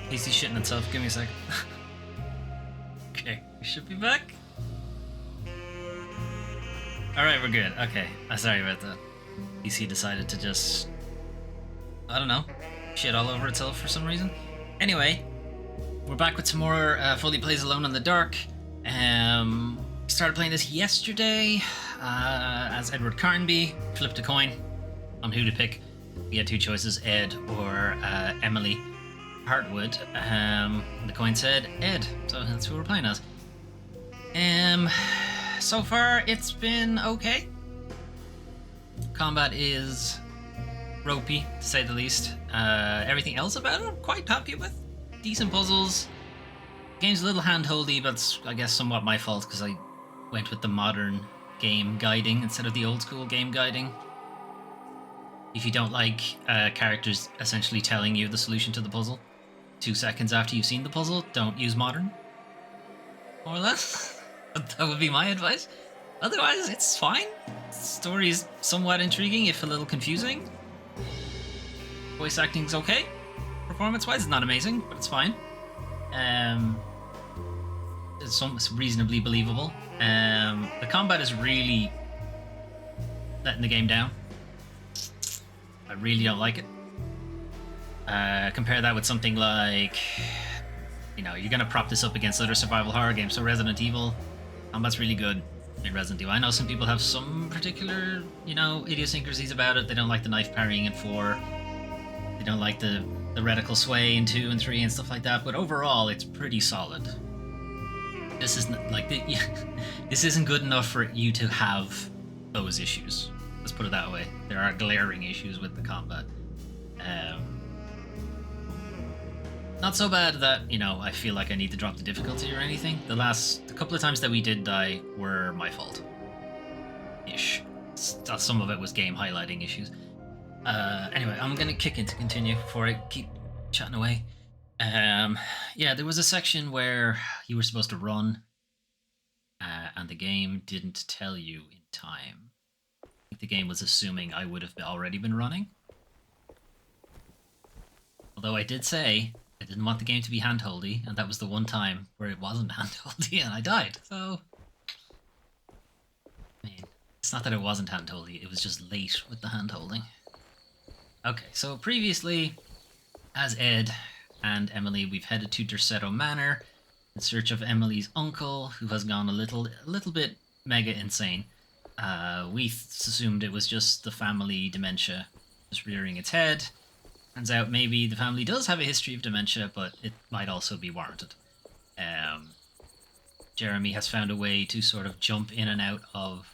PC's shitting itself. Give me a sec. Okay, we should be back. Alright, we're good. Okay, sorry about that. PC decided to just, I don't know, shit all over itself for some reason. Anyway, we're back with some more Foley Plays Alone in the Dark. Started playing this yesterday as Edward Carnby. Flipped a coin on who to pick. We had two choices, Ed or Emily Hartwood. The coin said Ed, so that's who we're playing as. So far, it's been okay. Combat is ropey, to say the least. Everything else about it, I'm quite happy with. Decent puzzles. Game's a little hand-holdy, but it's, I guess, somewhat my fault because I went with the modern game guiding instead of the old-school game guiding. If you don't like characters essentially telling you the solution to the puzzle 2 seconds after you've seen the puzzle, don't use modern. More or less. That would be my advice. Otherwise, it's fine. The story is somewhat intriguing, if a little confusing. Voice acting's okay. Performance-wise, it's not amazing, but it's fine. It's reasonably believable. The combat is really letting the game down. I really don't like it. Compare that with something like, you know, you're gonna prop this up against other survival horror games. So Resident Evil, combat's really good in Resident Evil. I know some people have some particular, you know, idiosyncrasies about it. They don't like the knife parrying in 4. They don't like the reticle sway in 2 and 3 and stuff like that. But overall, it's pretty solid. This isn't like this isn't good enough for you to have those issues. Let's put it that way. There are glaring issues with the combat. Not so bad that, you know, I feel like I need to drop the difficulty or anything. The couple of times that we did die were my fault. Ish. Some of it was game highlighting issues. Anyway, I'm gonna kick in to continue before I keep chatting away. Yeah, there was a section where you were supposed to run, and the game didn't tell you in time. I think the game was assuming I would have already been running. Although I did say I didn't want the game to be handholdy, and that was the one time where it wasn't handholdy, and I died. So, I mean, it's not that it wasn't handholdy; it was just late with the handholding. Okay, so previously, as Ed and Emily, we've headed to Derceto Manor in search of Emily's uncle, who has gone a little bit mega insane. We assumed it was just the family dementia just rearing its head. Turns out maybe the family does have a history of dementia, but it might also be warranted. Jeremy has found a way to sort of jump in and out of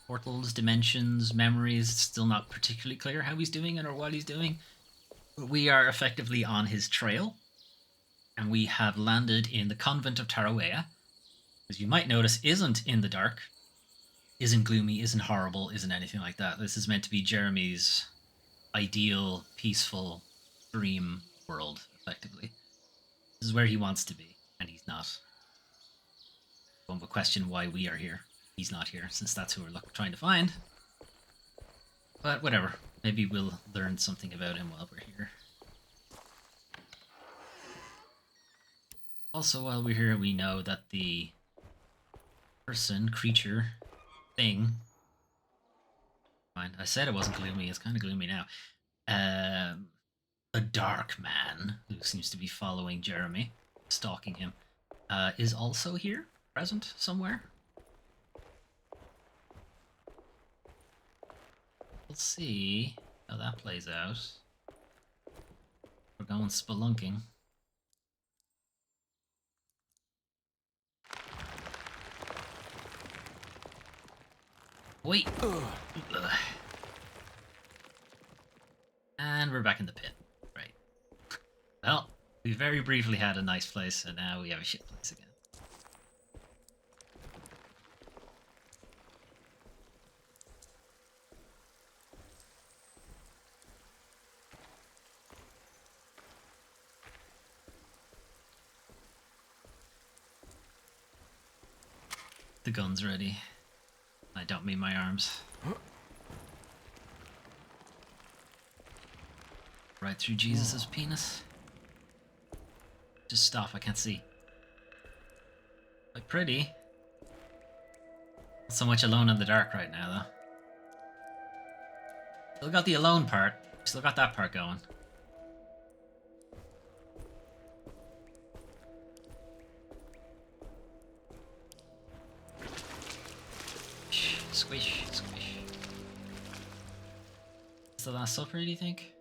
portals, dimensions, memories. It's still not particularly clear how he's doing it or what he's doing. But we are effectively on his trail, and we have landed in the convent of Tarawea, as you might notice isn't in the dark, isn't gloomy, isn't horrible, isn't anything like that. This is meant to be Jeremy's ideal, peaceful dream world, effectively. This is where he wants to be, and he's not. One would question why we are here. He's not here, since that's who we're trying to find. But whatever. Maybe we'll learn something about him while we're here. Also, while we're here, we know that the person, creature, thing... I said it wasn't gloomy, it's kind of gloomy now. A dark man, who seems to be following Jeremy, stalking him, is also here, present somewhere. We'll see how that plays out. We're going spelunking. Wait! Ugh. And we're back in the pit. Right. Well, we very briefly had a nice place, and now we have a shit place again. The gun's ready. I don't mean my arms. Right through Jesus's penis. Just stop, I can't see. Quite pretty. Not so much alone in the dark right now, though. Still got the alone part. Still got that part going. Squish, squish. Is the Last Supper, do you think?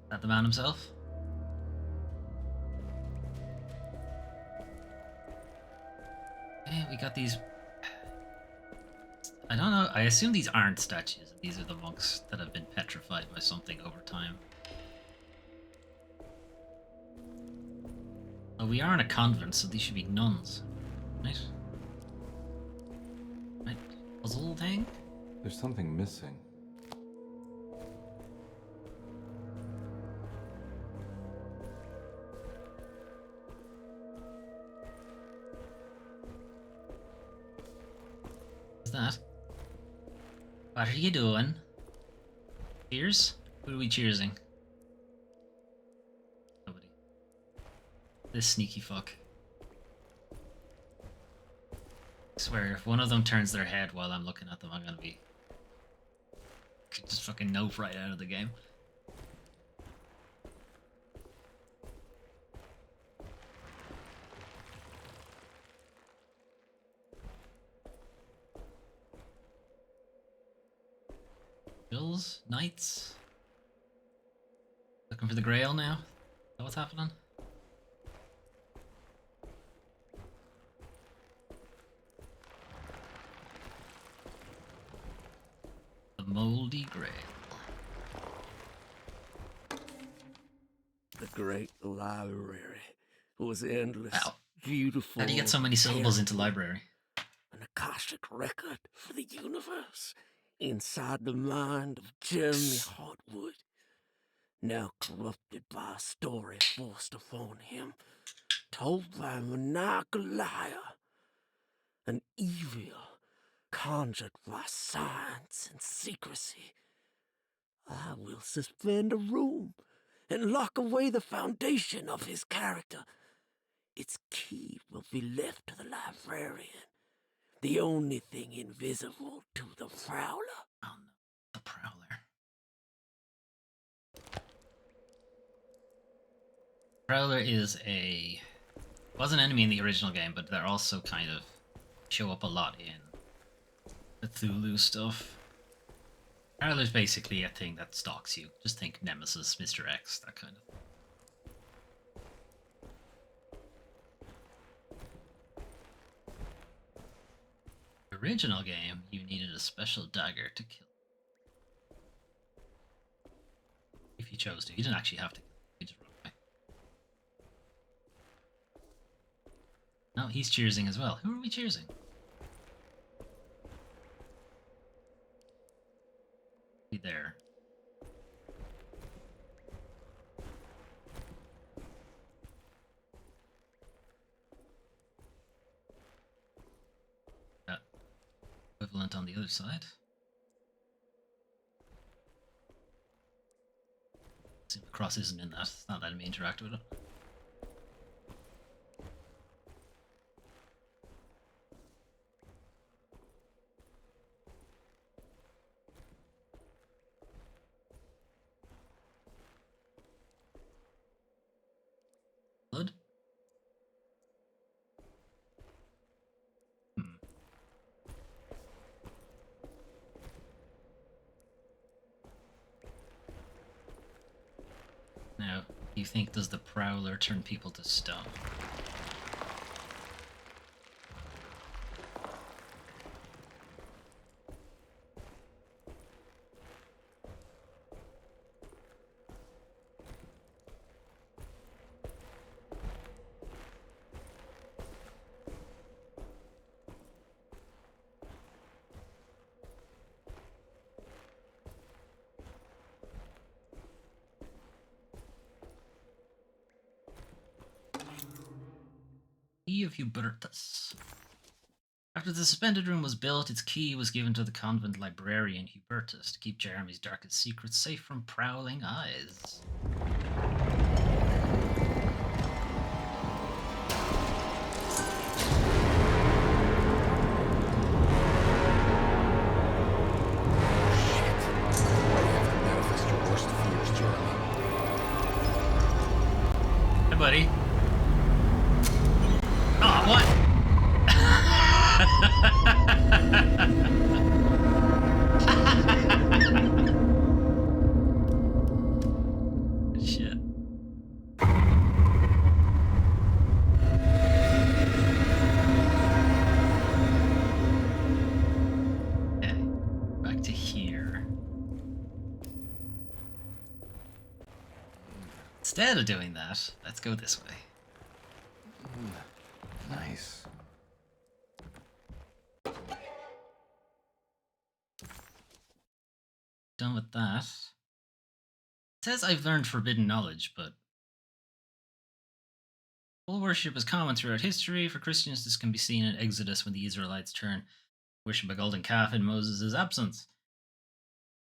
Is that the man himself? Okay, we got these... I don't know, I assume these aren't statues. These are the monks that have been petrified by something over time. Oh, we are in a convent, so these should be nuns. Right? Right, puzzle thing? There's something missing. What's that? What are you doing? Cheers? Who are we cheersing? Nobody. This sneaky fuck. I swear, if one of them turns their head while I'm looking at them, I'm gonna be... just fucking nope right out of the game. Bills? Knights? Looking for the Grail now? Is that what's happening? The Moldy Grail. The great library was endless, Wow. beautiful. How do you get so many syllables into library? An Akashic record for the universe inside the mind of Jeremy Hartwood, now corrupted by a story forced upon him, told by a maniacal liar, an evil conjured by science and secrecy. I will suspend a room and lock away the foundation of his character. Its key will be left to the librarian, the only thing invisible to the Prowler. Oh no, the Prowler. Prowler is was an enemy in the original game, but they're also kind of show up a lot in Cthulhu stuff. Prowler's basically a thing that stalks you. Just think Nemesis, Mr. X, that kind of thing. The original game, you needed a special dagger to kill. If you chose to. You didn't actually have to kill him. You just run away. No, he's cheersing as well. Who are we cheersing? Be there. That equivalent on the other side. See, the cross isn't in that. It's not letting me interact with it. Blood? Now, you think, does the Prowler turn people to stone? Key of Hubertus. After the suspended room was built, its key was given to the convent librarian Hubertus to keep Jeremy's darkest secrets safe from prowling eyes. Instead of doing that, let's go this way. Nice. Done with that. It says I've learned forbidden knowledge, but bull worship is common throughout history. For Christians, this can be seen in Exodus when the Israelites turn worship a golden calf in Moses' absence.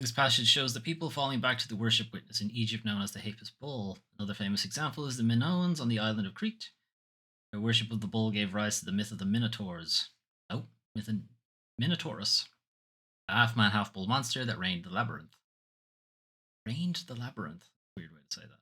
This passage shows the people falling back to the worship witness in Egypt known as the Hapis bull. Another famous example is the Minoans on the island of Crete. Their worship of the bull gave rise to the myth of the Minotaurs. Oh, myth of Minotaurus, a half-man, half-bull monster that reigned the labyrinth. Reigned the labyrinth. Weird way to say that.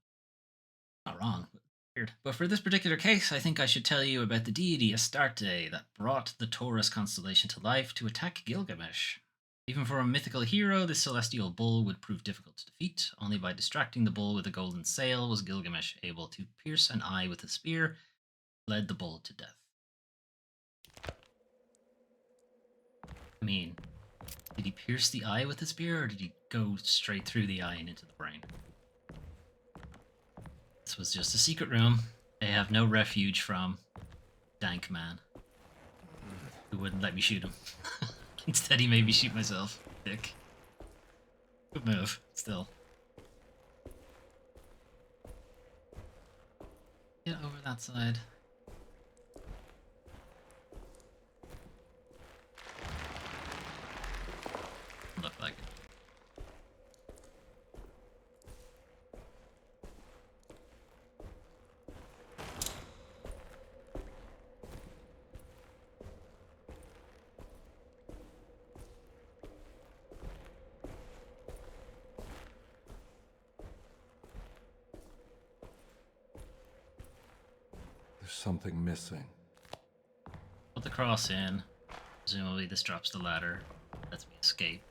Not wrong, but weird. But for this particular case, I think I should tell you about the deity Astarte that brought the Taurus constellation to life to attack Gilgamesh. Even for a mythical hero, this celestial bull would prove difficult to defeat. Only by distracting the bull with a golden sail was Gilgamesh able to pierce an eye with a spear, led the bull to death. I mean, did he pierce the eye with the spear, or did he go straight through the eye and into the brain? This was just a secret room they have no refuge from. Dank man. Who wouldn't let me shoot him. Instead he made me shoot myself. Dick. Good move, still. Get over that side. Look like it. There's something missing. Put the cross in. Presumably this drops the ladder. Lets me escape.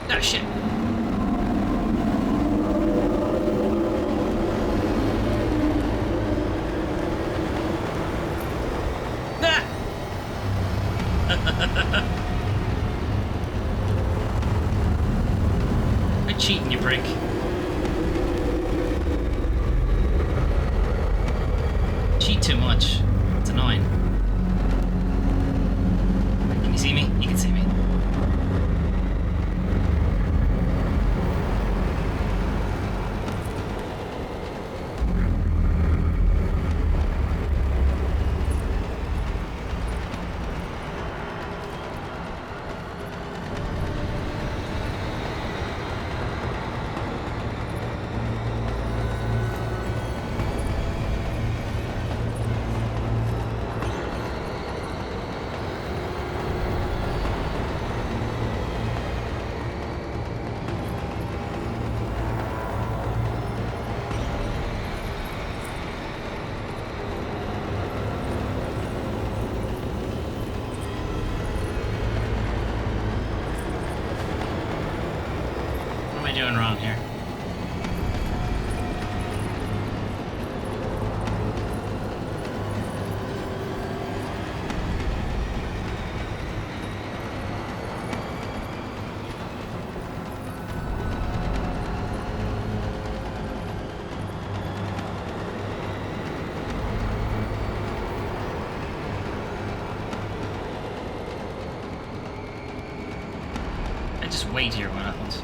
Ah, shit. Ah! Quit cheating, you prick. Cheat too much. It's annoying. Can you see me? You can see me. What am I doing wrong here? I just wait here what happens.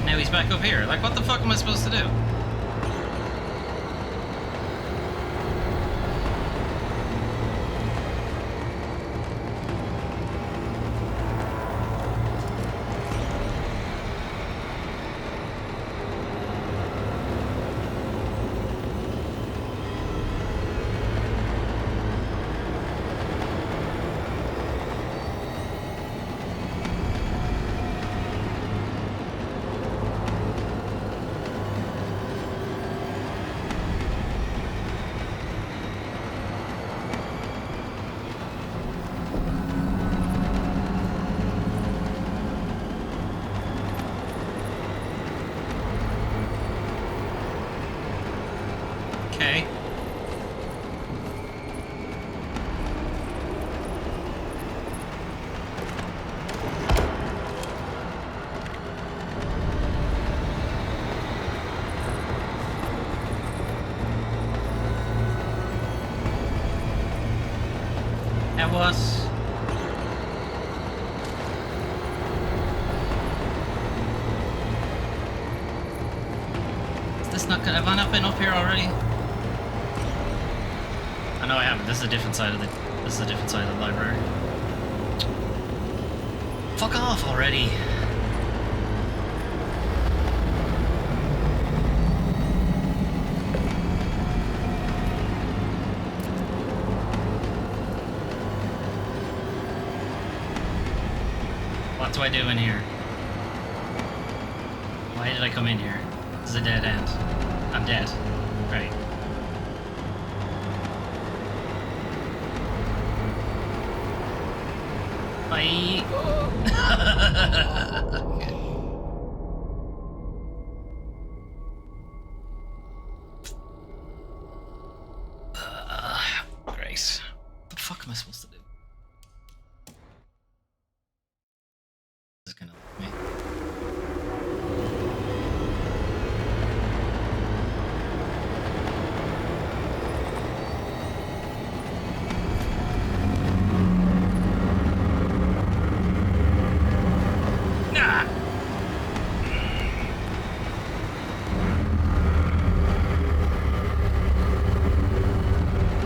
Now he's back up here. Like, what the fuck am I supposed to do? Okay. That was... Is this not good? Have I not been up here already? I know I haven't. This is a different side of the... This is a different side of the library. Fuck off already. What do I do in here? Why did I come in here? This is a dead end. I'm dead. Right. Bye. Okay. Great. What the fuck am I supposed to do? This is gonna leave me. Nah.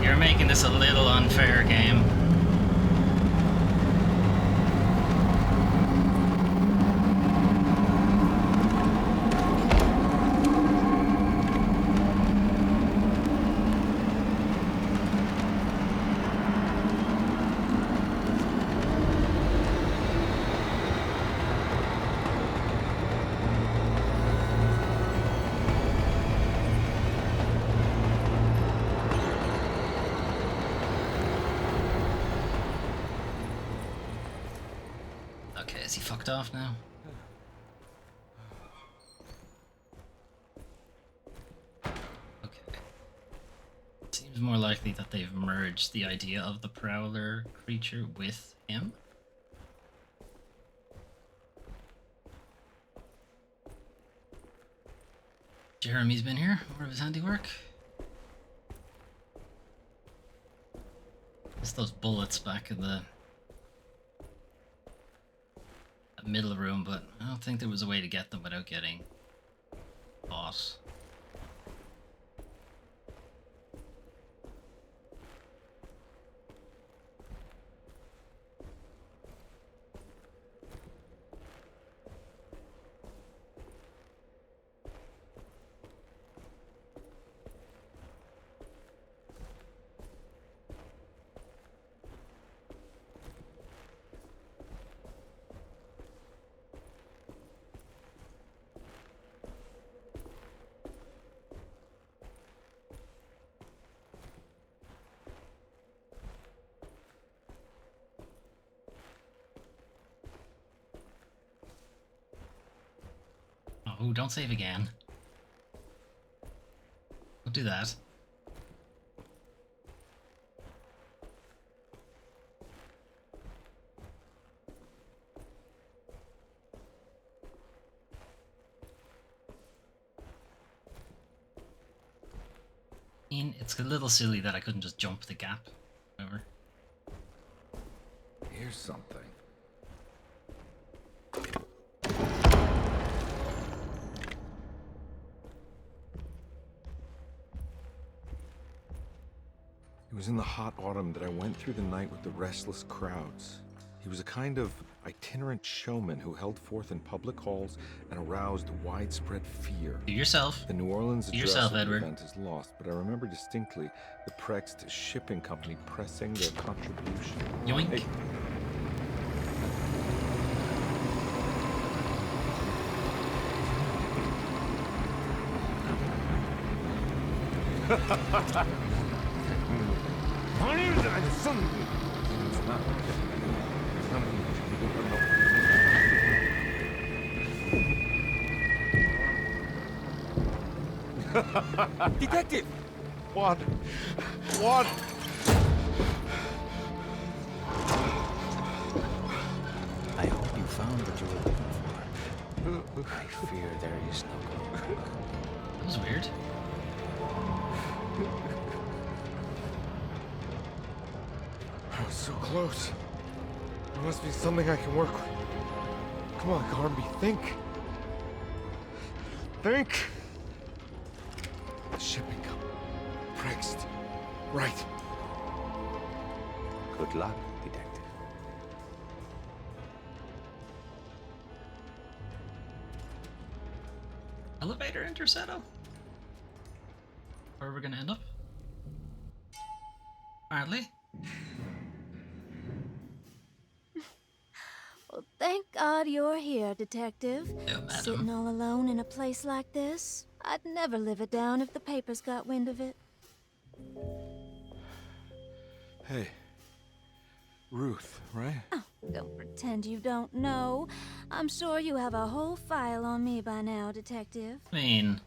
You're making this a little unfair, game. Okay, is he fucked off now? Okay. Seems more likely that they've merged the idea of the prowler creature with him. Jeremy's been here. More of his handiwork. It's those bullets back in the middle room, but I don't think there was a way to get them without getting caught. Oh, don't save again. Don't do that. It's a little silly that I couldn't just jump the gap. Whatever. Here's something. It was in the hot autumn that I went through the night with the restless crowds. He was a kind of itinerant showman who held forth in public halls and aroused widespread fear. Do yourself. The New Orleans Do address yourself, of the Edward. event is lost, but I remember distinctly the Prext shipping company pressing their contribution. Yoink. Hey, Detective! What? What? I hope you found what you were looking for. I fear there is no going back. That was weird. I was so close. There must be something I can work with. Come on, Garby, think. Think. The shipping company. Prext. Right. Good luck, detective. Elevator intersetto? Where are we gonna end up? Apparently. Well, thank God you're here, Detective. No, madam. Sitting all alone in a place like this? I'd never live it down if the papers got wind of it. Hey. Ruth, right? Oh, don't pretend you don't know. I'm sure you have a whole file on me by now, Detective. I mean,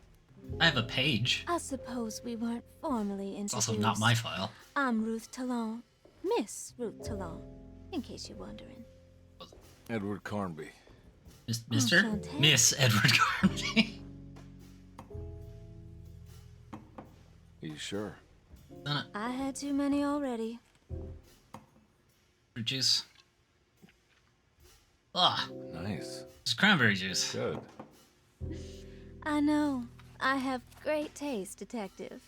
I have a page. I suppose we weren't formally It's introduced. also not my file. I'm Ruth Talon. Miss Ruth Talon, in case you're wondering. Edward Carnby. Mr. Enchanté. Miss Edward Carney. Are you sure? Done it. I had too many already. Fruit juice. Ah, Nice. it's cranberry juice. Good. I know. I have great taste, Detective.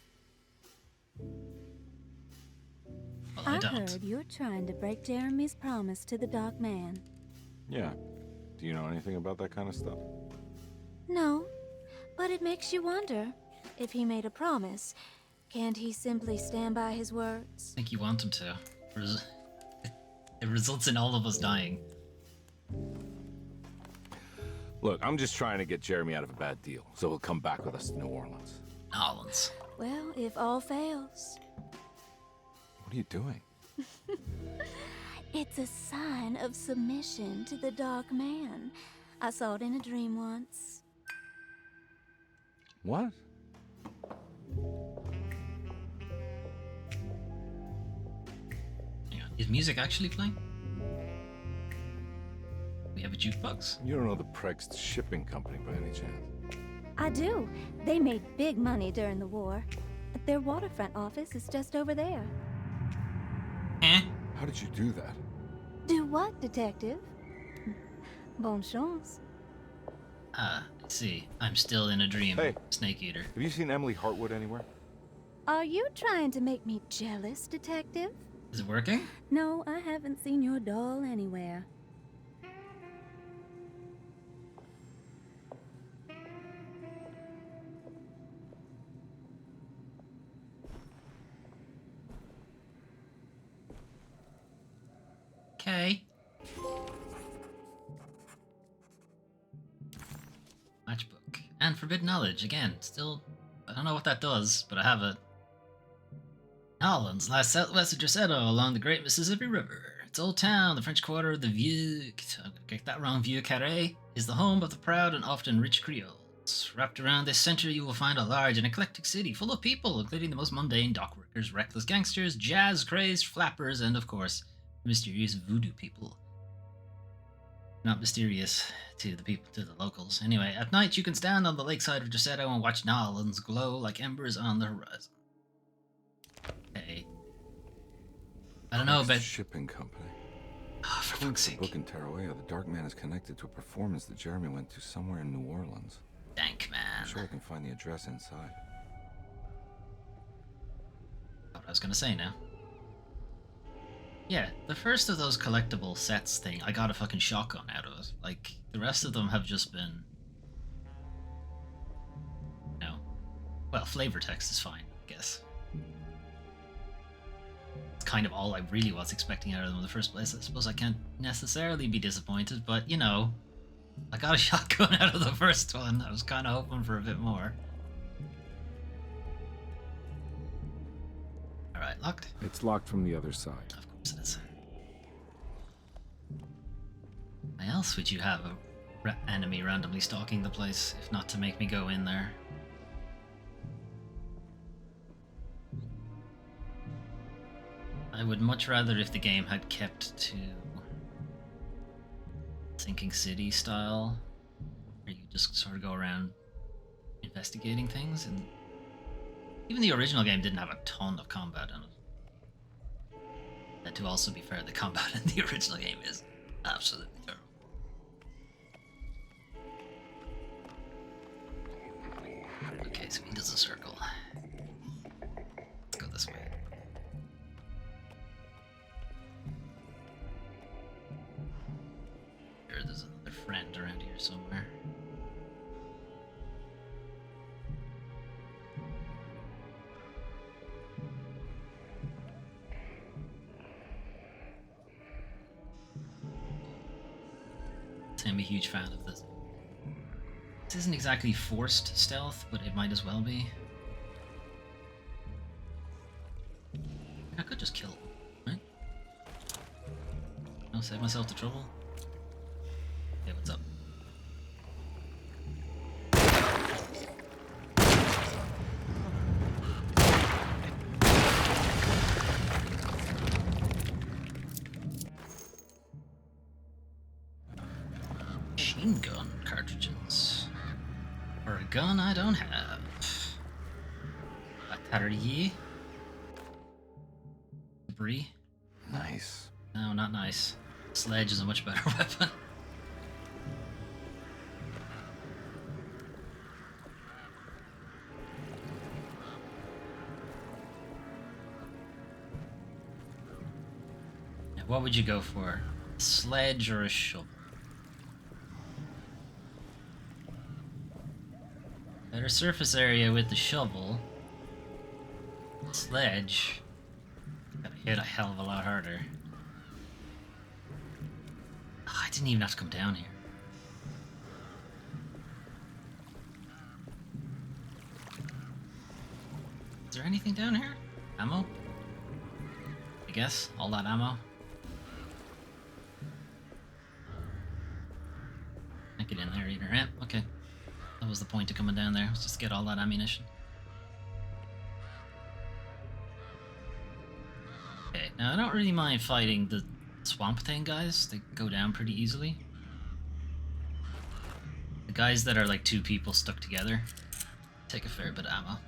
Well, I don't. heard you're trying to break Jeremy's promise to the Dark Man. Yeah. Do you know anything about that kind of stuff? No, but it makes you wonder. If he made a promise, can't he simply stand by his words? I think you want him to. It results in all of us dying. Look, I'm just trying to get Jeremy out of a bad deal, so he'll come back with us to New Orleans. Nolans. Well, if all fails, What are you doing? it's a sign of submission to the Dark Man. I saw it in a dream once. What? Hang on. Is music actually playing? We have a jukebox. You don't know the Prext shipping company by any chance? I do. They made big money during the war. Their waterfront office is just over there. Eh? How did you do that? Do what, Detective? Bonne chance. I see. I'm still in a dream. Hey. Snake eater. Have you seen Emily Hartwood anywhere? Are you trying to make me jealous, Detective? Is it working? No, I haven't seen your doll anywhere. Okay. Matchbook. And forbidden knowledge. Again, still, I don't know what that does, but I have it. Nolans lies southwest of Dressetto along the Great Mississippi River. Its old town, the French quarter of the Vieux, I'm gonna get that wrong, Vieux Carré, is the home of the proud and often rich Creoles. Wrapped around this center, you will find a large and eclectic city full of people, including the most mundane dockworkers, reckless gangsters, jazz-crazed flappers, and, of course, mysterious voodoo people. Not mysterious to the people, to the locals. Anyway, at night you can stand on the lakeside of Dressetto and watch Nolans glow like embers on the horizon. Hey. I don't know, Prext but... shipping company. Oh, for fuck's sake. Book in Tarawea, the Dark Man is connected to a performance that Jeremy went to somewhere in New Orleans. Dank, man. I'm sure I can find the address inside. What I was gonna say now. Yeah, the first of those collectible sets thing, I got a fucking shotgun out of it. Like, the rest of them have just been... No. Well, flavor text is fine, I guess. It's kind of all I really was expecting out of them in the first place. I suppose I can't necessarily be disappointed, but, you know, I got a shotgun out of the first one. I was kind of hoping for a bit more. Alright, locked? It's locked from the other side. Of course it is. Why else would you have a enemy randomly stalking the place, if not to make me go in there? I would much rather if the game had kept to Sinking City style, where you just sort of go around investigating things, and even the original game didn't have a ton of combat in it. And to also be fair, the combat in the original game is absolutely terrible. Okay, so he does a circle. Let's go this way. Sure, there's another friend around here somewhere. I'm a huge fan of this. This isn't exactly forced stealth, but it might as well be. I could just kill him, right? I'll save myself the trouble. Hey, what's up? Machine gun cartridges. Or a gun I don't have. Batterie. Debris. Nice. No, not nice. Sledge is a much better weapon. Now, what would you go for? A sledge or a shovel? Better surface area with the shovel. Sledge. Gotta hit a hell of a lot harder. Oh, I didn't even have to come down here. Is there anything down here? Ammo? I guess. All that ammo. Can't get in there either. Yeah, okay. That was the point of coming down there, was just to get all that ammunition. Okay, now I don't really mind fighting the swamp thing guys. They go down pretty easily. The guys that are like two people stuck together take a fair bit of ammo.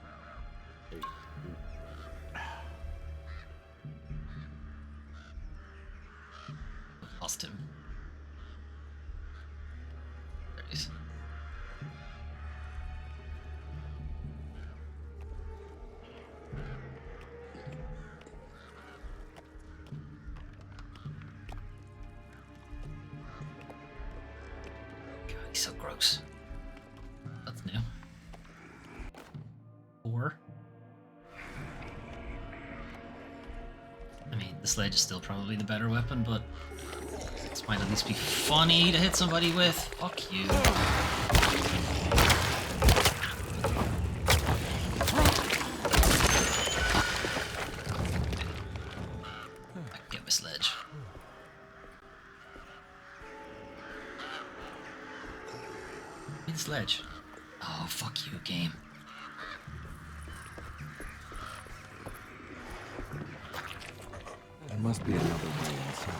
Lost him. There he is. God, he's so gross. That's new. 4. I mean, the sledge is still probably the better weapon, but this might at least be funny to hit somebody with. Fuck you. Get my sledge. Give me the sledge. Oh, fuck you, game. There must be another way inside.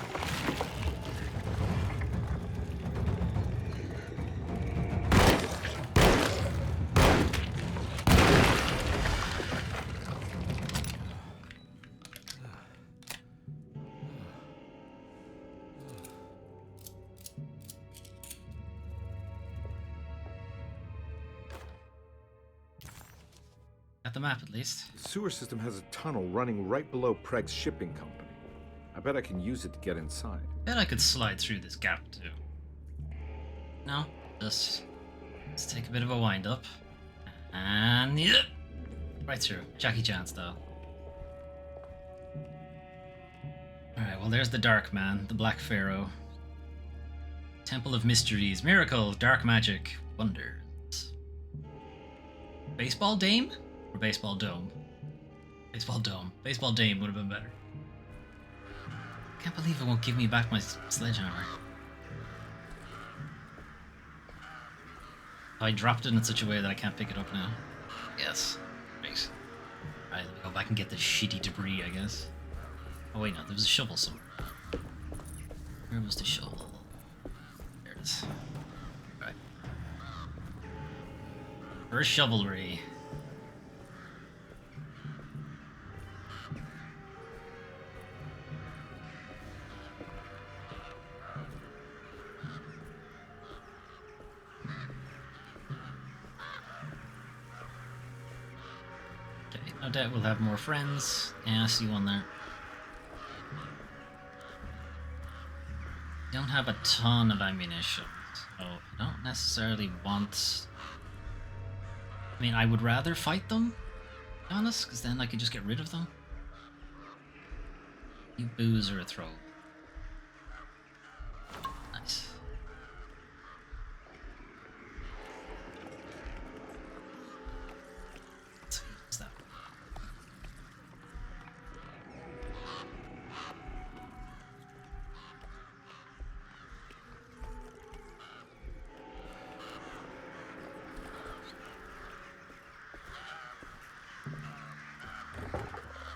Got the map at least. The sewer system has a tunnel running right below Preg's shipping company. I bet I can use it to get inside. Bet I could slide through this gap too. No, just let's take a bit of a wind up. And yeah, right through. Jackie Chan style. Alright, well there's the Dark Man, the Black Pharaoh. Temple of Mysteries, Miracle, Dark Magic, Wonders. Baseball Dame? Or Baseball Dome? Baseball Dome. Baseball Dame would have been better. Can't believe it won't give me back my sledgehammer. I dropped it in such a way that I can't pick it up now. Yes. Great. Right, let me go back and get the shitty debris, I guess. Oh wait, no, there was a shovel somewhere. Where was the shovel? There it is. Right. First shovelry. Okay, no doubt we'll have more friends. Yeah, I see one there. Don't have a ton of ammunition, so I don't necessarily want... I mean, I would rather fight them, to be honest, because then I could just get rid of them. You booze or a throw. Nice. Let's see, what's that?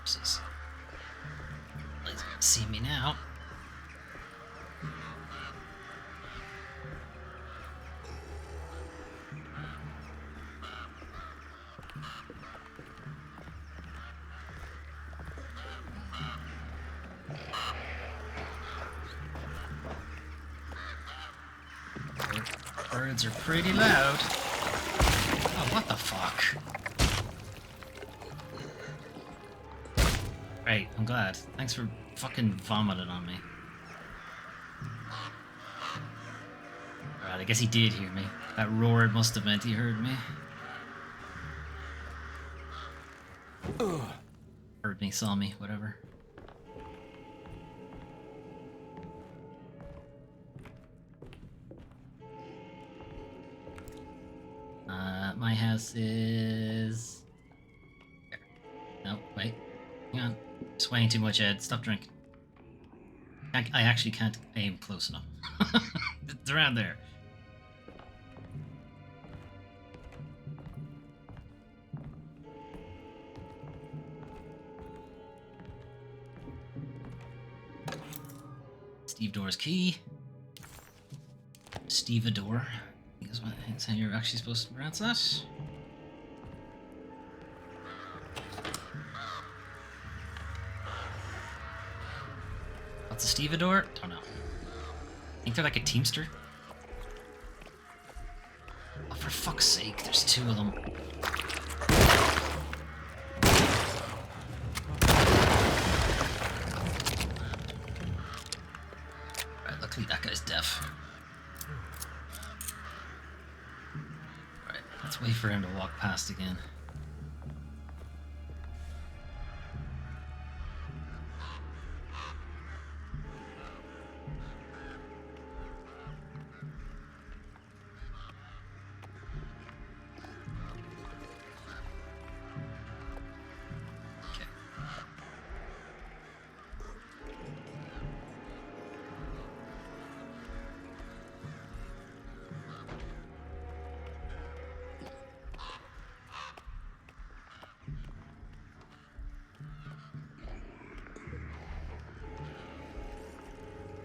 Oopsies. Let's see me now. Birds are pretty loud. Oh, what the fuck? Great, I'm glad. Thanks for fucking vomiting on me. Alright, I guess he did hear me. That roar must have meant he heard me. Heard me, saw me, whatever. My house is... There. No, wait. Hang on. Swaying too much, Ed. Stop drinking. I actually can't aim close enough. It's around there. Steve Door's key. Stevedore. Is how you're actually supposed to pronounce that. What's a stevedore? Don't know. I think they're like a teamster. Oh, for fuck's sake, there's two of them. Right, luckily that guy's deaf. Right, let's wait for him to walk past again.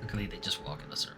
Luckily, they just walk in a circle.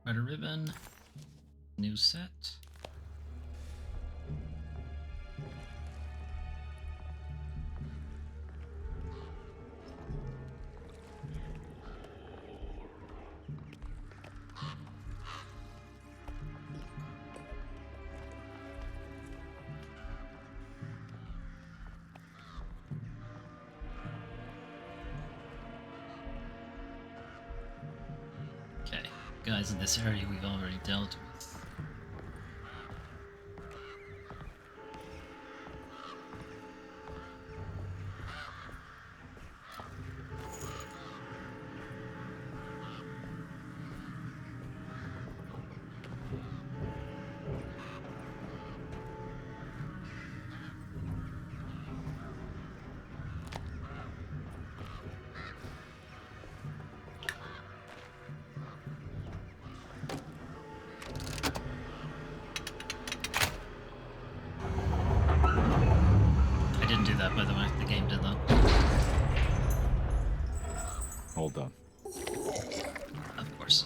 Red ribbon. New set. guys in this area we've already dealt with. I didn't do that, by the way. The game did that. All done. Of course.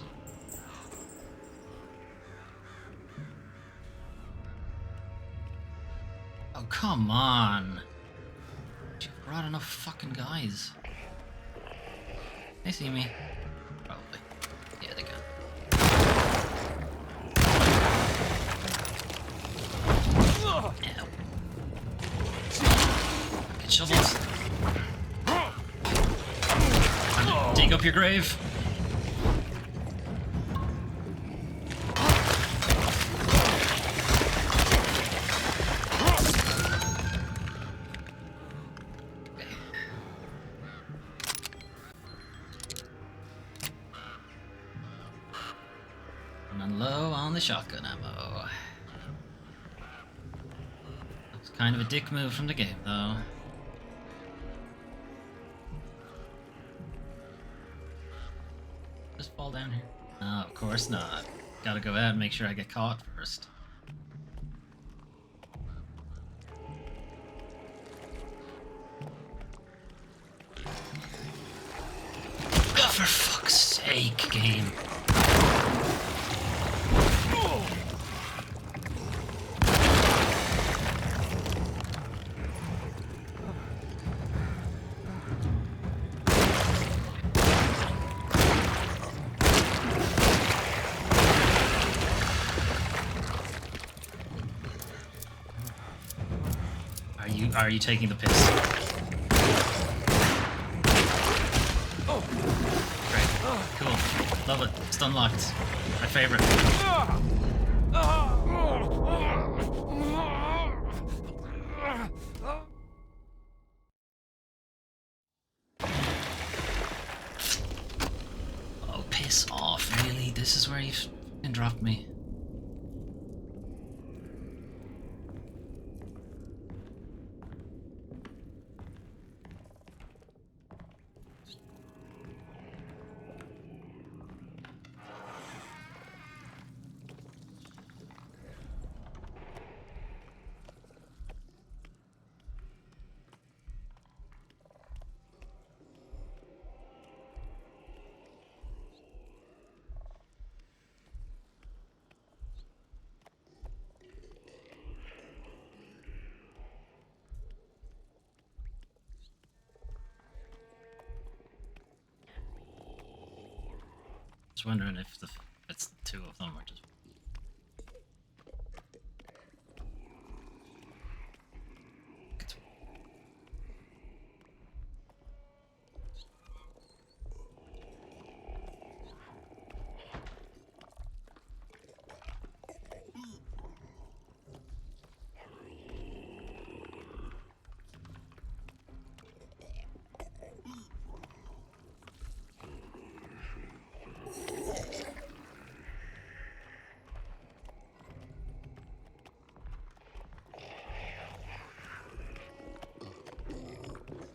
Oh, come on. You brought enough fucking guys. They see me. Probably. Yeah, they can. Ow. Get shovels. Dig up your grave. Running low on the shotgun ammo. That was kind of a dick move from the game, though. Just fall down here. No, of course not. Gotta go out and make sure I get caught first. Oh, for fuck's sake, game. Are you taking the piss? Great. Cool. Love it. Stun locked. My favorite. Oh, piss off. Really? This is where you fucking dropped me. Just wondering if it's the two of them or just.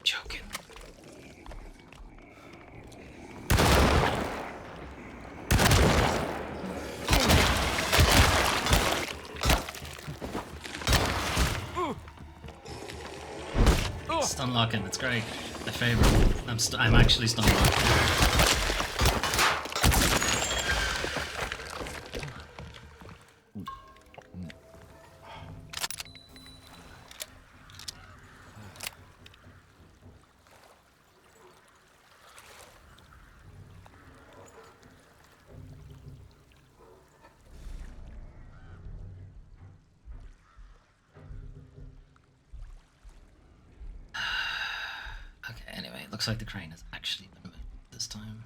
Joking. Stun locking, it's great. My favorite. I'm actually stun locked. Okay, anyway, it looks like the crane has actually been moved this time.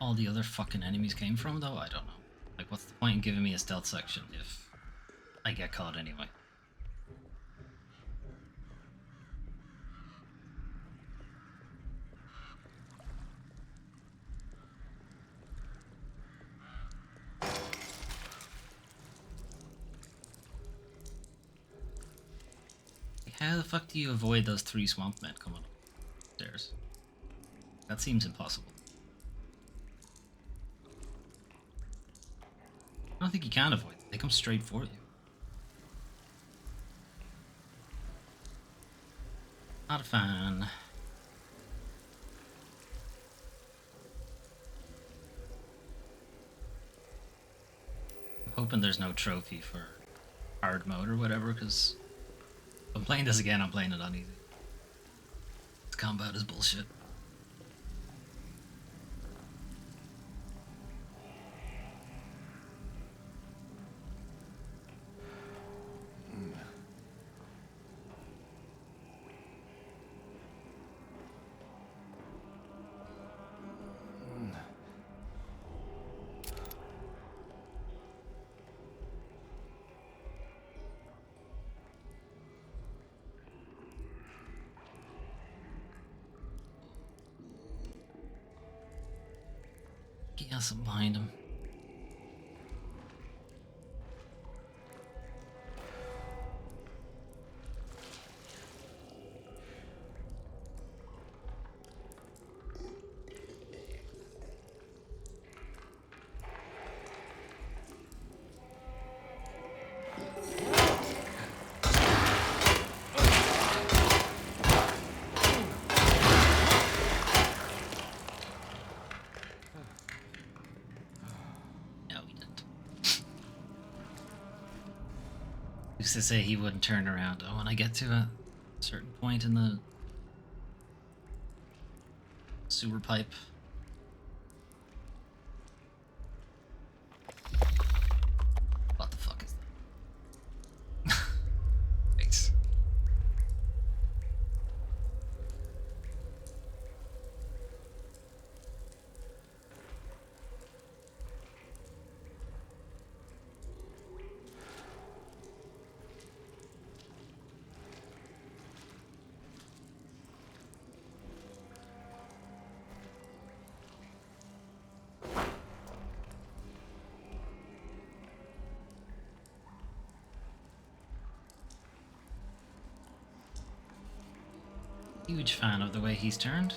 all the other fucking enemies came from, though? I don't know. Like, what's the point in giving me a stealth section if I get caught anyway? How the fuck do you avoid those 3 swamp men coming upstairs? That seems impossible. I don't think you can avoid them. They come straight for you. Not a fan. I'm hoping there's no trophy for hard mode or whatever, because if I'm playing this again, I'm playing it on easy. This combat is bullshit. He has something behind him. Used to say he wouldn't turn around. Oh, when I get to a certain point in the sewer pipe. What the fuck is that? Thanks. Huge fan of the way he's turned.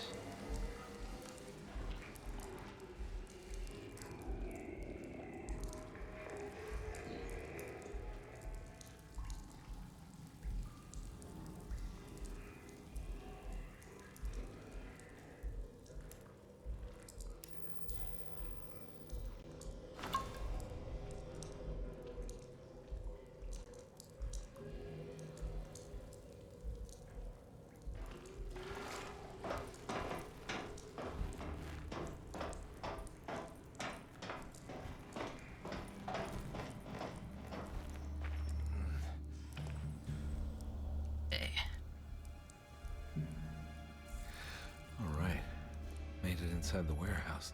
Inside the warehouse.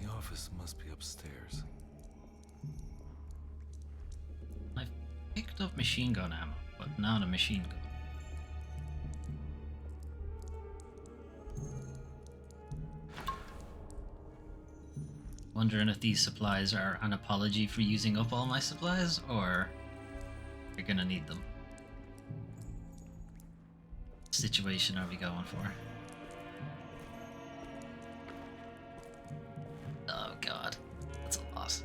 The office must be upstairs. I've picked up machine gun ammo, but not a machine gun. Wondering if these supplies are an apology for using up all my supplies, or you're gonna need them. What situation are we going for? Oh god, that's a loss.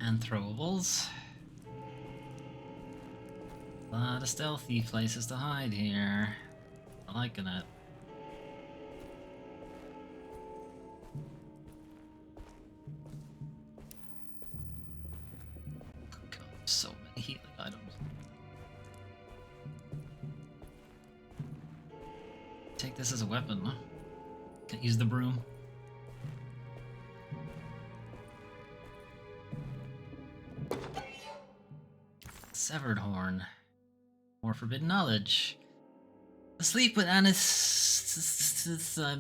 And throwables. A lot of stealthy places to hide here. I'm liking it. God, so many healing items. Take this as a weapon, huh? Can't use the broom. Severed horn. More forbidden knowledge. Asleep with Anna's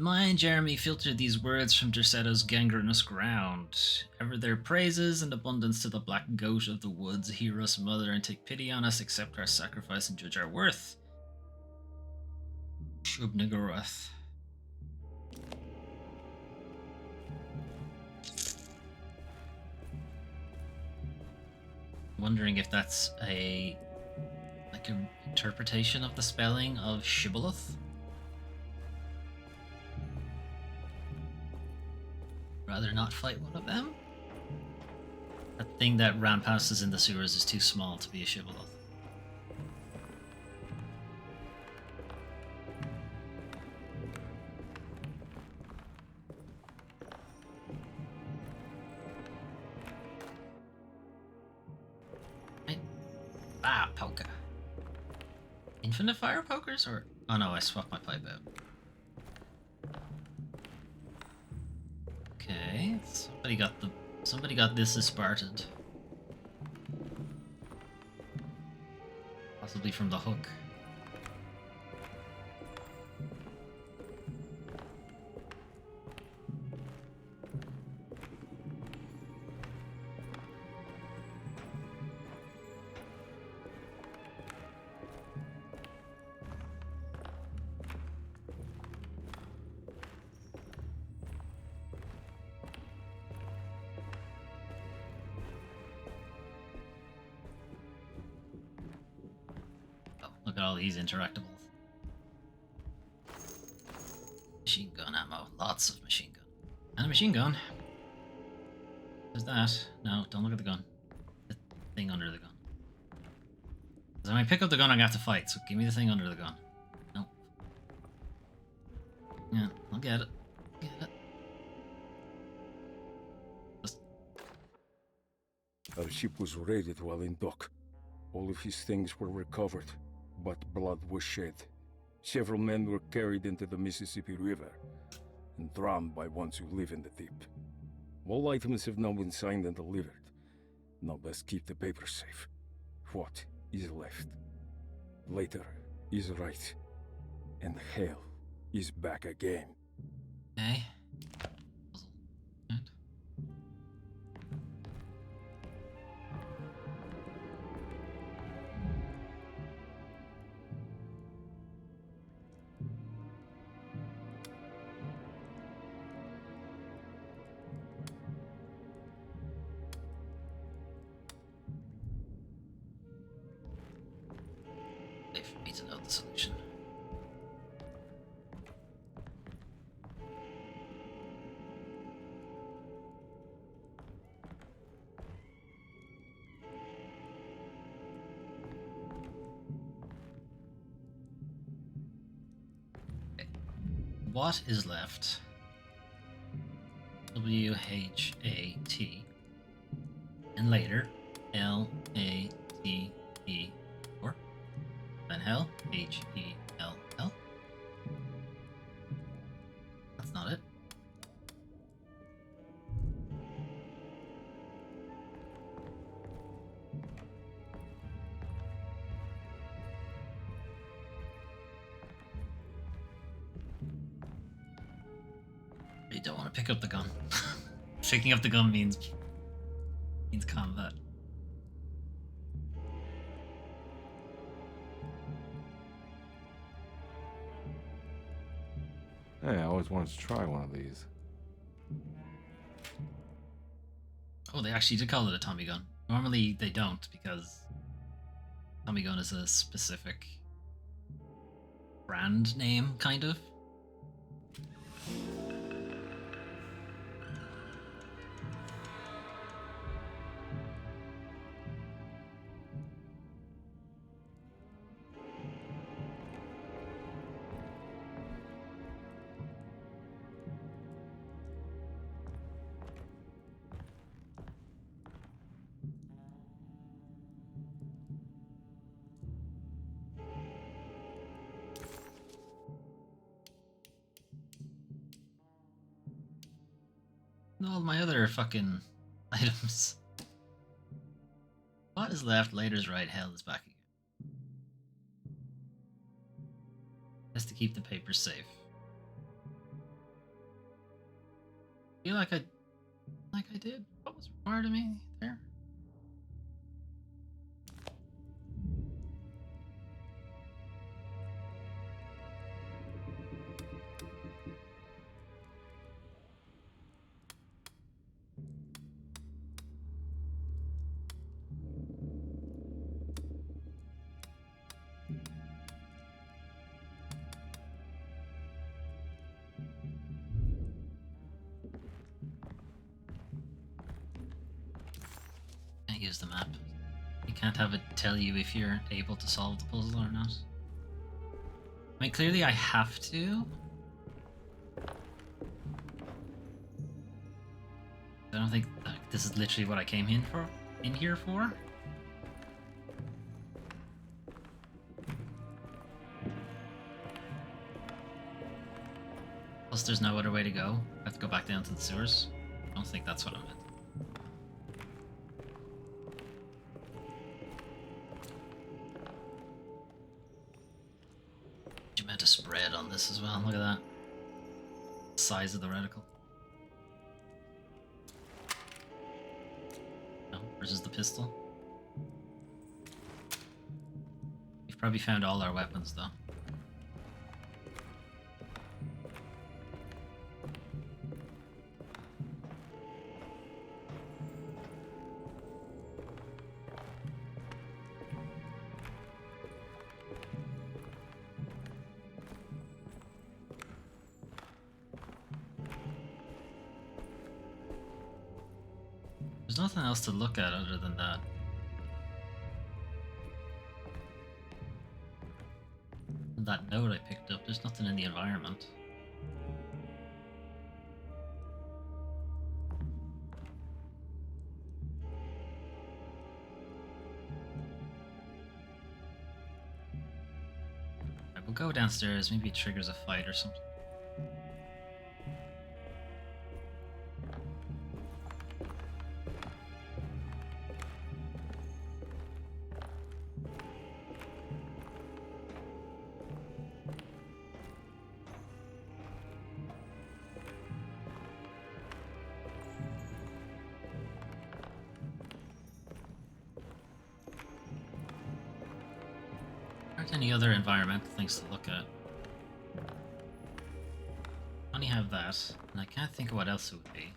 mind, Jeremy filtered these words from Derceto's gangrenous ground. Ever their praises and abundance to the black goat of the woods, hear us, mother, and take pity on us, accept our sacrifice, and judge our worth. Shub-Niggurath. Wondering if that's a interpretation of the spelling of Shibboleth. Rather not fight one of them. That thing that ran past us in the sewers is too small to be a Shibboleth. Right. Ah, poker. Infinite fire pokers, or oh no, I swapped my pipe out. Okay, somebody got this Spartan. Possibly from the hook. Look at all these interactables. Machine gun ammo. Lots of machine gun. And a machine gun. There's that. No, don't look at the gun. The thing under the gun. Because when I pick up the gun, I'm going to have to fight, so give me the thing under the gun. Nope. Yeah, I'll get it. Get it. Just... Our ship was raided while in dock. All of his things were recovered, but blood was shed. Several men were carried into the Mississippi River and drowned by ones who live in the deep. All items have now been signed and delivered. Now best keep the papers safe. What is left? Later is right, and hell is back again. Okay. Right. Wait for me to know the solution. Okay. What is left? WHAT. And later, LATE. Or then hell, HELL. That's not it. You don't want to pick up the gun. Picking up the gun means combat. Hey, I always wanted to try one of these. Oh, they actually did call it a Tommy gun. Normally they don't, because Tommy gun is a specific brand name, kind of. And all my other fucking items. What is left? Later's right. Hell is back again. keep the papers safe. Feel like I did. What was required of me there? Can't use the map. You can't have it tell you if you're able to solve the puzzle or not. I mean, clearly I have to. I don't think this is literally what I came in here for. Plus, there's no other way to go. I have to go back down to the sewers. I don't think that's what I meant. You meant a spread on this as well. Look at that. The size of the reticle. No, versus the pistol. We've probably found all our weapons though. There's nothing else to look at other than that. And that note I picked up, there's nothing in the environment. Alright, we'll go downstairs, maybe it triggers a fight or something. Aren't any other environmental things to look at? Only have that, and I can't think of what else it would be.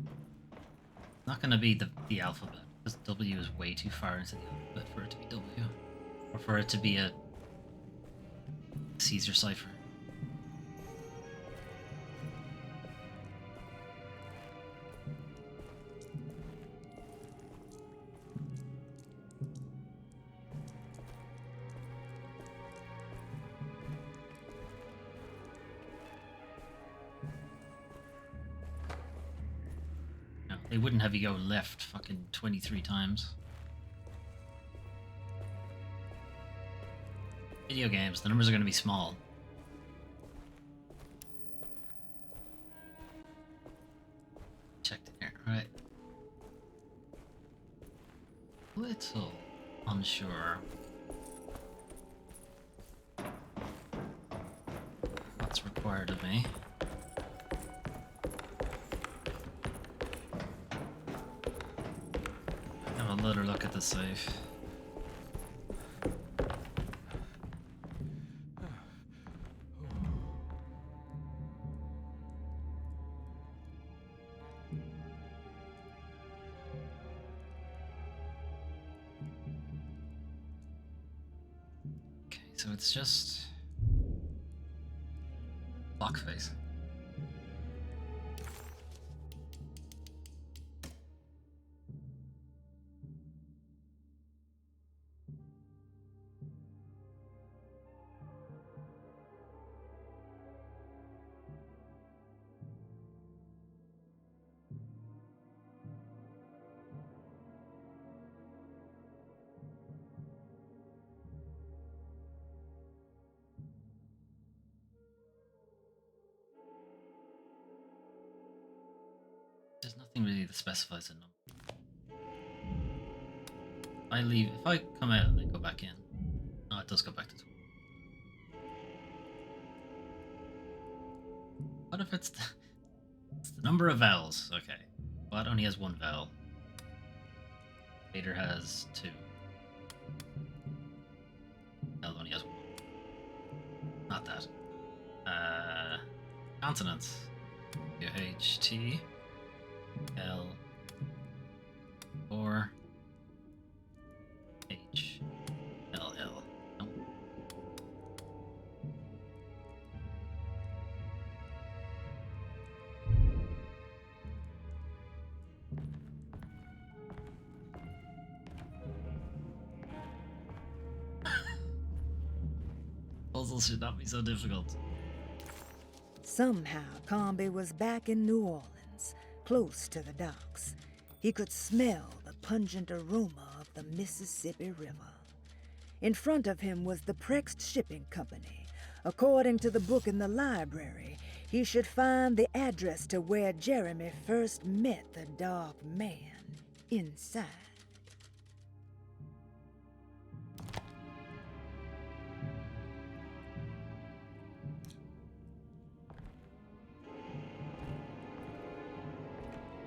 It's not going to be the alphabet, because W is way too far into the alphabet for it to be W, or for it to be a Caesar cipher. They wouldn't have you go left fucking 23 times. Video games, the numbers are going to be small. Checked here, right. Little unsure what's required of me. Let her look at the safe. Okay, so it's just block face. There's nothing really that specifies a number. If I come out and then go back in. No, it does go back to 12. What if it's the number of vowels? Okay. Blood only has one vowel. Vader has two. L only has one. Not that. Consonants. H T L 4 H L L. Nope. Puzzles should not be so difficult. Somehow, Comby was back in New Orleans, close to the docks. He could smell the pungent aroma of the Mississippi River. In front of him was the Prext Shipping Company. According to the book in the library, he should find the address to where Jeremy first met the Dark Man inside.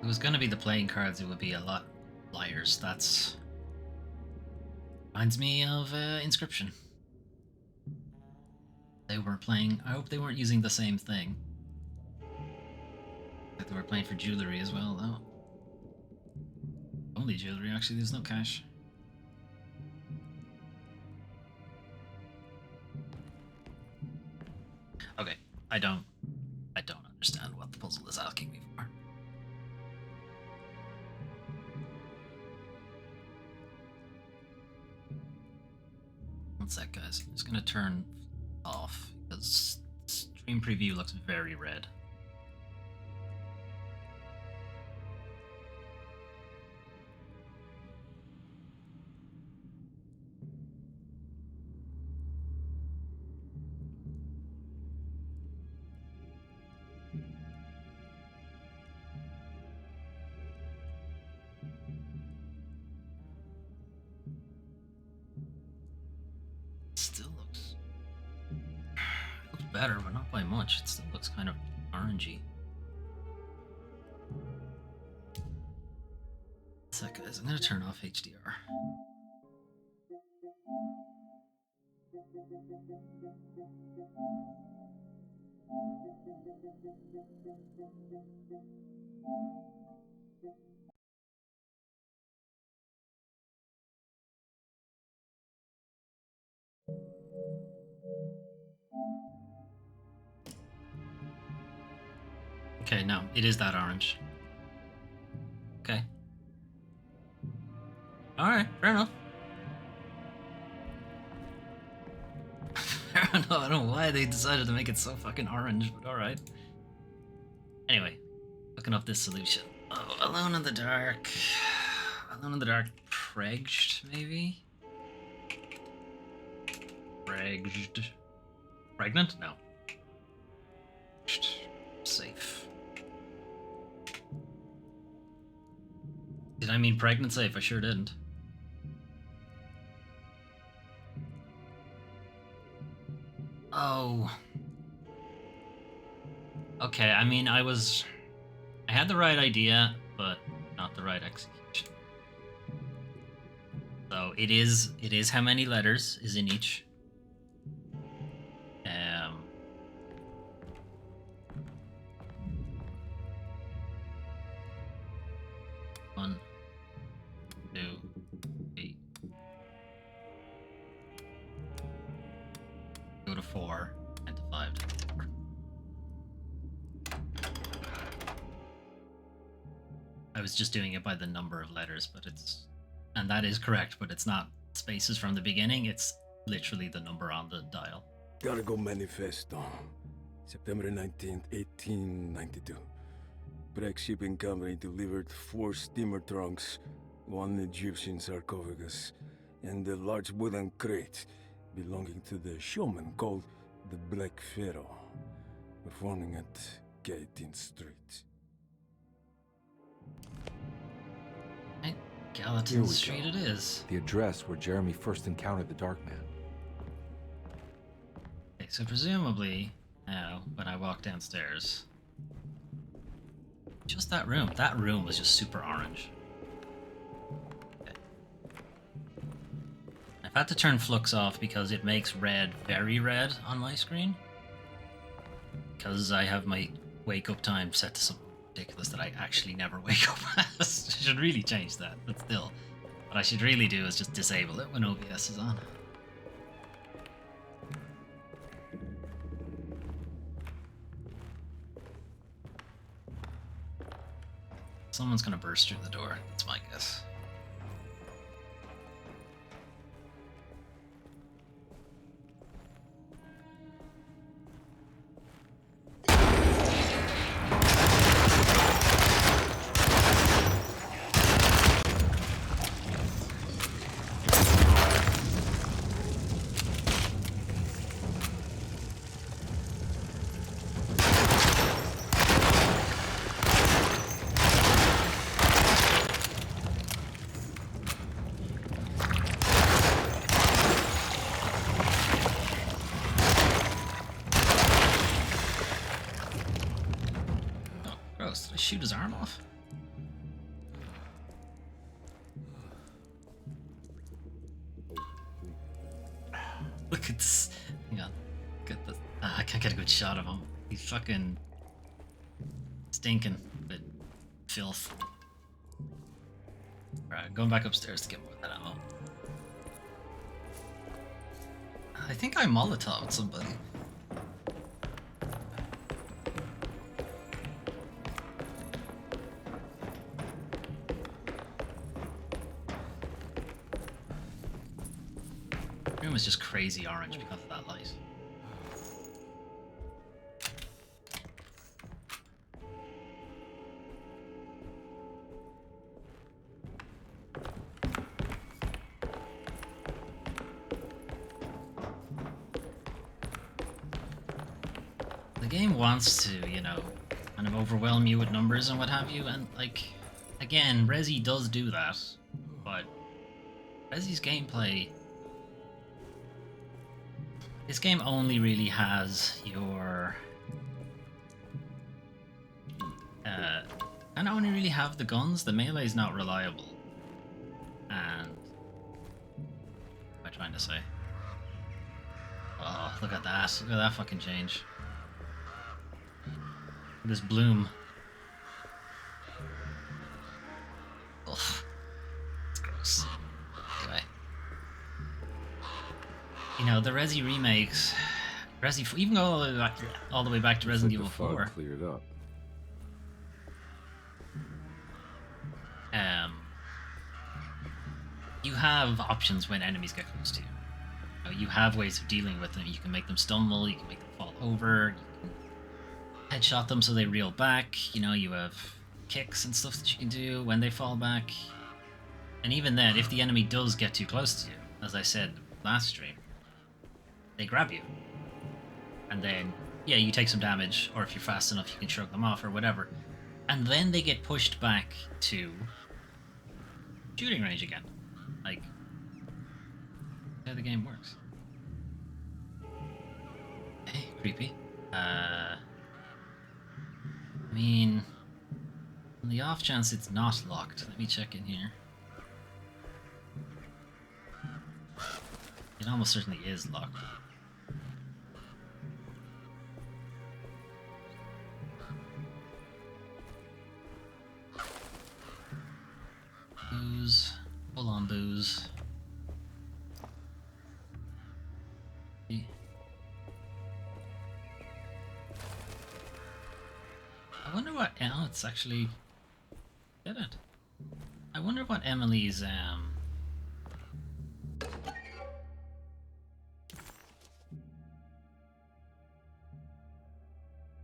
If it was going to be the playing cards, it would be a lot liars. That's reminds me of Inscription. They were playing. I hope they weren't using the same thing. Like they were playing for jewelry as well, though. Only jewelry, actually. There's no cash. Okay, I don't understand what the puzzle is asking me for. One sec, guys. I'm just gonna turn off because stream preview looks very red. Better, but not by much. It still looks kind of orangey. One sec, guys. I'm gonna turn off HDR. Okay, no, it is that orange. Okay. Alright, fair enough. Fair enough, I don't know why they decided to make it so fucking orange, but alright. Anyway, looking up this solution. Oh, Alone in the Dark. Alone in the Dark Pregged, maybe? Pregged. Pregnant? No. Safe. Did I mean pregnant safe? I sure didn't. Oh. Okay, I mean, I had the right idea, but not the right execution. So it is how many letters is in each. One, two, three. Go to 4 and to 5 to 4. I was just doing it by the number of letters, but and that is correct, but it's not spaces from the beginning, it's literally the number on the dial. Cargo Manifesto, September 19th, 1892. Prext Shipping Company delivered 4 steamer trunks, 1 Egyptian sarcophagus, and a large wooden crate belonging to the showman called the Black Pharaoh, performing at 18th Street. Right, Gallatin Street it is. The address where Jeremy first encountered the Dark Man. Okay, so presumably now, when I walk downstairs, Just that room. That room was just super orange. Okay. I've had to turn flux off because it makes red very red on my screen. Because I have my wake up time set to something ridiculous that I actually never wake up at. I should really change that, but still. What I should really do is just disable it when OBS is on. Someone's gonna burst through the door, that's my guess. Gross, did I shoot his arm off? Look at this. Hang on. Look at this. I can't get a good shot of him. He's fucking stinking with filth. Alright, going back upstairs to get more of that ammo. I think I Molotov'd somebody. The room is just crazy orange because of that light. The game wants to, you know, kind of overwhelm you with numbers and what have you, and like, again, Resi does do that, but Resi's gameplay, this game only really has your, kind of only really have the guns. The melee is not reliable, and what am I trying to say? Oh, look at that! Look at that fucking change. This bloom. Ugh. It's gross. Anyway. You know, the Resi remakes, even go all the way back to Resident Evil 4. Cleared up. You have options when enemies get close to you. You know, you have ways of dealing with them. You can make them stumble, you can make them fall over, you can headshot them so they reel back. You know, you have kicks and stuff that you can do when they fall back. And even then, if the enemy does get too close to you, as I said last stream, they grab you. And then, yeah, you take some damage, or if you're fast enough, you can shrug them off or whatever. And then they get pushed back to shooting range again. Like, that's how the game works. Hey, creepy. I mean, on the off chance it's not locked, let me check in here. It almost certainly is locked. Booze. Full on booze. I wonder what... Oh, it's actually... Did it? I wonder what Emily's,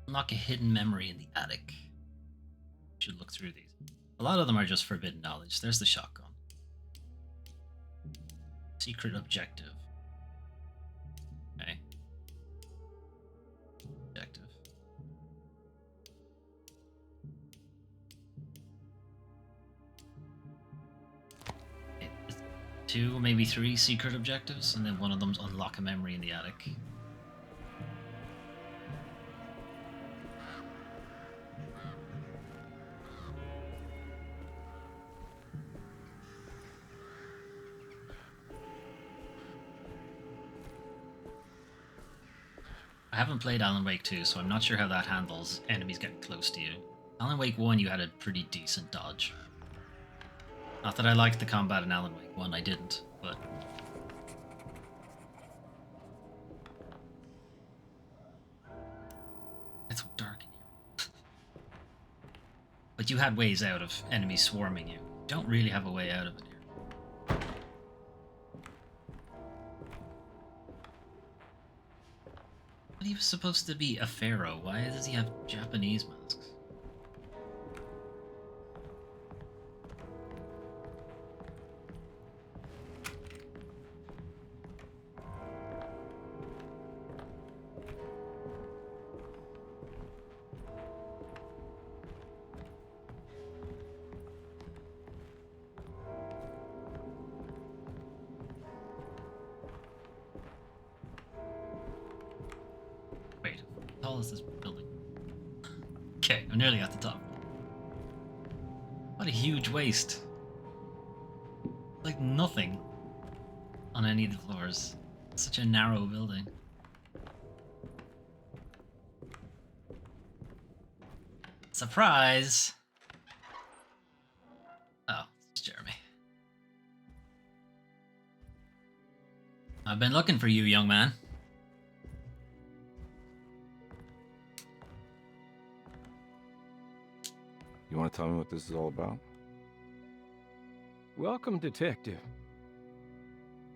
unlock a hidden memory in the attic. Should look through these. A lot of them are just forbidden knowledge. There's the shotgun. Secret objective. Okay. Objective. Okay, there's 2, maybe 3 secret objectives, and then one of them's unlock a memory in the attic. I haven't played Alan Wake 2, so I'm not sure how that handles enemies getting close to you. Alan Wake 1, you had a pretty decent dodge. Not that I liked the combat in Alan Wake 1, I didn't, but... It's so dark in here. But you had ways out of enemies swarming you. You don't really have a way out of it here. But he was supposed to be a pharaoh. Why does he have Japanese masks? Wait, how tall is this building? Okay, I'm nearly at the top. What a huge waste. Like nothing on any of the floors. Such a narrow building. Surprise! Oh, it's Jeremy. I've been looking for you, young man. You want to tell me what this is all about? Welcome, Detective,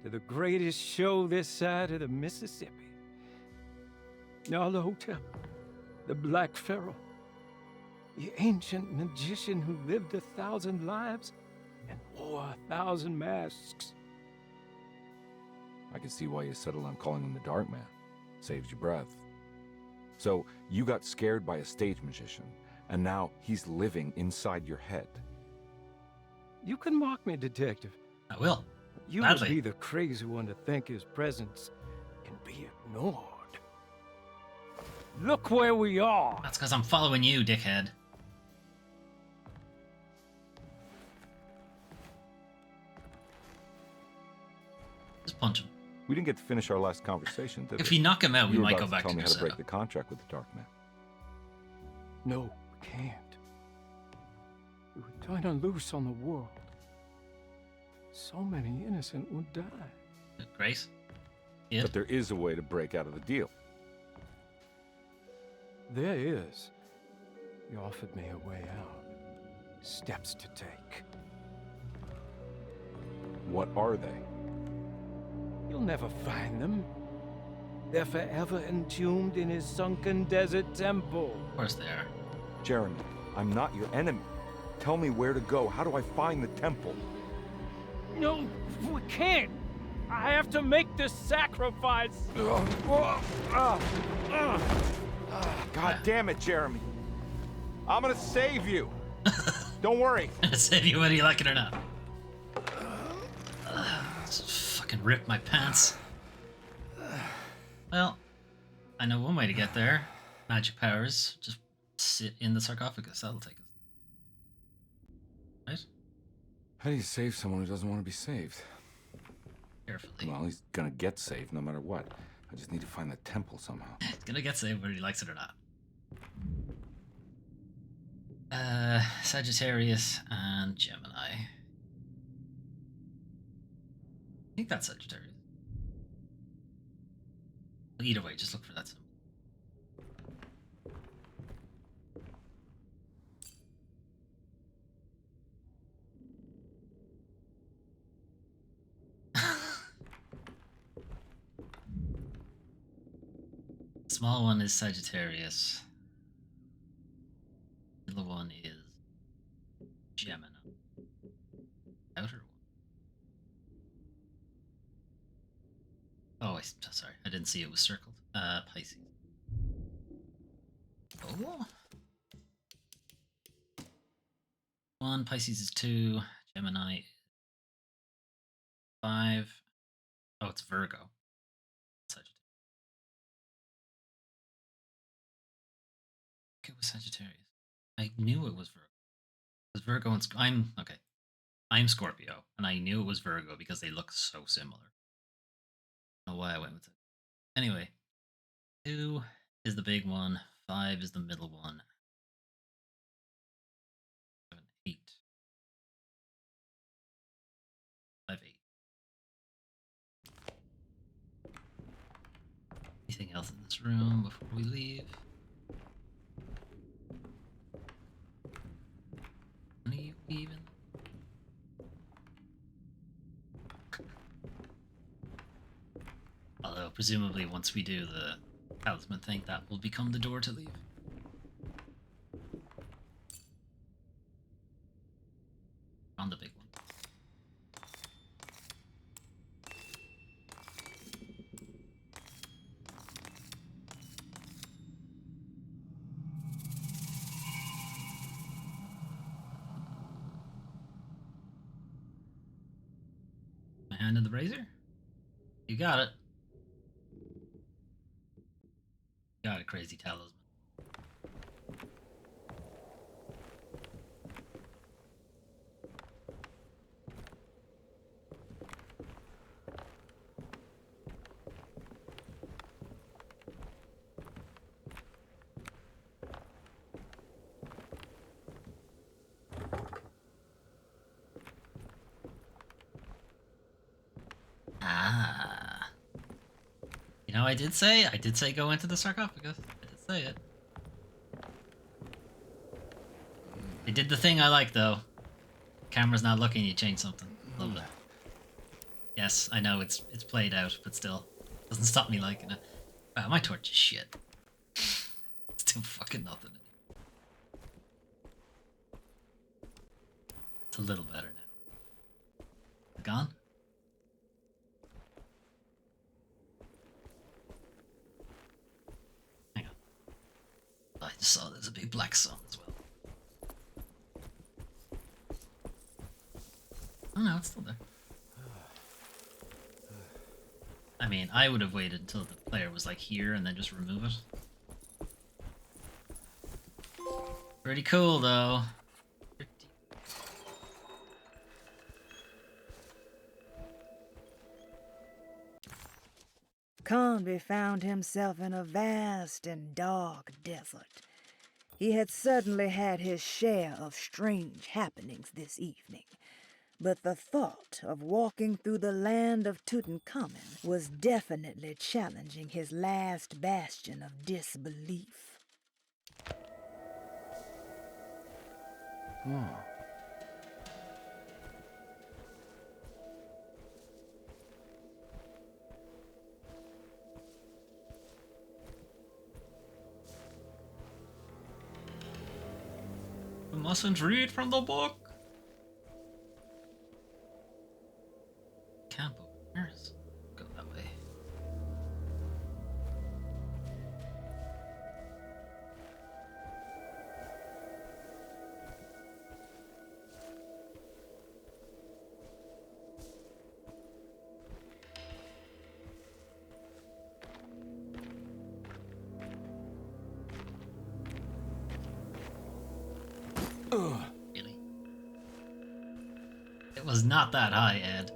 to the greatest show this side of the Mississippi. Hotel, the Black Pharaoh, the ancient magician who lived 1,000 lives and wore 1,000 masks. I can see why you settled on calling him the Dark Man. Saves your breath. So, you got scared by a stage magician, and now he's living inside your head. You can mock me, Detective. I will. You Gladly. would be the crazy one to think his presence can be ignored. Look where we are! That's because I'm following you, dickhead. Just punch him. We didn't get to finish our last conversation, did If we? you knock him out, we You were might about go to back tell to me your how to break setup. the contract with the Dark Man. No, we can't. We were turning loose on the world. So many innocent would die. Grace? Yeah. But there is a way to break out of the deal. There is. You offered me a way out. Steps to take. What are they? You'll never find them. They're forever entombed in his sunken desert temple. Of course they are. Jeremy, I'm not your enemy. Tell me where to go. How do I find the temple? No, we can't. I have to make this sacrifice. God damn it, Jeremy. I'm gonna save you. Don't worry. Save you whether you like it or not. Just fucking rip my pants. Well, I know one way to get there. Magic powers. Just sit in the sarcophagus. That'll take us. Right? How do you save someone who doesn't want to be saved? Carefully. Well, he's gonna get saved no matter what. I just need to find the temple somehow. He's gonna get saved whether he likes it or not. Sagittarius and Gemini. I think that's Sagittarius. Either way, just look for that symbol. Small one is Sagittarius. Middle one is Gemini. Outer one. Oh, sorry. I didn't see it was circled. Pisces. Oh. 1, Pisces is 2, Gemini is 5. Oh, it's Virgo. Sagittarius. It was Sagittarius. I knew it was Virgo. Because Virgo and I'm Scorpio, and I knew it was Virgo because they look so similar. I don't know why I went with it. Anyway, 2 is the big one. 5 is the middle one. 7, 8. 5, 8. Anything else in this room before we leave? Any even? Although, presumably, once we do the talisman thing, that will become the door to leave. On the big one. My hand in the razor? You got it. Got it, crazy talisman. Ah. You know, I did say go into the sarcophagus. I did say it. They did the thing I like, though. Camera's not looking, you change something. Love it. Yes, I know, it's played out, but still. Doesn't stop me liking it. Wow, my torch is shit. It's too fucking nothing. It's a little better now. Gone? Hang on. I just saw there's a big black sun as well. Oh no, it's still there. I mean, I would have waited until the player was like here and then just remove it. Pretty cool though. Conby found himself in a vast and dark desert. He had certainly had his share of strange happenings this evening, but the thought of walking through the land of Tutankhamun was definitely challenging his last bastion of disbelief. Oh. We mustn't read from the book. Can't go upstairs. Go that way. Really? It was not that high, Ed.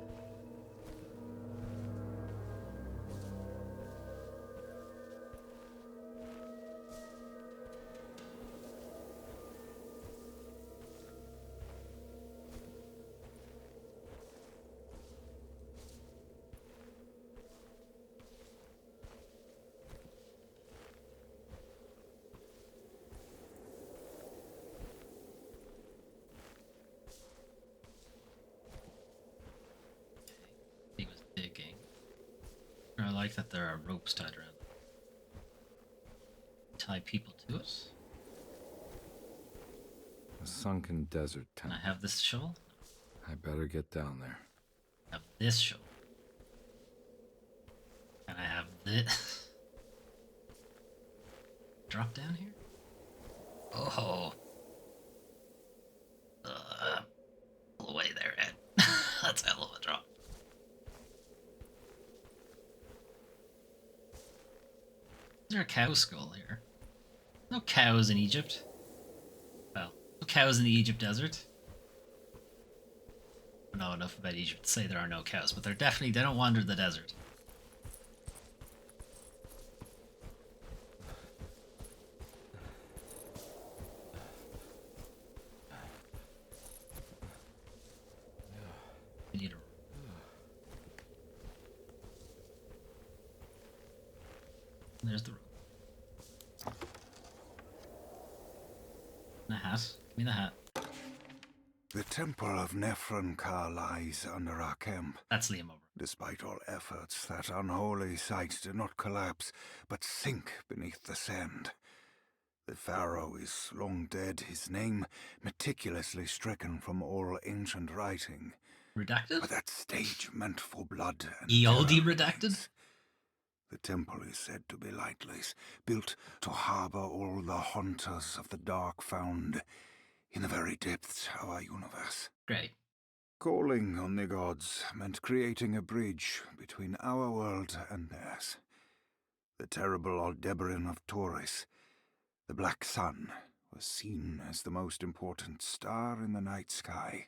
He was digging. I like that there are ropes tied around. Tie people to it. A sunken desert Can town. I have this shovel? I better get down there. I have this shovel. Can I have this? Drop down here? Oh. Pull away there, Ed. That's a hell of a drop. Is there a cow skull here? No cows in Egypt. Well, no cows in the Egypt desert. I don't know enough about Egypt to say there are no cows, but they don't wander the desert. there's the rope. And a hat. Give me the hat. The temple of Nephron-Ka lies under our camp. That's Liam over. Despite all efforts, that unholy site did not collapse, but sink beneath the sand. The pharaoh is long dead, his name meticulously stricken from all ancient writing. Redacted? But that stage meant for blood and EOD terror. redacted? The temple is said to be lightless, built to harbor all the haunters of the dark found in the very depths of our universe. Great. Calling on the gods meant creating a bridge between our world and theirs. The terrible Aldebaran of Taurus, the Black Sun, was seen as the most important star in the night sky.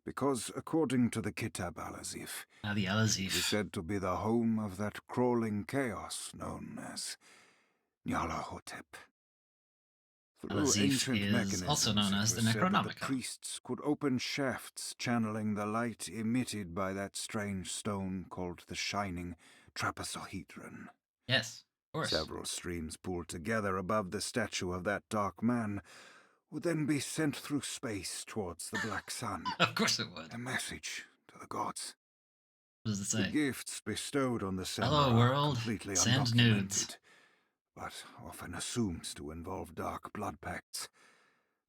Because, according to the Kitab al-Azif, The it is Alazif. said to be the home of that crawling chaos known as Nyarlathotep. Through Al-Azif ancient is mechanisms, also known it as the was said that Necronomicon. the priests could open shafts channeling the light emitted by that strange stone called the Shining Trapezohedron. Yes, of course. Several streams pooled together above the statue of that dark man would then be sent through space towards the Black Sun. Of course it would. A message to the gods. What does it The say? gifts bestowed on the sender Hello, are world. completely Send undocumented, nudes. but often assumed to involve dark blood pacts,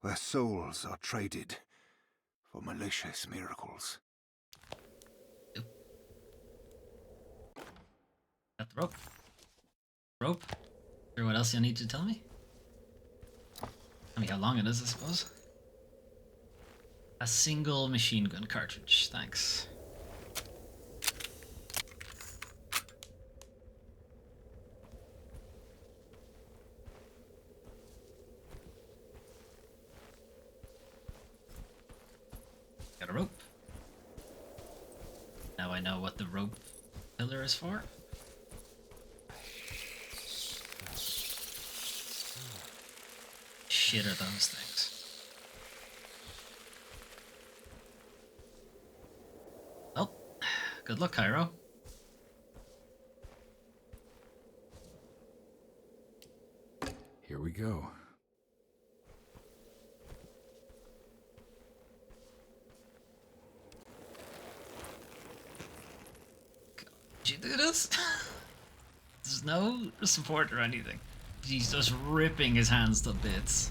where souls are traded for malicious miracles. Got the rope. Rope? Sure, what else you need to tell me? Tell me how long it is, I suppose. A single machine gun cartridge, thanks. Got a rope. Now I know what the rope pillar is for. Shit are those things? Well, good luck, Cairo. Here we go. Did you do this? There's no support or anything. He's just ripping his hands to bits.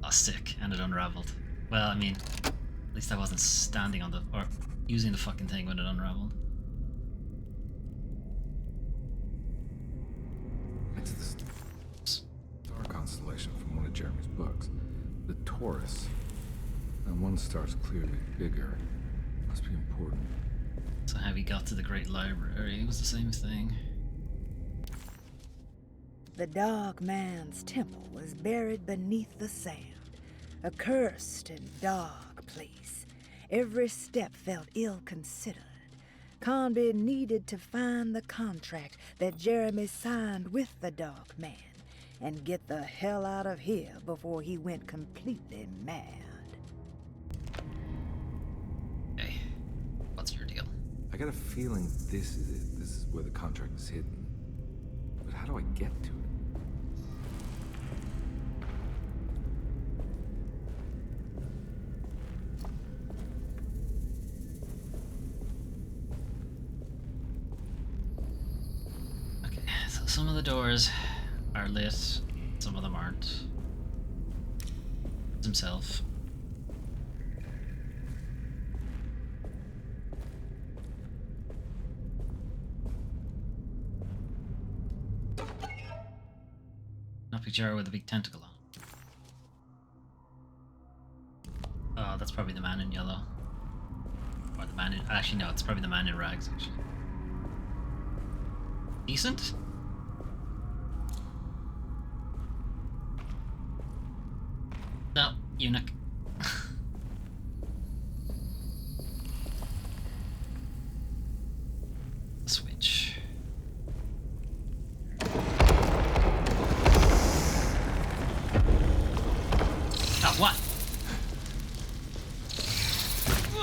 Oh, sick. And it unraveled. Well, I mean, at least I wasn't standing on the... or using the fucking thing when it unraveled. It's this star constellation from one of Jeremy's books. The Taurus. And one star's clearly bigger. Must be important. So how he got to the Great Library, it was the same thing. The Dark Man's temple was buried beneath the sand, a cursed and dark place. Every step felt ill-considered. Conby needed to find the contract that Jeremy signed with the Dark Man and get the hell out of here before he went completely mad. Okay, what's your deal? I got a feeling this is it. This is where the contract is hidden. But how do I get to it? Okay, so some of the doors are lit, some of them aren't. Himself. Not big jar with a big tentacle on. Oh, that's probably the man in yellow. Or the man in... Actually, no, it's probably the man in rags, actually. Decent? No, eunuch. Switch. Ah, what?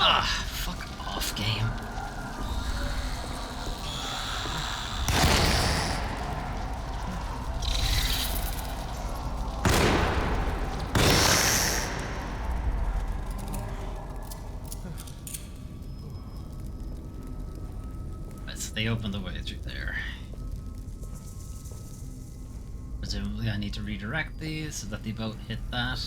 Ah, fuck off, game. they opened the way through there. Presumably I need to redirect these so that they both hit that.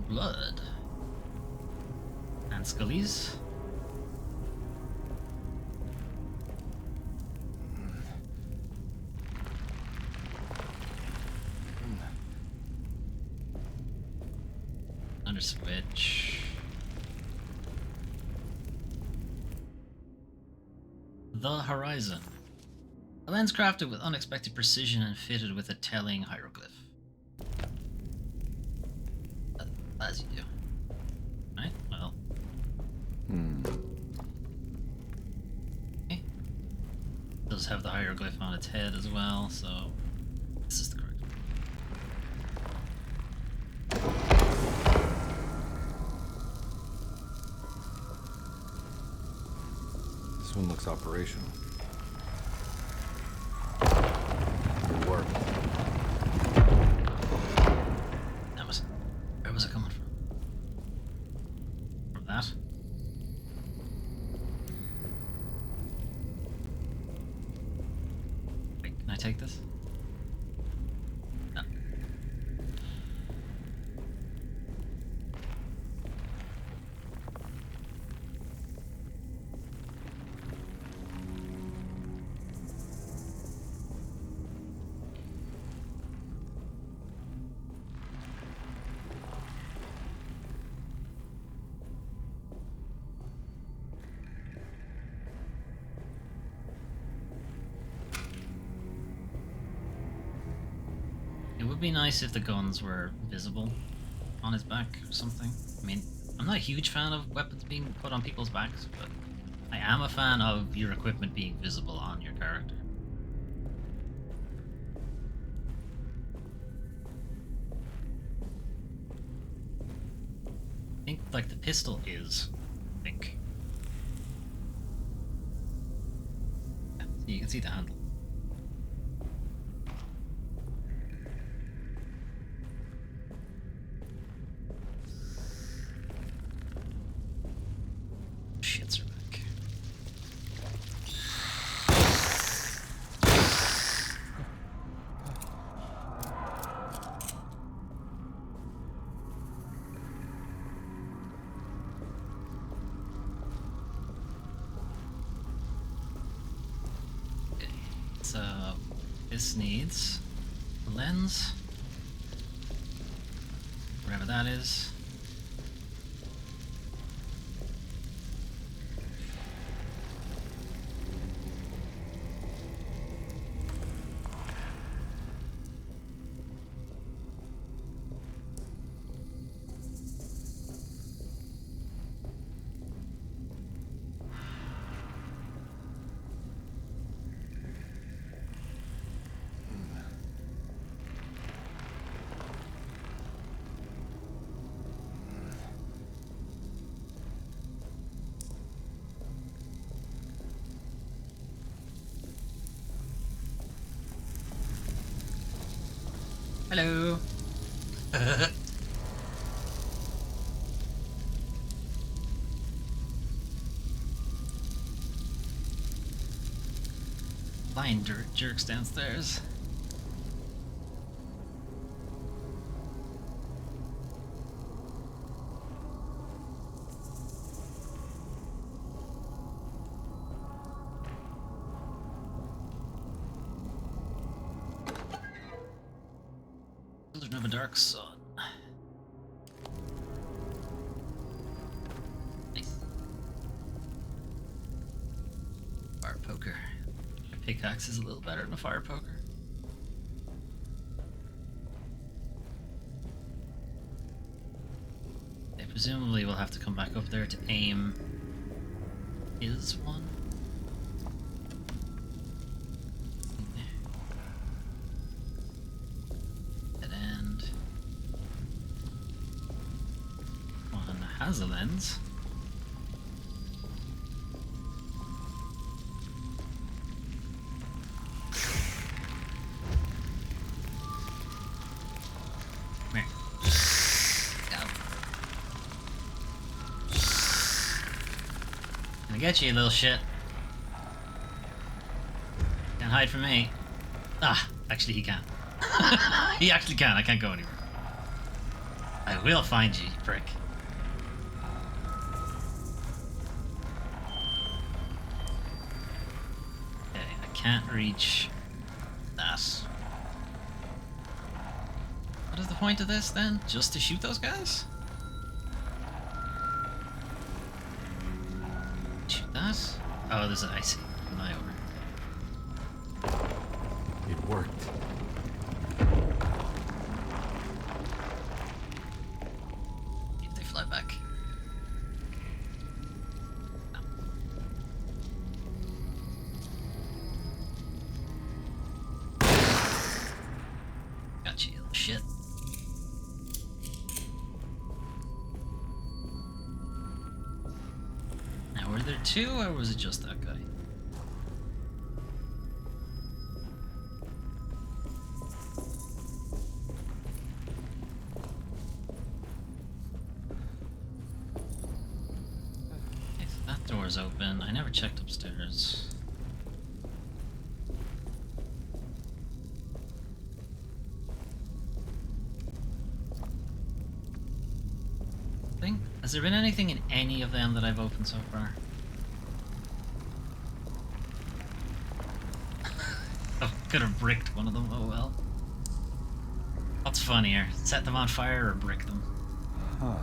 Blood. And Scully's. Under switch. The Horizon. A lens crafted with unexpected precision and fitted with a telling hieroglyph. As you do. Right? Well. Okay. Does have the hieroglyph on its head as well, so this is the correct one. This one looks operational. Good work. Where was it coming from? From that? Wait, can I take this? No. It would be nice if the guns were visible on his back or something. I mean, I'm not a huge fan of weapons being put on people's backs, but I am a fan of your equipment being visible on your character. I think, like, the pistol is, I think. Yeah, so you can see the handle. Shits are back. Okay, so this needs a lens, wherever that is. Hello. Flying dirt jerks downstairs. Children of a Dark Sun. Nice. Fire poker. My pickaxe is a little better than a fire poker. They presumably will have to come back up there to aim is one. Dead end. One has a lens. Come here. Go. Gonna get you, little shit. Can't hide from me. Ah, actually he can. He actually can. I can't go anywhere. I will find you, you prick. Okay, I can't reach that. What is the point of this then? Just to shoot those guys? Shoot that? Oh, there's an I see. An eye over. It worked. If they fly back. No. Got you, little shit. Now, were there two, or was it just that guy? Okay, so that door's open. I never checked upstairs. Thing? Has there been anything in any of them that I've opened so far? Oh, could have bricked one of them. Oh well. What's funnier, set them on fire or brick them? Huh.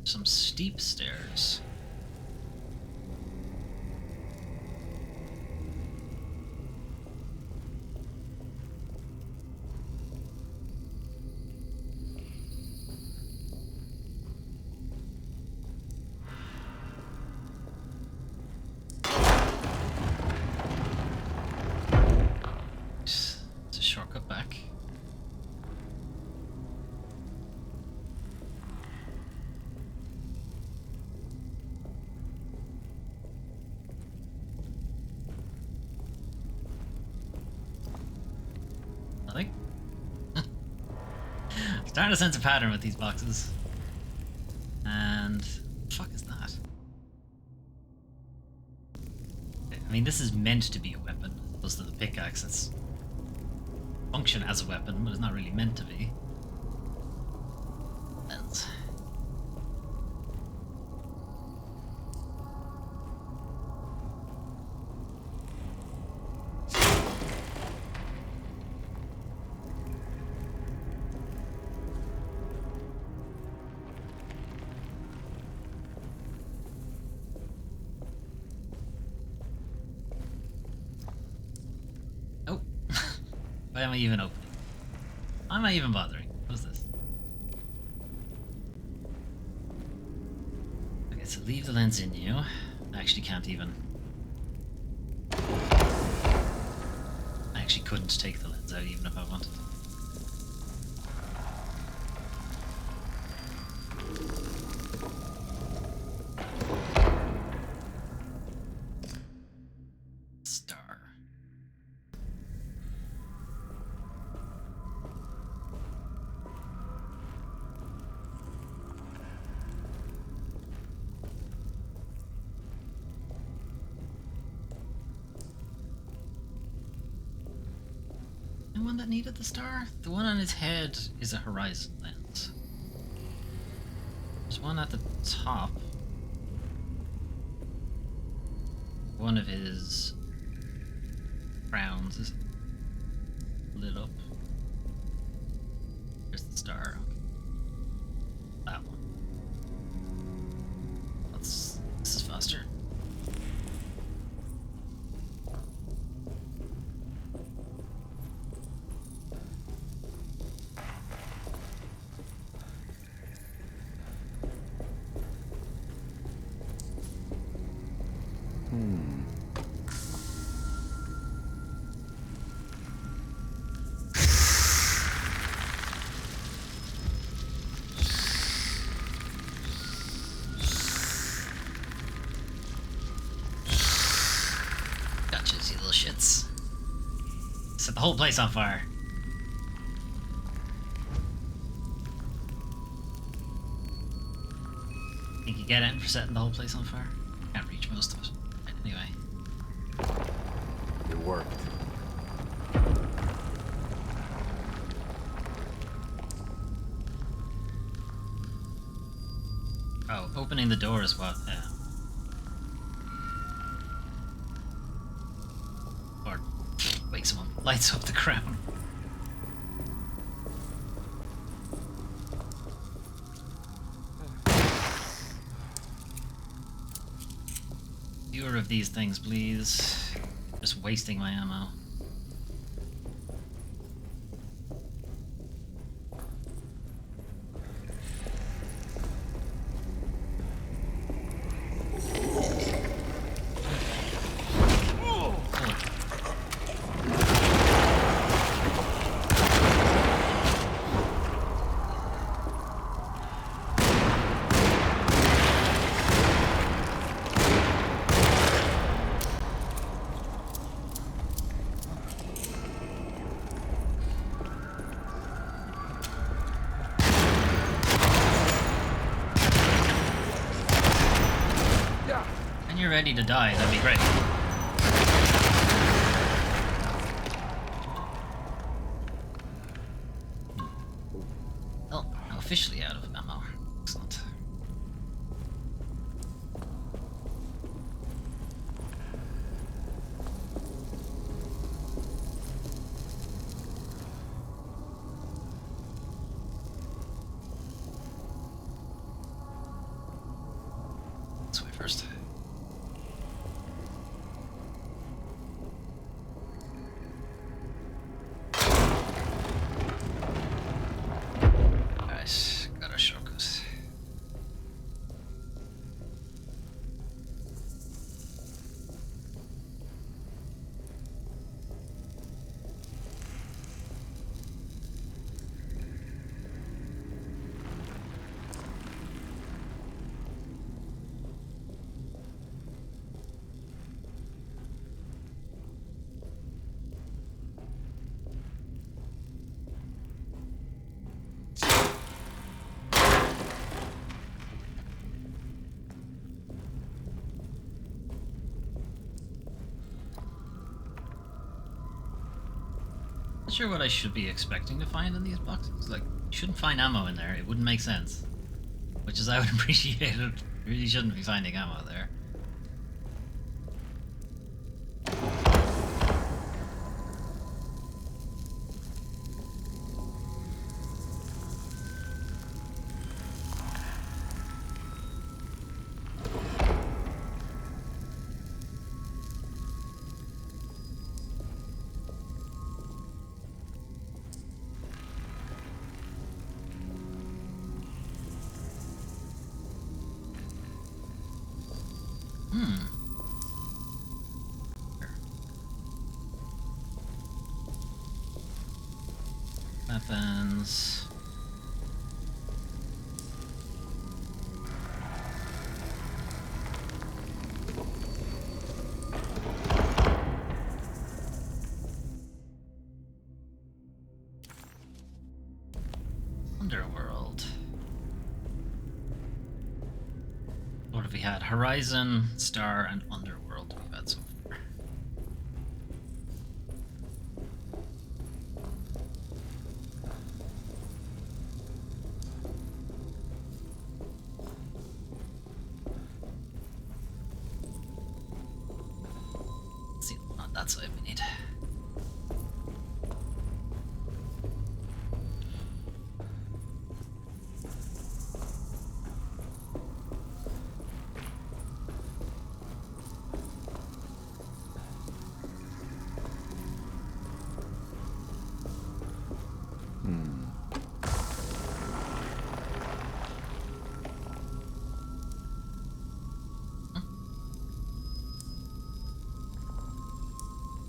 Some steep stairs. It's a shortcut back. Nothing? Starting to sense a pattern with these boxes. And what the fuck is that? I mean, this is meant to be a weapon, as opposed to the pickaxe that's function as a weapon, but it's not really meant to be. Lens. Oh. Why am I even opening? Why am I even bothering? What is this? Okay, so leave the lens in you. I actually can't even... I actually couldn't take the lens out even if I wanted. Star. The one that needed the star? The one on his head is a horizon lens. There's one at the top. One of his crowns is lit up. There's the star. That one. This is faster. Set the whole place on fire. Think you get it for setting the whole place on fire? Can't reach most of it. Right, anyway. It worked. Oh, opening the door is what? Or wakes him up, lights up the crown. Fewer of these things, please. Just wasting my ammo. When you're ready to die, that'd be great. Well, I'm officially out of ammo. Excellent. This way first. Nice. Got our shotguns. Not sure what I should be expecting to find in these boxes. Like, you shouldn't find ammo in there. It wouldn't make sense. Which is I would appreciate it. You really shouldn't be finding ammo there. Weapons. Underworld. What have we had? Horizon, Star, and Underworld we've had so far. Let's see, not that side we need.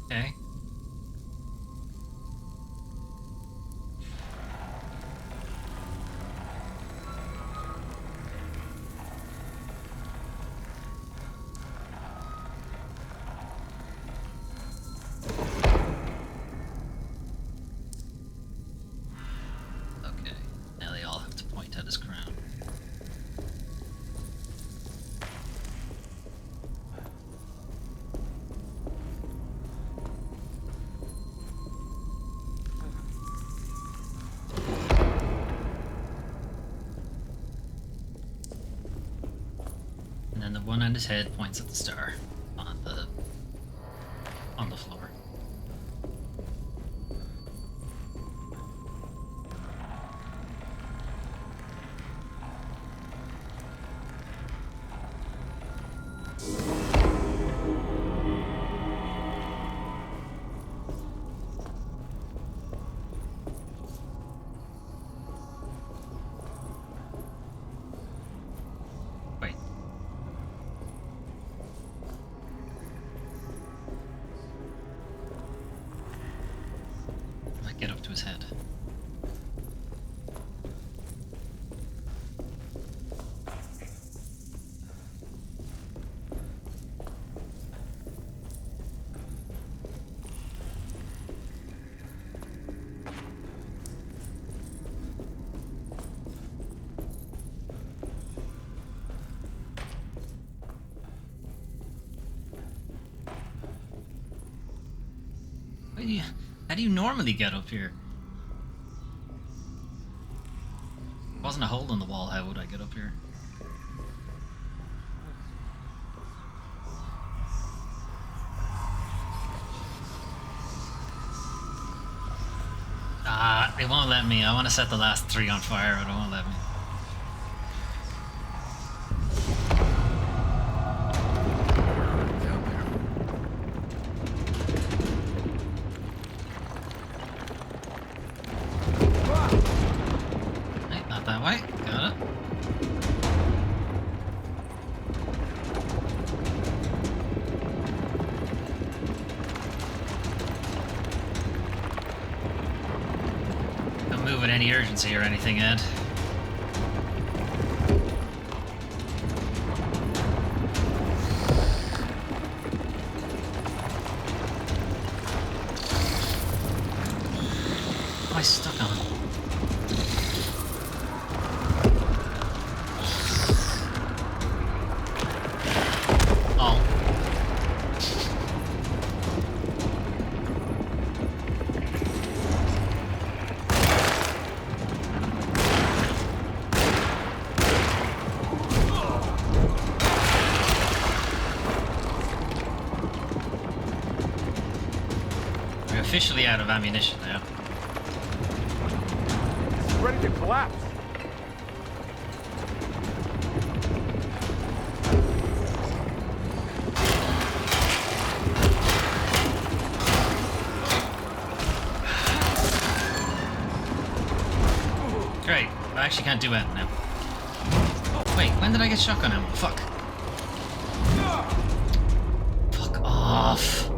Okay. and his head points at the star on the floor. Wait. Like get up to his head. How do you normally get up here? If there wasn't a hole in the wall, how would I get up here? Ah, it won't let me. I want to set the last 3 on fire, but it won't let me. Not that way. Got it. Don't move with any urgency or anything, Ed. What am I stuck on? Oh. We're officially out of ammunition now. Ready to collapse. Great. I actually can't do it now. Wait, when did I get shotgun ammo? Fuck. Fuck off.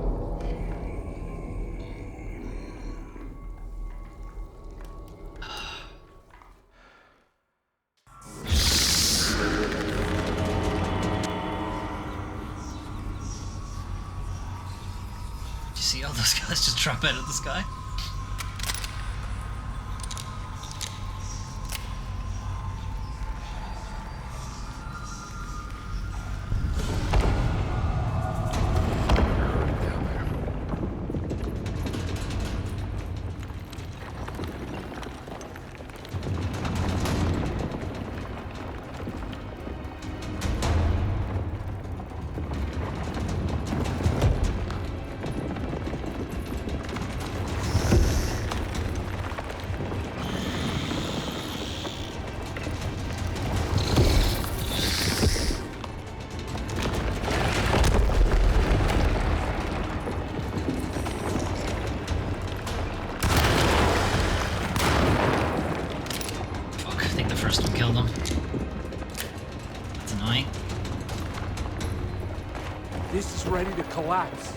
Did you see all those guys just drop out of the sky? Fuck, I think the first one killed him. That's annoying. This is ready to collapse.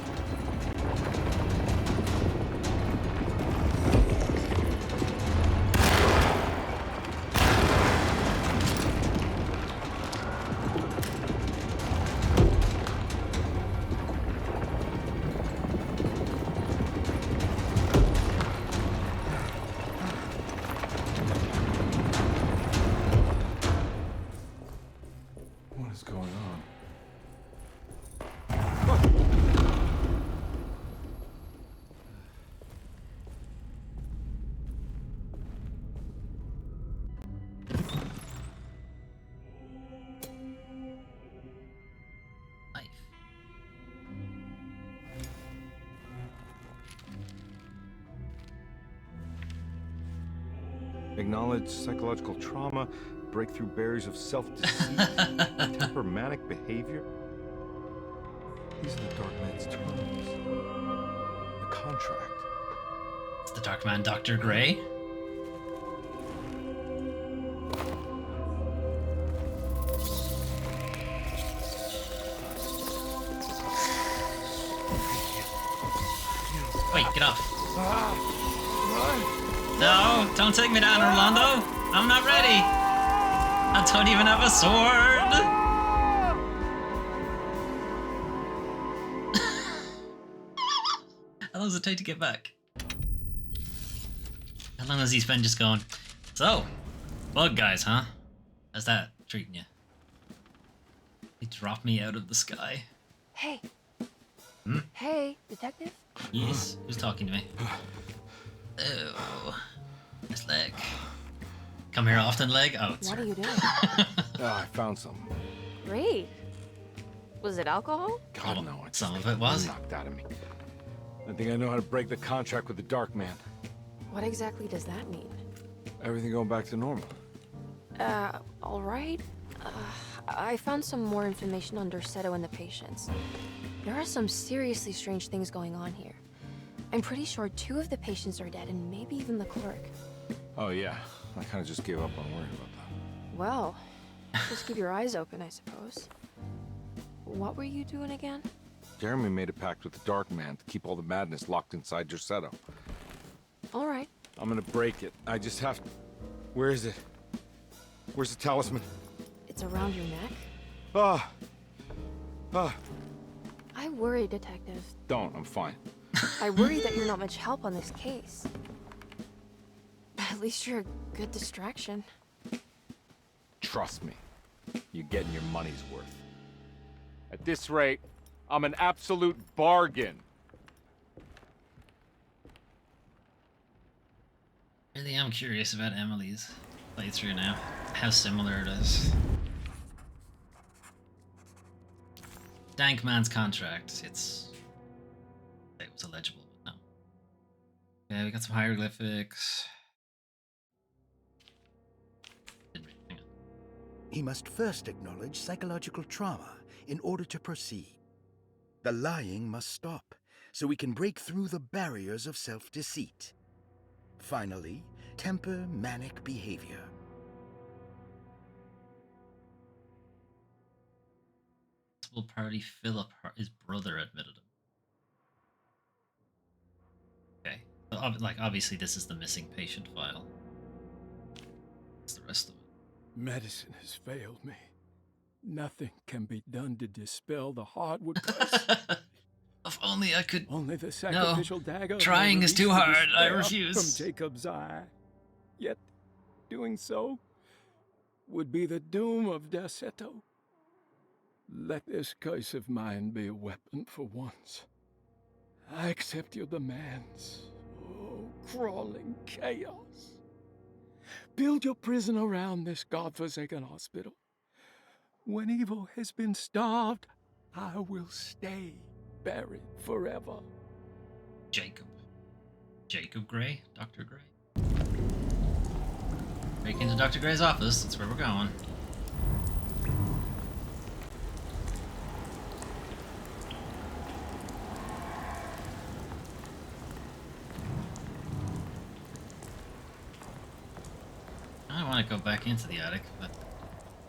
What is going on? Acknowledge psychological trauma, break through barriers of self-deceit, temper manic behavior. These are the Dark Man's terms. The contract. It's the Dark Man, Dr. Gray. Wait, get off. No, don't take me down, Orlando. I'm not ready. I don't even have a sword. How long does it take to get back? How long has he spent just going, so, bug guys, huh? How's that treating you? He dropped me out of the sky. Hey. Hmm? Hey, detective? Yes, who's talking to me? Oh, this leg. Come here often, leg? Oh, it's What are you doing? I found something. Great. Was it alcohol? God, Oh, no. It's some of it was. knocked out of me. I think I know how to break the contract with the Dark Man. What exactly does that mean? Everything going back to normal. All right. I found some more information on Dorsetto and the patients. There are some seriously strange things going on here. I'm pretty sure 2 of the patients are dead, and maybe even the clerk. Oh, yeah. I kind of just gave up on worrying about that. Well, just keep your eyes open, I suppose. What were you doing again? Jeremy made a pact with the Dark Man to keep all the madness locked inside Dorsetto. All right. I'm gonna break it. I just have to... Where is it? Where's the talisman? It's around your neck? Ah! Ah! I worry, Detective. Don't. I'm fine. I worry that you're not much help on this case. At least you're a good distraction. Trust me. You're getting your money's worth. At this rate, I'm an absolute bargain. Really am curious about Emily's playthrough now. How similar it is. Dank Man's contract. It was illegible, but no. Okay, we got some hieroglyphics. Hang on. He must first acknowledge psychological trauma in order to proceed. The lying must stop, so we can break through the barriers of self-deceit. Finally, temper manic behavior. Possible party Philip, his brother, admitted him. Okay, so, like obviously this is the missing patient file. What's the rest of it? Medicine has failed me. Nothing can be done to dispel the hardwood curse. If only I could. Only the sacrificial dagger. Trying is too hard. I refuse. From Jacob's eye. Yet, doing so would be the doom of Dorsetto. Let this curse of mine be a weapon for once. I accept your demands. Oh, crawling chaos. Build your prison around this godforsaken hospital. When evil has been starved, I will stay buried forever. Jacob. Jacob Gray? Dr. Gray? Break into Dr. Gray's office. That's where we're going. I want to go back into the attic, but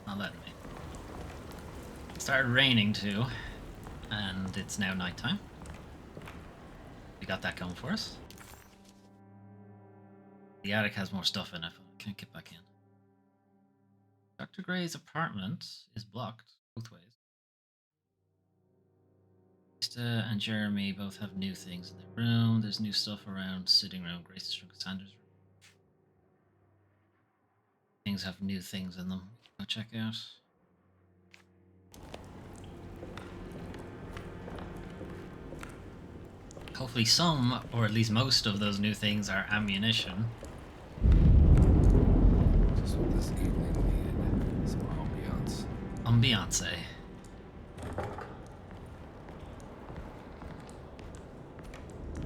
not letting me. It started raining too, and it's now nighttime. We got that going for us. The attic has more stuff in it, but I can't get back in. Dr. Gray's apartment is blocked both ways. Krista and Jeremy both have new things in their room. There's new stuff around sitting room, Grace's room, Cassandra's room. Things have new things in them. Go check out. Hopefully some, or at least most of those new things are ammunition. Just what this evening needed. Some ambiance. Ambiance.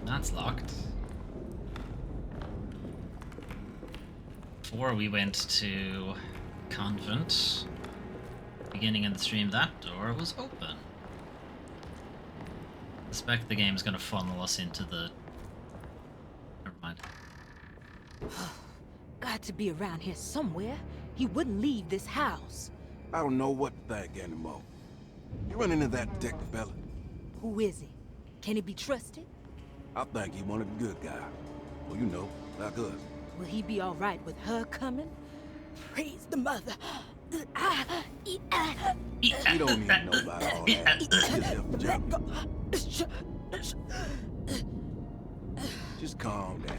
That's locked. before we went to convent, beginning in the stream, that door was open. I suspect the game is going to funnel us into the... Never mind. Got to be around here somewhere. He wouldn't leave this house. I don't know what to think anymore. You run into that detective fella? Who is he? Can he be trusted? I think he one of the good guys. Well, you know, like us. Will he be all right with her coming? Praise the mother. You don't need to know about all that. Just help the job. Just calm down.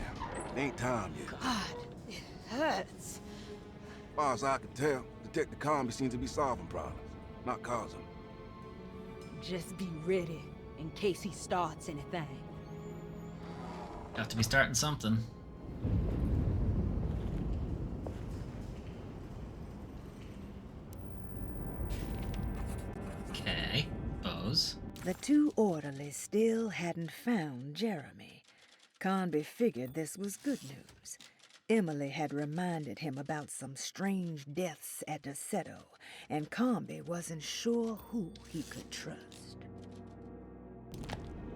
Ain't time yet. God, it hurts. As far as I can tell, Detective Comby seems to be solving problems, not causing them. Just be ready in case he starts anything. Got to be starting something. Okay, Bose. The two orderlies still hadn't found Jeremy. Conby figured this was good news. Emily had reminded him about some strange deaths at Deseto, and Conby wasn't sure who he could trust.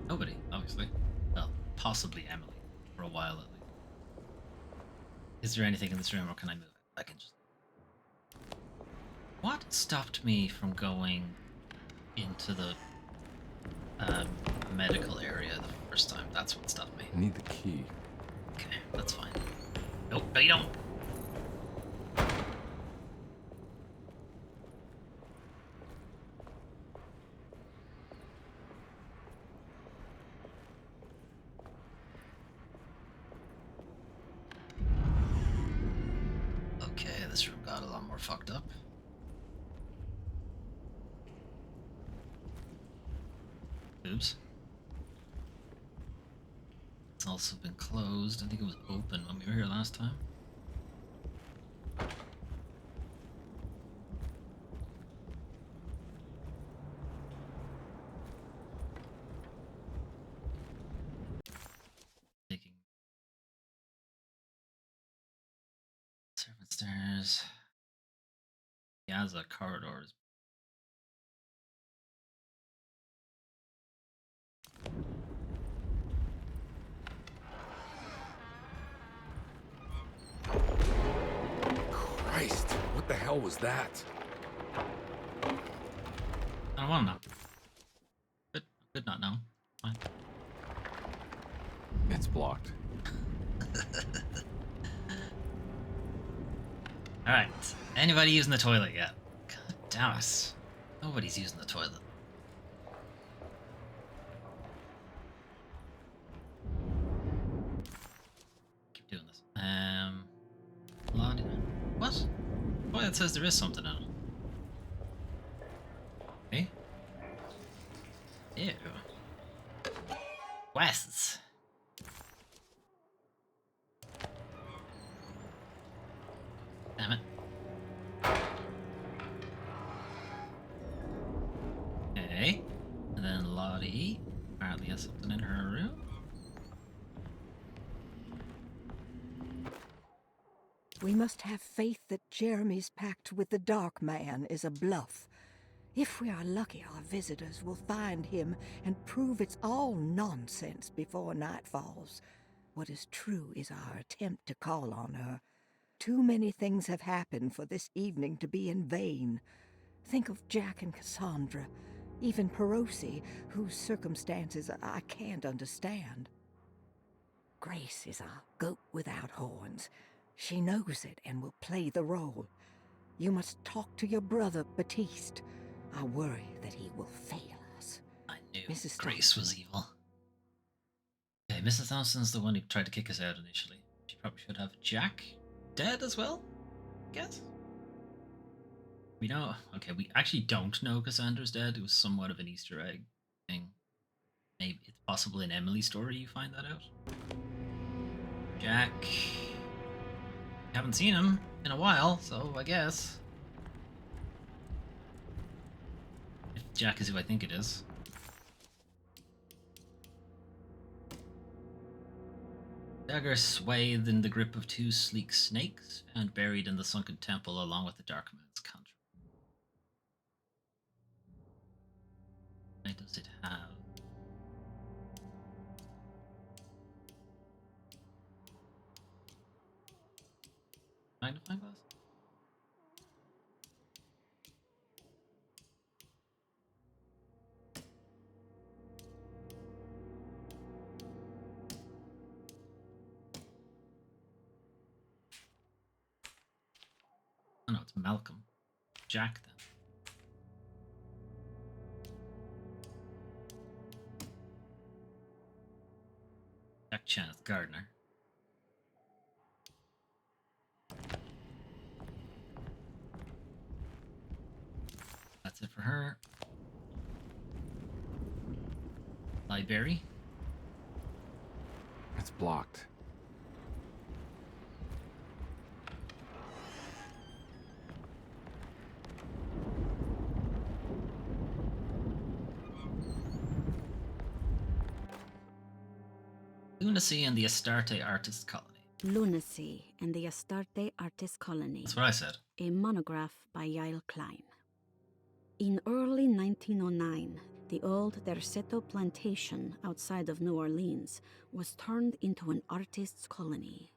Nobody, obviously. Well, possibly Emily, for a while at least. Is there anything in this room, or can I move it? I can just... What stopped me from going into the medical area the first time? That's what stopped me. I need the key. Okay, that's fine. Nope, no you don't. Okay, this room got a lot more fucked up. Oops. It's also been closed. I think it was open when we were here last time. Taking servant stairs. Piazza corridors. Christ, what the hell was that? I don't want to know. Could not know. Fine. It's blocked. Alright. Anybody using the toilet yet? God damn it. Nobody's using the toilet. Keep doing this. What? Boy, it says there is something in it. Okay. Ew. Quests. Damn it. Okay. And then Lottie apparently has something in her room. We must have faith that Jeremy's pact with the Dark Man is a bluff. If we are lucky, our visitors will find him and prove it's all nonsense before night falls. What is true is our attempt to call on her. Too many things have happened for this evening to be in vain. Think of Jack and Cassandra, even Perosi, whose circumstances I can't understand. Grace is our goat without horns. She knows it and will play the role. You must talk to your brother, Batiste. I worry that he will fail us. I knew Mrs. Grace was evil. Okay, Mrs. Thompson's the one who tried to kick us out initially. She probably should have Jack dead as well, I guess? We know... Okay, we actually don't know Cassandra's dead. It was somewhat of an Easter egg thing. Maybe it's possible in Emily's story you find that out. Jack... Haven't seen him in a while, so I guess. If Jack is who I think it is. Dagger swathed in the grip of two sleek snakes and buried in the sunken temple along with the Dark Man's contract. Why does it have? Magnifying glass? Oh no, it's Malcolm. Jack then. Jack Kenneth Gardner. That's it for her. Library. It's blocked. Lunacy and the Astarte Artist Colony. Lunacy and the Astarte Artist Colony. That's what I said. A monograph by Yael Klein. In early 1909, the old Derceto plantation outside of New Orleans was turned into an artist's colony.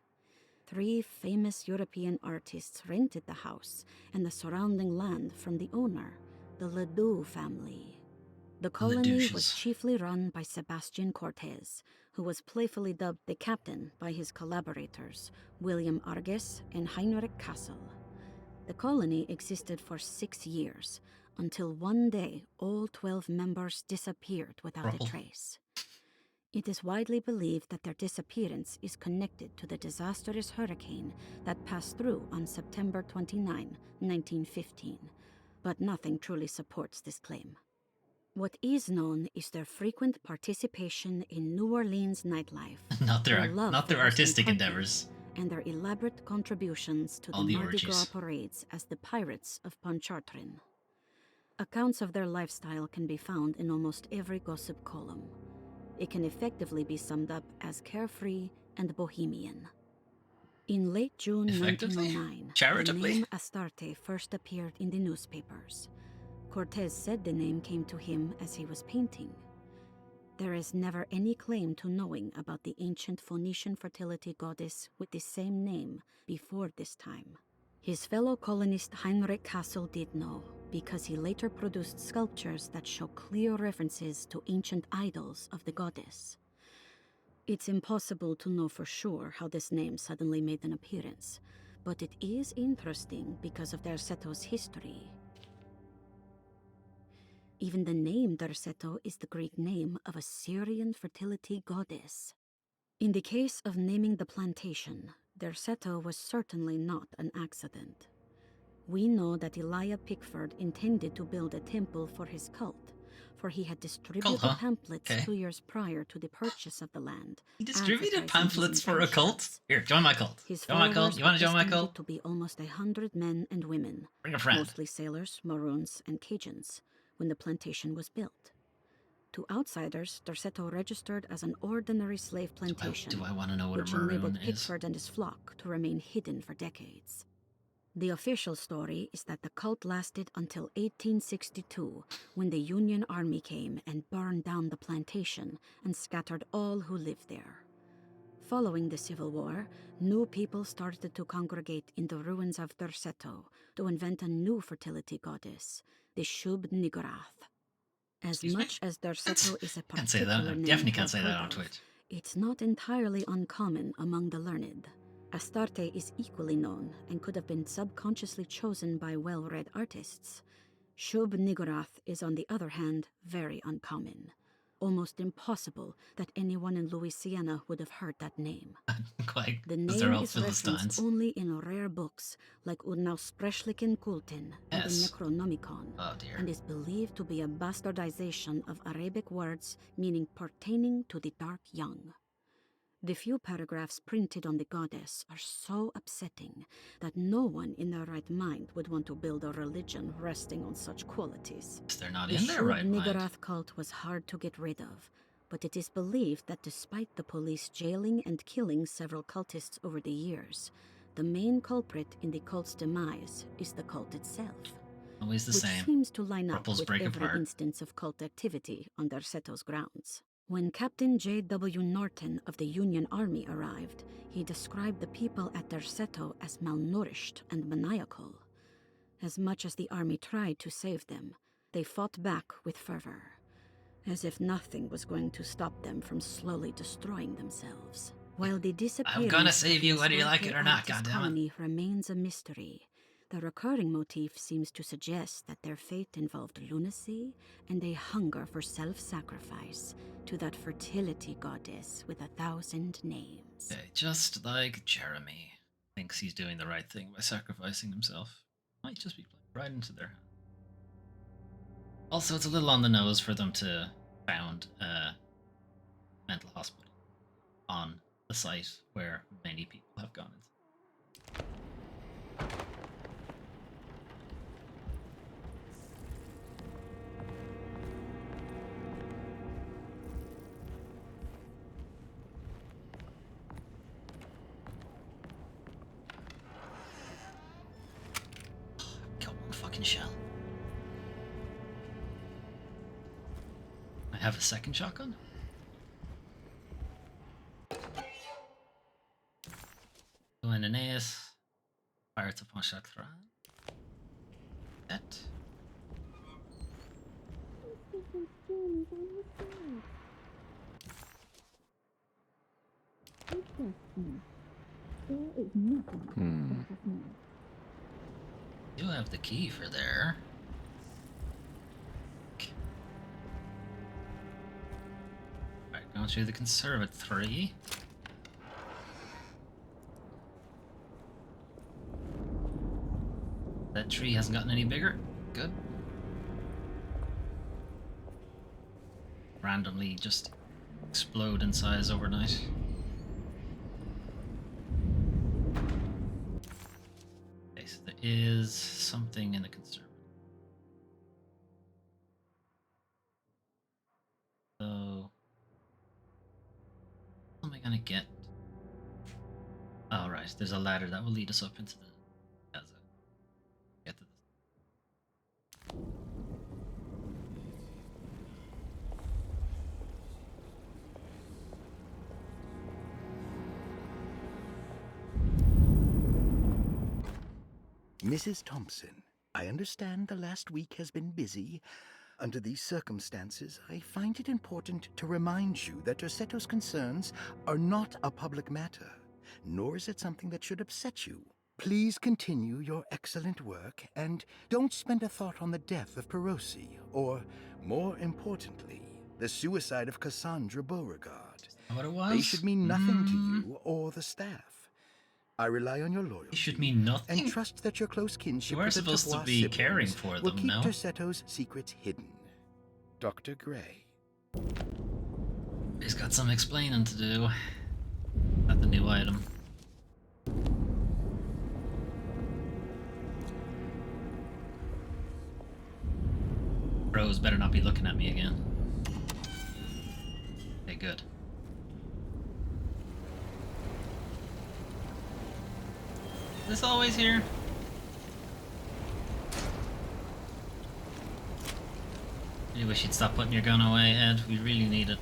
3 famous European artists rented the house and the surrounding land from the owner, the Ledoux family. The colony was chiefly run by Sebastian Cortez, who was playfully dubbed the captain by his collaborators, William Arges and Heinrich Kassel. The colony existed for 6 years, until one day all 12 members disappeared without a trace. It is widely believed that their disappearance is connected to the disastrous hurricane that passed through on September 29, 1915, but nothing truly supports this claim. What is known is their frequent participation in New Orleans nightlife, not their artistic endeavors, and their elaborate contributions to the Mardi Gras parades as the Pirates of Pontchartrain. Accounts of their lifestyle can be found in almost every gossip column. It can effectively be summed up as carefree and bohemian. In late June 1909, the name Astarte first appeared in the newspapers. Cortez said the name came to him as he was painting. There is never any claim to knowing about the ancient Phoenician fertility goddess with the same name before this time. His fellow colonist Heinrich Kassel did know, because he later produced sculptures that show clear references to ancient idols of the goddess. It's impossible to know for sure how this name suddenly made an appearance, but it is interesting because of Derceto's history. Even the name Derceto is the Greek name of a Syrian fertility goddess. In the case of naming the plantation, Derceto was certainly not an accident. We know that Elijah Pickford intended to build a temple for his cult, for he had distributed pamphlets 2 years prior to the purchase of the land. He distributed pamphlets for a cult? Here, join my cult. Join my cult. You want to join my cult? To be almost 100 men and women, bring a friend. Mostly sailors, Maroons, and Cajuns, when the plantation was built. To outsiders, Derceto registered as an ordinary slave plantation, do I want to know what which a Maroon enabled is? Pickford and his flock to remain hidden for decades. The official story is that the cult lasted until 1862, when the Union Army came and burned down the plantation and scattered all who lived there. Following the Civil War, new people started to congregate in the ruins of Derceto to invent a new fertility goddess, the Shub-Niggurath. As much as Derceto is a particular name, definitely can't say that on Twitch. It's not entirely uncommon among the learned. Astarte is equally known and could have been subconsciously chosen by well-read artists. Shub-Niggurath is, on the other hand, very uncommon. Almost impossible that anyone in Louisiana would have heard that name. Quite, the name is referenced only in rare books like Unaussprechlichen Kulten and the Necronomicon, and is believed to be a bastardization of Arabic words meaning pertaining to the dark young. The few paragraphs printed on the goddess are so upsetting that no one in their right mind would want to build a religion resting on such qualities. They're not in their right mind. The Shub-Niggurath cult was hard to get rid of, but it is believed that despite the police jailing and killing several cultists over the years, the main culprit in the cult's demise is the cult itself. Always the which same. seems to line up Ripples with break every apart. instance of cult activity on Derceto's grounds. When Captain J.W. Norton of the Union Army arrived, he described the people at Derceto as malnourished and maniacal. As much as the army tried to save them, they fought back with fervor, as if nothing was going to stop them from slowly destroying themselves. While the disappearance gonna of save the you whether you like it or historically not, artist goddammit. colony remains a mystery, the recurring motif seems to suggest that their fate involved lunacy and a hunger for self-sacrifice to that fertility goddess with 1,000 names. Okay, just like Jeremy thinks he's doing the right thing by sacrificing himself. Might just be playing right into their hand. Also, it's a little on the nose for them to found a mental hospital on the site where many people have gone into. Got one fucking shell. I have a second shotgun. Aeneas, Pirates of Pontchartrain. That. You have the key for there. Alright, going through the conservatory. That tree hasn't gotten any bigger. Good. Randomly just explode in size overnight. Okay, so there is something in the conservatory. So, what am I gonna get? Oh, right, there's a ladder that will lead us up into the plaza. Get to this. Mrs. Thompson, I understand the last week has been busy. Under these circumstances, I find it important to remind you that Derceto's concerns are not a public matter, nor is it something that should upset you. Please continue your excellent work, and don't spend a thought on the death of Perosi, or, more importantly, the suicide of Cassandra Beauregard. What it was? They should mean nothing to you or the staff. I rely on your loyalty. It should mean nothing. And trust that your close kinship You are with the supposed to Dubois be siblings caring for will them, keep no? Derceto's secrets hidden. Dr. Gray. He's got some explaining to do. At the new item. Bros better not be looking at me again. Okay, good. Is this always here? I really wish you'd stop putting your gun away, Ed. We really need it.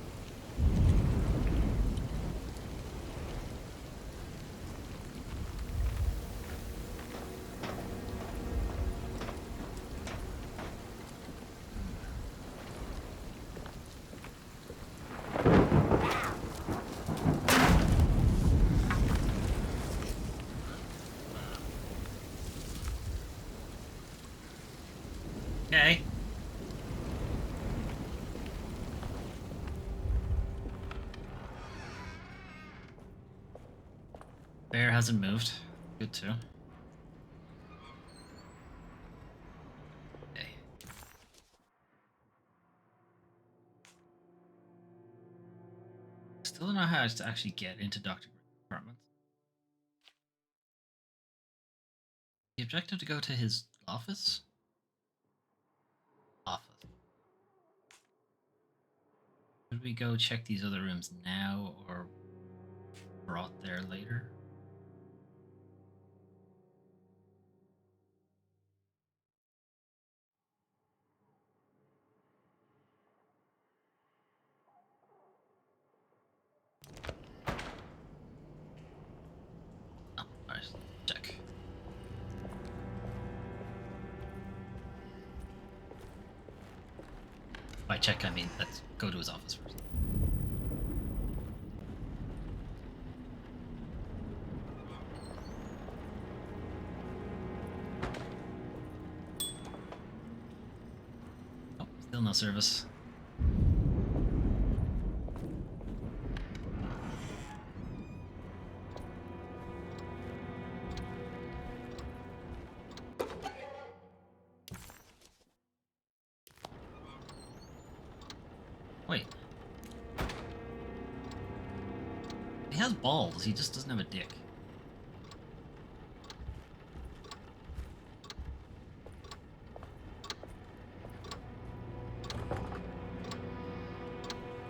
Okay. Bear hasn't moved. Good too. Okay. Still don't know how to actually get into Dr. Gray's apartment. The objective to go to his office? Office. Should we go check these other rooms now or brought there later? Oh, alright, check. By check, I mean let's go to his office first. Oh, still no service. Wait. He has balls, he just doesn't have a dick.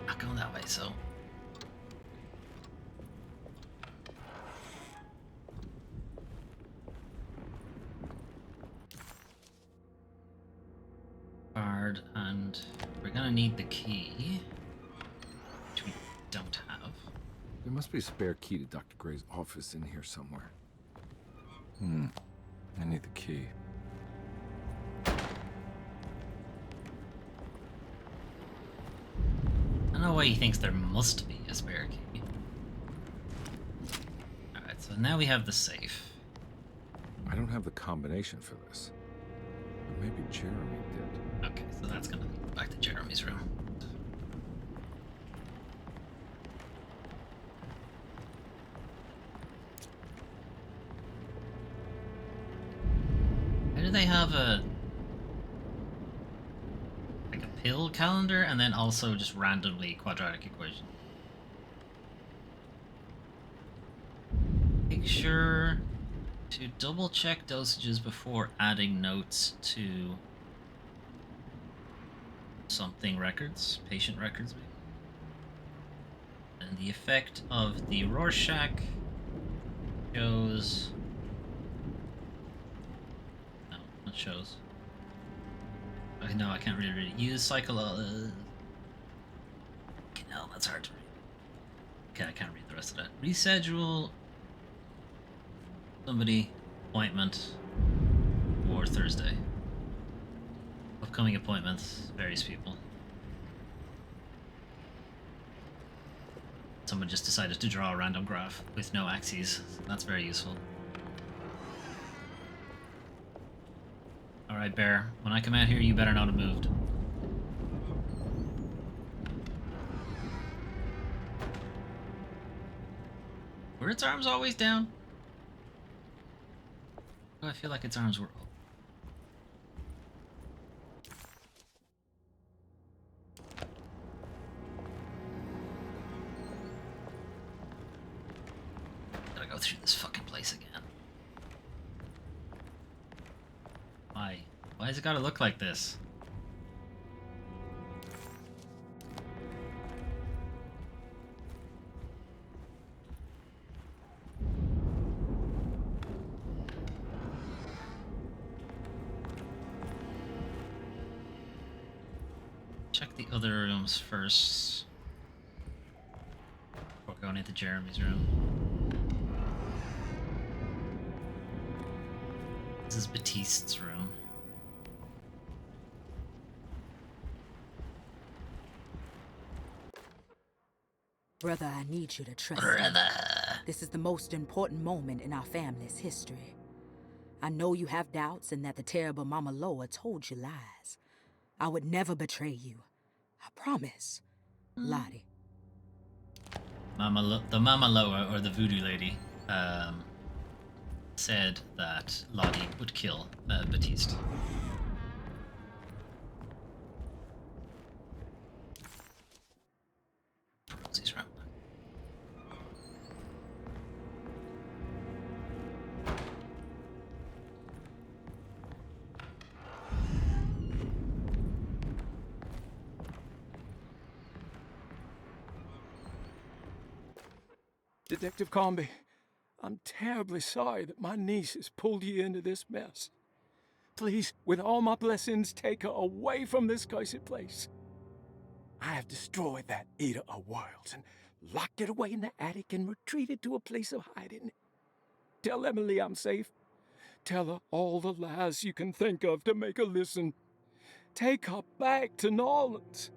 Not going that way, so. Card, and we're gonna need the key, which we don't have. There must be a spare key to Dr. Gray's office in here somewhere. I need the key. I don't know why he thinks there must be a spare key. Alright, so now we have the safe. I don't have the combination for this. But maybe Jeremy did. Okay, so that's gonna be back to Jeremy's room. Why do they have a pill calendar and then also just randomly quadratic equation? Make sure to double check dosages before adding notes to something records, patient records maybe. And the effect of the Rorschach shows. No, not shows. Okay, no, I can't really read it. Use cycle. Okay, no, that's hard to read. Okay, I can't read the rest of that. Reschedule somebody appointment for Thursday. Upcoming appointments, various people. Someone just decided to draw a random graph with no axes. So that's very useful. Alright, Bear. When I come out here, you better not have moved. Were its arms always down? Oh, I feel like its arms were up. Gotta go through this fucking place again. Why? Why has it gotta look like this? Check the other rooms first. Before going into Jeremy's room. This is Batiste's room. Brother, I need you to trust me. This is the most important moment in our family's history. I know you have doubts and that the terrible Mama Loa told you lies. I would never betray you. I promise. Lottie. The Mama Loa, or the voodoo lady, said that Lottie would kill Batiste. Rosie's room. Detective Comby, I'm terribly sorry that my niece has pulled you into this mess. Please, with all my blessings, take her away from this cursed place. I have destroyed that Eater of Worlds and locked it away in the attic and retreated to a place of hiding. Tell Emily I'm safe. Tell her all the lies you can think of to make her listen. Take her back to Nolans.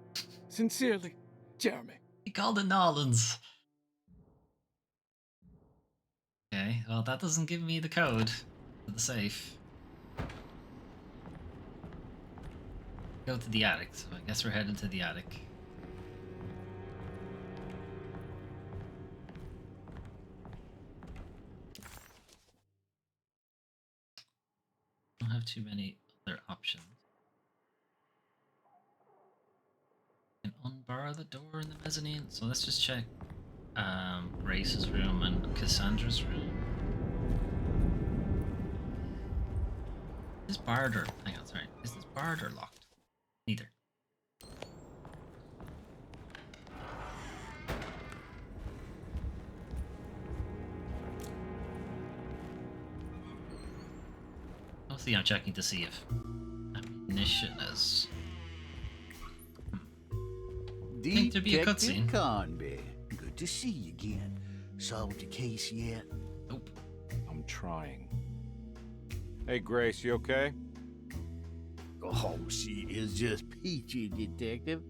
Sincerely, Jeremy. He called it Nolans. Okay, well, that doesn't give me the code to the safe. Go to the attic, so I guess we're headed to the attic. Don't have too many other options. Can unbar the door in the mezzanine. So let's just check Grace's room and Cassandra's room. Is this barred or hang on, sorry. Is this barred or locked? Neither. Mostly I'm checking to see if ammunition is. Think there'd be a cutscene. Detective Conby, good to see you again. Solved your case yet? Nope. I'm trying. Hey, Grace, you okay? Oh, she is just peachy, Detective.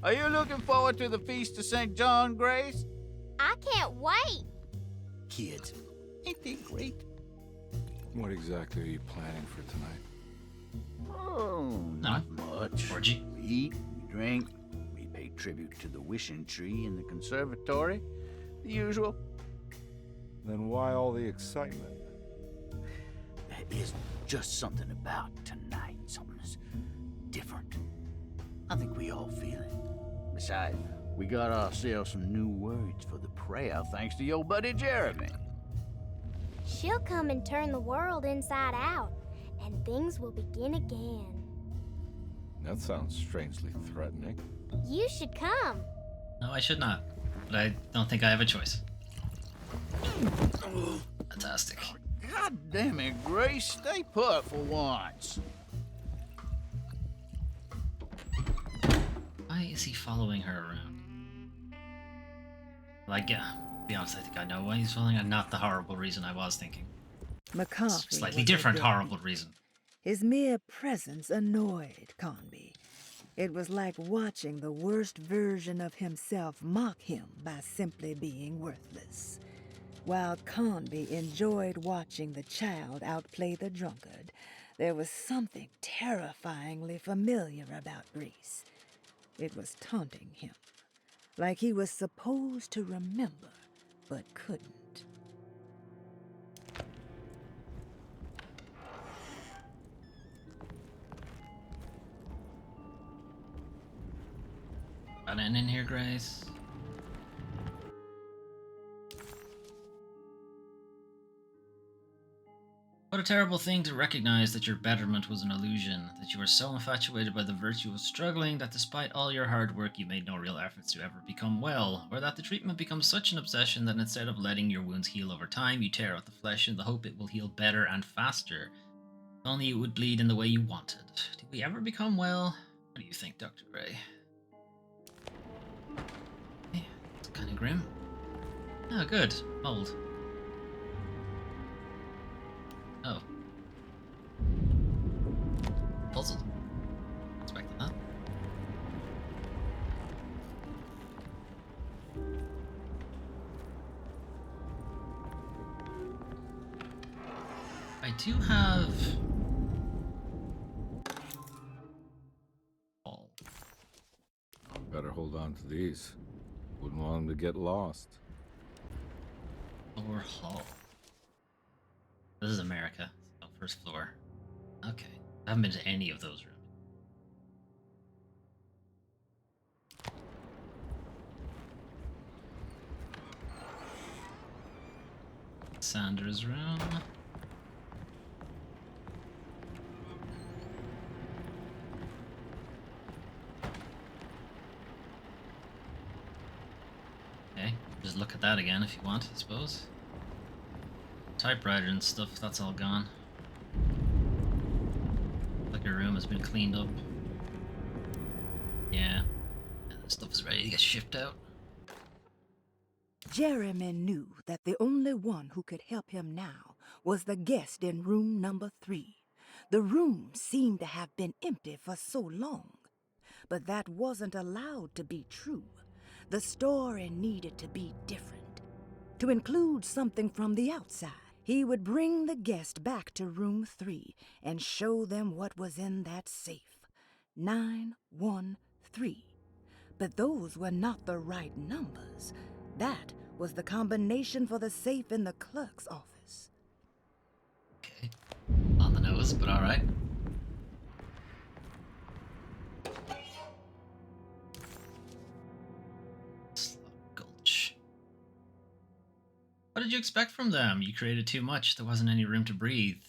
Are you looking forward to the Feast of St. John, Grace? I can't wait. Kids, ain't they great? What exactly are you planning for tonight? Oh, not much. Orgy. We eat, we drink, we pay tribute to the wishing tree in the conservatory. The usual. Then why all the excitement? There is just something about tonight. Something's different. I think we all feel it. Besides, we got ourselves some new words for the prayer thanks to your buddy Jeremy. She'll come and turn the world inside out, and things will begin again. That sounds strangely threatening. You should come. No, I should not. But I don't think I have a choice. Fantastic. God damn it, Grace. Stay put for once. Why is he following her around? Like, yeah, to be honest, I think I know why he's following her. Not the horrible reason I was thinking. McCarthy Slightly was different a horrible reason. His mere presence annoyed Conby. It was like watching the worst version of himself mock him by simply being worthless. While Conby enjoyed watching the child outplay the drunkard, there was something terrifyingly familiar about Grace. It was taunting him, like he was supposed to remember, but couldn't. Got in here, Grace. What a terrible thing to recognize that your betterment was an illusion, that you were so infatuated by the virtue of struggling that despite all your hard work you made no real efforts to ever become well, or that the treatment becomes such an obsession that instead of letting your wounds heal over time, you tear out the flesh in the hope it will heal better and faster. If only it would bleed in the way you wanted. Did we ever become well? What do you think, Dr. Gray? It's kind of grim. Oh, good. Old. Oh. Puzzled. Expected that. I do have... Better hold on to these. Wouldn't want them to get lost. Lower hall. This is America. So first floor. Okay. I haven't been to any of those rooms. Sandra's room. Okay, just look at that again if you want, I suppose. Typewriter and stuff, that's all gone. Like your room has been cleaned up. Yeah. The stuff is ready to get shipped out. Jeremy knew that the only one who could help him now was the guest in room number 3. The room seemed to have been empty for so long. But that wasn't allowed to be true. The story needed to be different. To include something from the outside, he would bring the guest back to room 3 and show them what was in that safe. 913. But those were not the right numbers. That was the combination for the safe in the clerk's office. Okay. On the nose, but alright. Gulch. What did you expect from them? You created too much. There wasn't any room to breathe.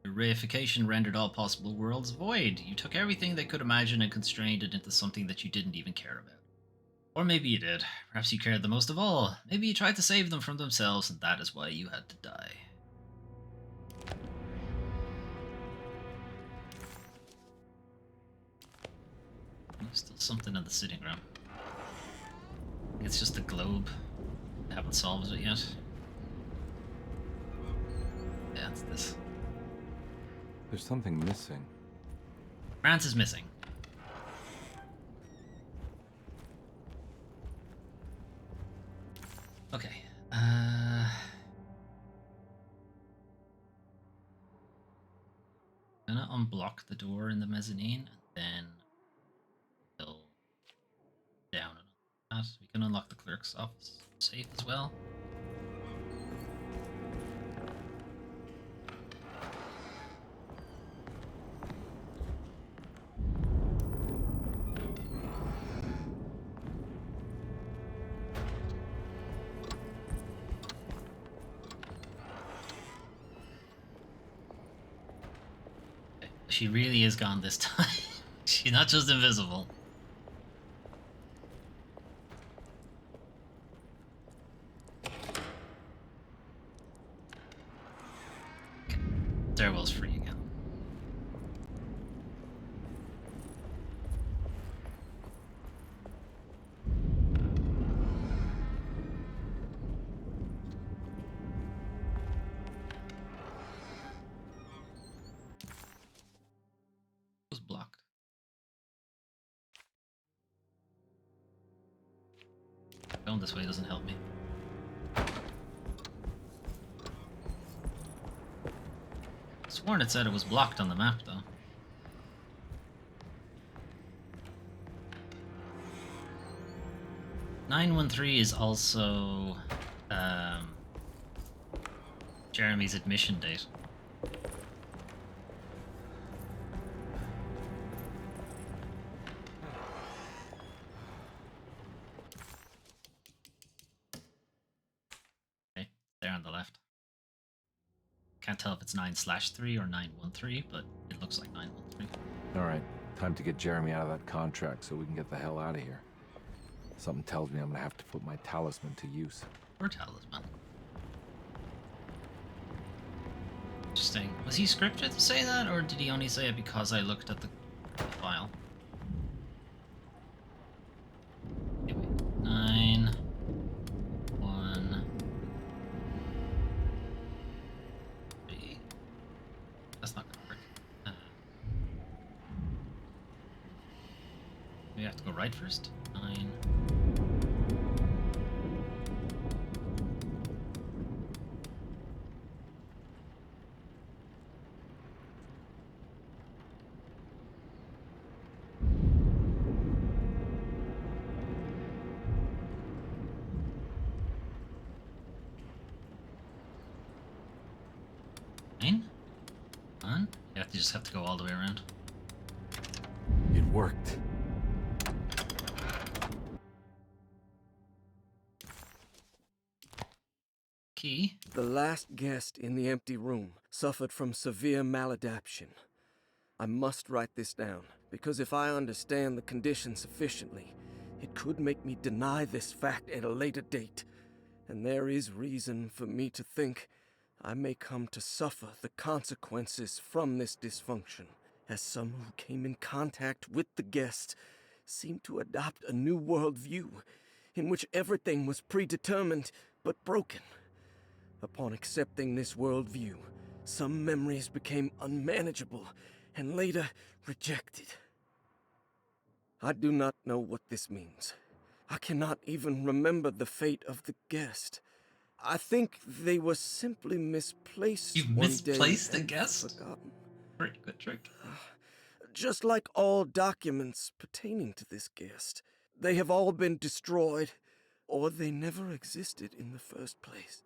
Your reification rendered all possible worlds void. You took everything they could imagine and constrained it into something that you didn't even care about. Or maybe you did. Perhaps you cared the most of all. Maybe you tried to save them from themselves, and that is why you had to die. Still something in the sitting room. I think it's just the globe. I haven't solved it yet. Yeah, it's this. There's something missing. France is missing. Okay. Gonna unblock the door in the mezzanine and then go down and that. We can unlock the clerk's office safe as well. She really is gone this time. She's not just invisible. Okay. Stairwell's free again. Going this way doesn't help me. Sworn it said it was blocked on the map, though. "913" is also Jeremy's admission date. There on the left. Can't tell if it's 9/3 or 913, but it looks like 913. Alright, time to get Jeremy out of that contract so we can get the hell out of here. Something tells me I'm gonna have to put my talisman to use. Or talisman. Interesting. Was he scripted to say that, or did he only say it because I looked at the file? Anyway, 9 1 3. That's not gonna work. We have to go right first. 9. You just have to go all the way around. It worked. Key? The last guest in the empty room suffered from severe maladaptation. I must write this down, because if I understand the condition sufficiently, It could make me deny this fact at a later date, and there is reason for me to think I may come to suffer the consequences from this dysfunction, as some who came in contact with the guest seemed to adopt a new worldview in which everything was predetermined but broken. Upon accepting this worldview, some memories became unmanageable and later rejected. I do not know what this means. I cannot even remember the fate of the guest. I think they were simply misplaced. You've one misplaced day a guest? Forgotten. Pretty good trick. Just like all documents pertaining to this guest, they have all been destroyed, or they never existed in the first place.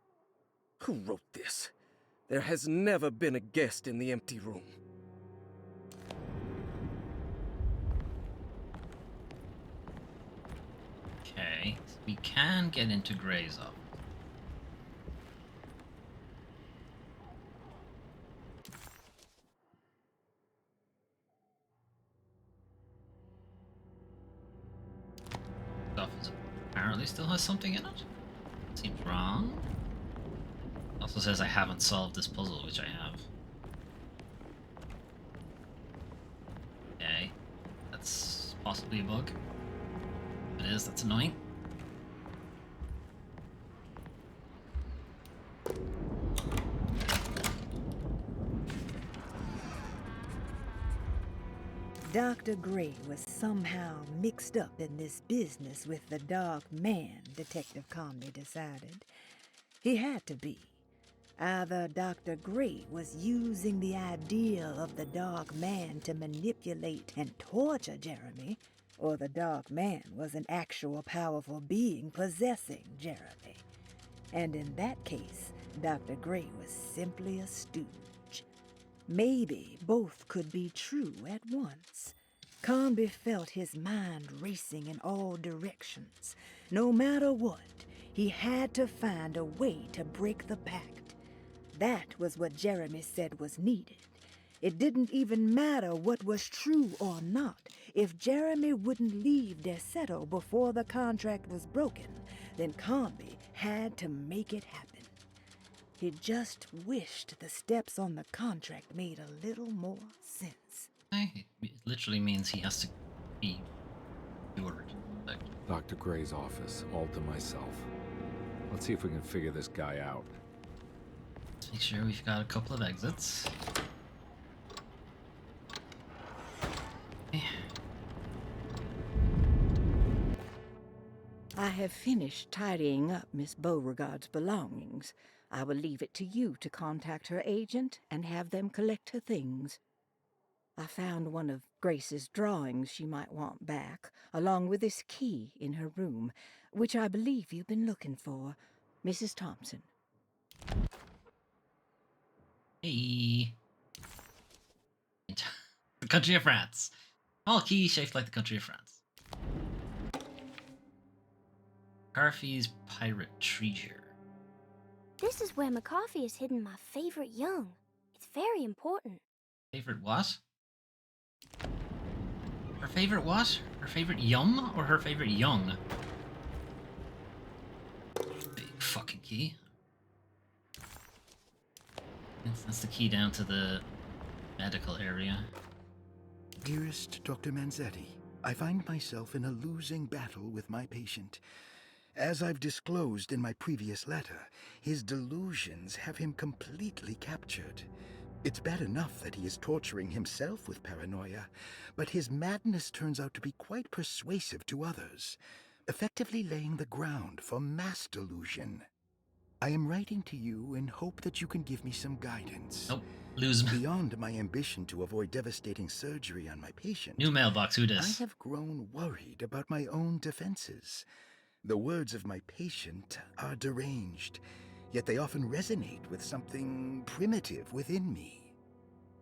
Who wrote this? There has never been a guest in the empty room. Okay, so we can get into Gray's office. Office apparently still has something in it. Seems wrong. Also says I haven't solved this puzzle, which I have. Okay, that's possibly a bug. If it is, that's annoying. Dr. Gray was somehow mixed up in this business with the Dark Man, Detective calmly decided. He had to be. Either Dr. Gray was using the idea of the Dark Man to manipulate and torture Jeremy, or the Dark Man was an actual powerful being possessing Jeremy. And in that case, Dr. Gray was simply a stooge. Maybe both could be true at once. Comby felt his mind racing in all directions. No matter what, he had to find a way to break the pact. That was what Jeremy said was needed. It didn't even matter what was true or not. If Jeremy wouldn't leave Derceto before the contract was broken, then Comby had to make it happen. He just wished the steps on the contract made a little more sense. It literally means he has to be cured. Like, Dr. Gray's office, all to myself. Let's see if we can figure this guy out. let's make sure we've got a couple of exits. I have finished tidying up Miss Beauregard's belongings. I will leave it to you to contact her agent and have them collect her things. I found one of Grace's drawings she might want back, along with this key in her room, which I believe you've been looking for. Mrs. Thompson. Hey. The country of France. All key shaped like the country of France. McCarthy's pirate treasure. This is where McCarthy has hidden my favorite young. It's very important. Favorite what? Her favorite what? Her favorite yum or her favorite young? Big fucking key. That's the key down to the medical area. Dearest Dr. Manzetti, I find myself in a losing battle with my patient. As I've disclosed in my previous letter, his delusions have him completely captured. It's bad enough that he is torturing himself with paranoia, but his madness turns out to be quite persuasive to others, effectively laying the ground for mass delusion. I am writing to you in hope that you can give me some guidance. Nope, lose me. Beyond my ambition to avoid devastating surgery on my patient, New mailbox, who dis? I have grown worried about my own defenses. The words of my patient are deranged, yet they often resonate with something primitive within me.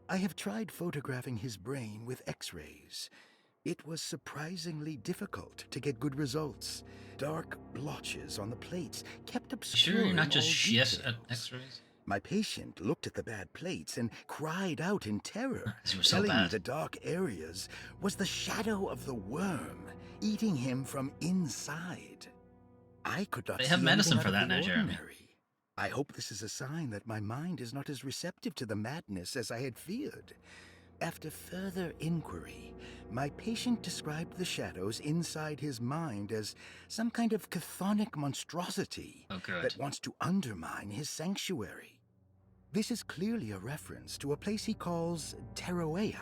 I have tried photographing his brain with X-rays. It was surprisingly difficult to get good results. Dark blotches on the plates kept obscuring Sure you're not just all shit details. at X-rays? My patient looked at the bad plates and cried out in terror, These were so telling me bad. the dark areas was the shadow of the worm eating him from inside. I could not They see have medicine anything for out of that the now, Jeremy. ordinary. I hope this is a sign that my mind is not as receptive to the madness as I had feared. After further inquiry, my patient described the shadows inside his mind as some kind of chthonic monstrosity that wants to undermine his sanctuary. This is clearly a reference to a place he calls Teroea,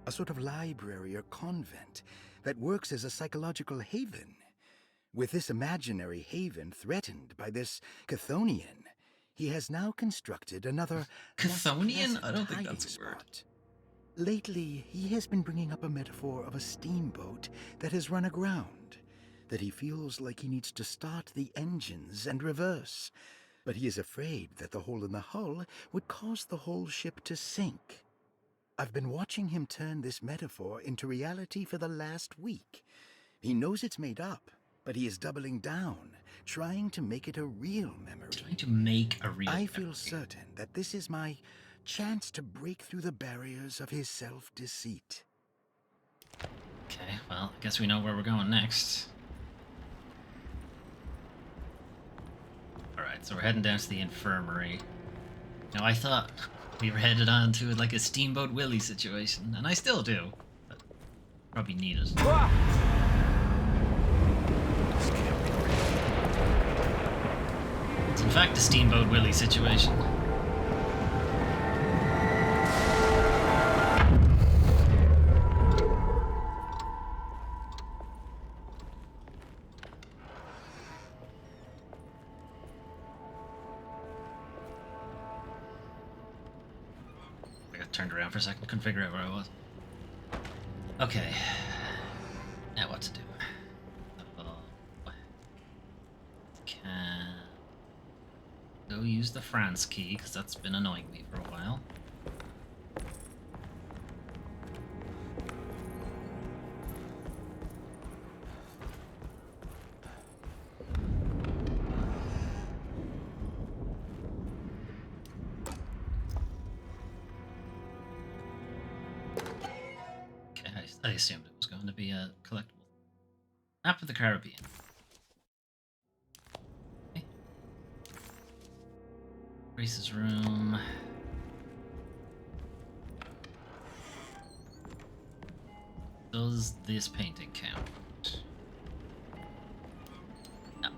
a sort of library or convent that works as a psychological haven. With this imaginary haven threatened by this Chthonian, he has now constructed another Chthonian? I don't think that's a word. spot. Lately, he has been bringing up a metaphor of a steamboat that has run aground, that he feels like he needs to start the engines and reverse, but he is afraid that the hole in the hull would cause the whole ship to sink. I've been watching him turn this metaphor into reality for the last week. He knows it's made up, but he is doubling down, trying to make it a real memory. Trying to make a real I feel certain that this is my chance to break through the barriers of his self-deceit. Okay, well, I guess we know where we're going next. Alright, so we're heading down to the infirmary. Now, I thought we were headed on to like a Steamboat Willie situation, and I still do. But probably need it. It's in fact a Steamboat Willie situation. I got turned around for a second, couldn't figure out where I was. Okay. Now what to do? Can go use the France key, because that's been annoying me for a while. Okay, I assumed it was going to be a collectible. Map of the Caribbean. Okay. Grace's room. Does this painting count? No.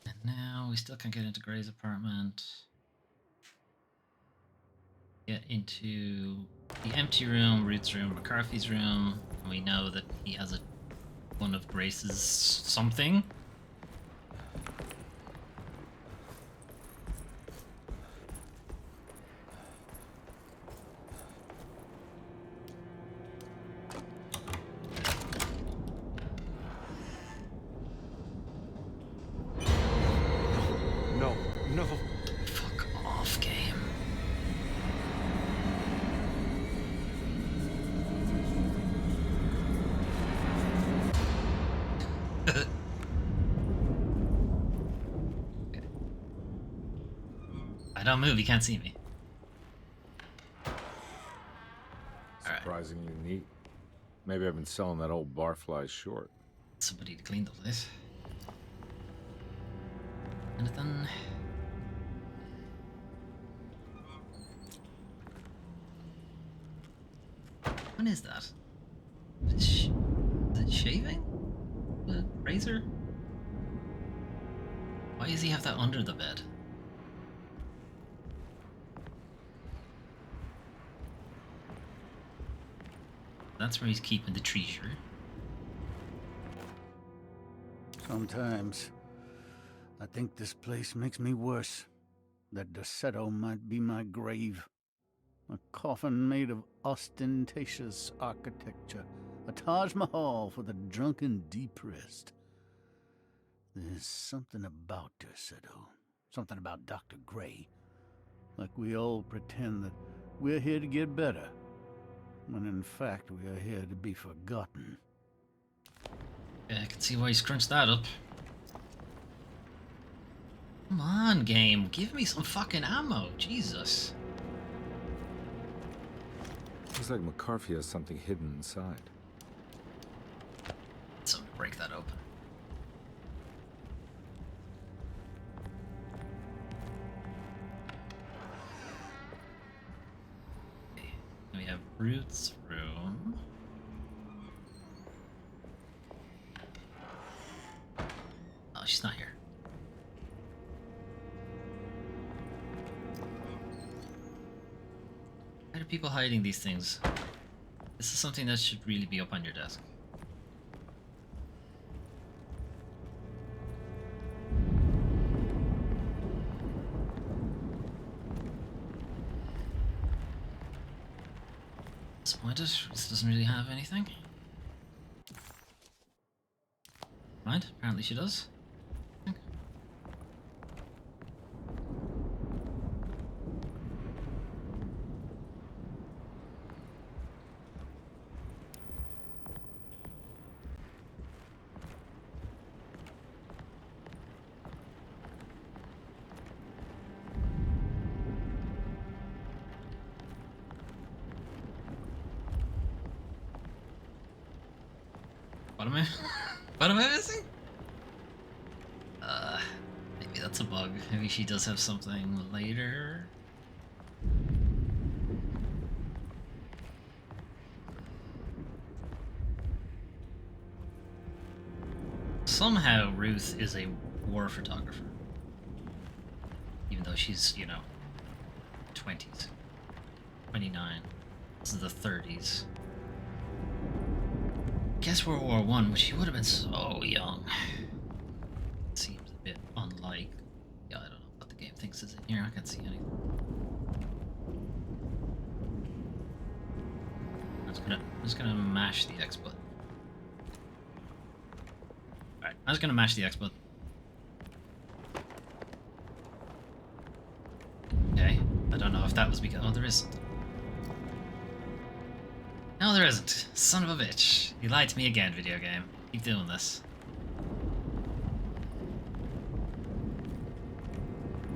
And now we still can't get into Gray's apartment. Get into the empty room, Root's room, McCarthy's room, and we know that he has one of Grace's something. No, no. Fuck off, game. I don't move, you can't see me. Surprisingly neat. Maybe I've been selling that old barfly short. Somebody to clean the place. Anything? What is that? Is it shaving? The razor? Why does he have that under the bed? That's where he's keeping the treasure. Sometimes I think this place makes me worse. That Deseto might be my grave. A coffin made of ostentatious architecture. A Taj Mahal for the drunken depressed. There's something about Deseto. Something about Dr. Gray. Like we all pretend that we're here to get better. When in fact we are here to be forgotten. Okay, I can see why he scrunched that up. Come on, game. Give me some fucking ammo. Jesus. Looks like McCarthy has something hidden inside. Something to break that open. Okay. We have Ruth's room. Oh, she's not here. Why are people hiding these things? This is something that should really be up on your desk. Disappointed. This doesn't really have anything. Right? Apparently she does. What am I? What am I missing? Maybe that's a bug. Maybe she does have something later. Somehow Ruth is a war photographer. Even though she's, you know, 20s. 29. This is the 30s. Guess World War I, but she would have been so young. Seems a bit unlike. Yeah, I don't know what the game thinks is in here. I can't see anything. I'm just gonna mash the X button. Alright, I'm just gonna mash the X button. Okay, I don't know if that was because. Oh, there is something. No, there isn't. Son of a bitch. You lied to me again, video game. Keep doing this.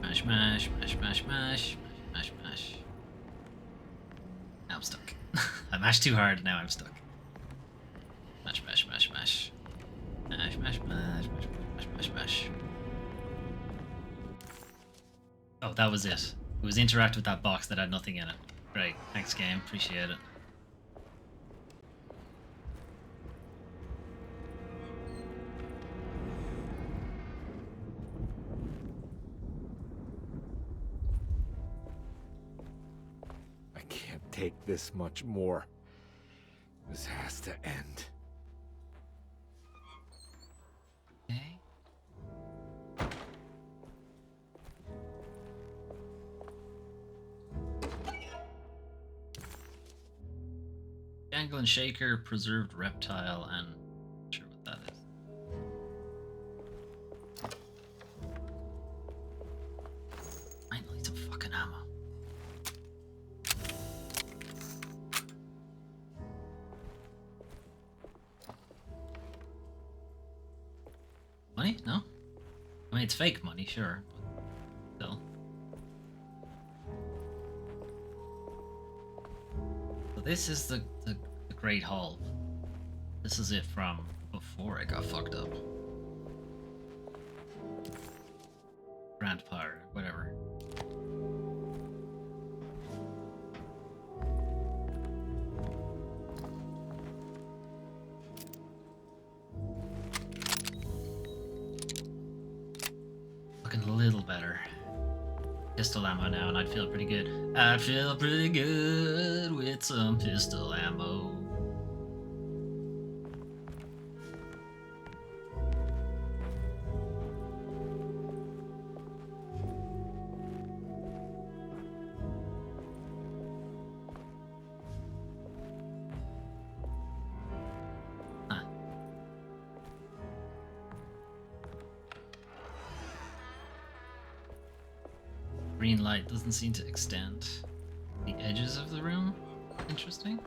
Mash, mash, mash, mash, mash, mash, mash. Now I'm stuck. I mashed too hard, now I'm stuck. Mash, mash, mash, mash. Mash, mash, mash, mash, mash, mash, mash. Oh, that was it. It was interact with that box that had nothing in it. Great. Thanks, game. Appreciate it. Take this much more. This has to end. Okay. Jangle and Shaker, preserved reptile, and not sure what that is. Finally, some fucking ammo. Money? No? I mean, it's fake money, sure, but still. So this is the Great Hall. This is it from before it got fucked up. Grand Pyre, whatever. Looking a little better. Pistol ammo now, and I'd feel pretty good. I'd feel pretty good with some pistol ammo. Green light doesn't seem to extend the edges of the room. Interesting.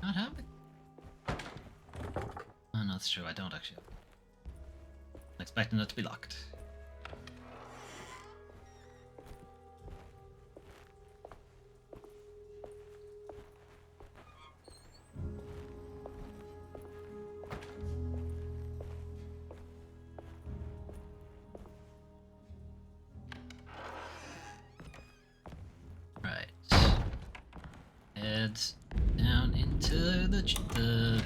not have it. Oh, no, that's true. I don't actually. I'm expecting it to be locked. Right. Head down into the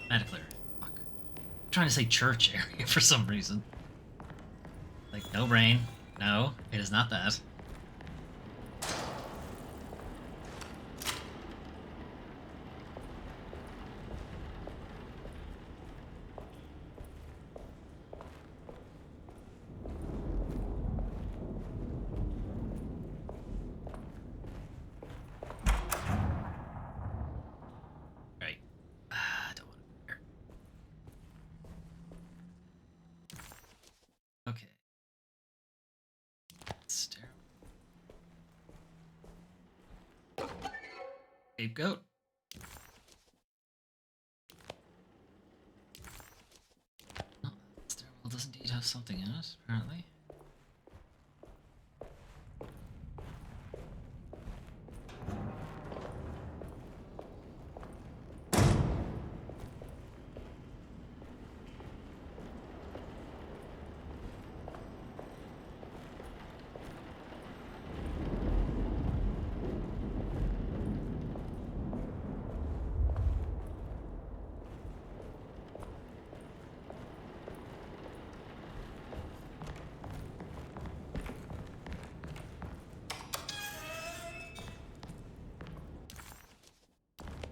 medical area. Fuck. I'm trying to say church area for some reason. Like, no brain. No, it is not that. Right. I don't want to hear. Okay. Stairwell. Scapegoat. Oh, stairwell does indeed have something in it, apparently.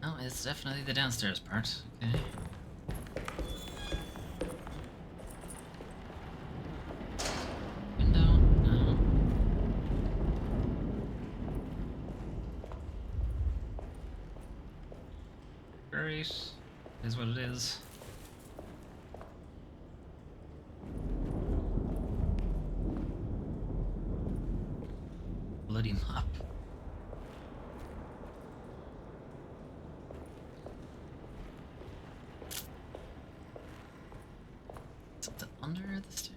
Oh, it's definitely the downstairs part. Okay. Window? No. Great. Is what it is. Bloody mop. Something under the stair.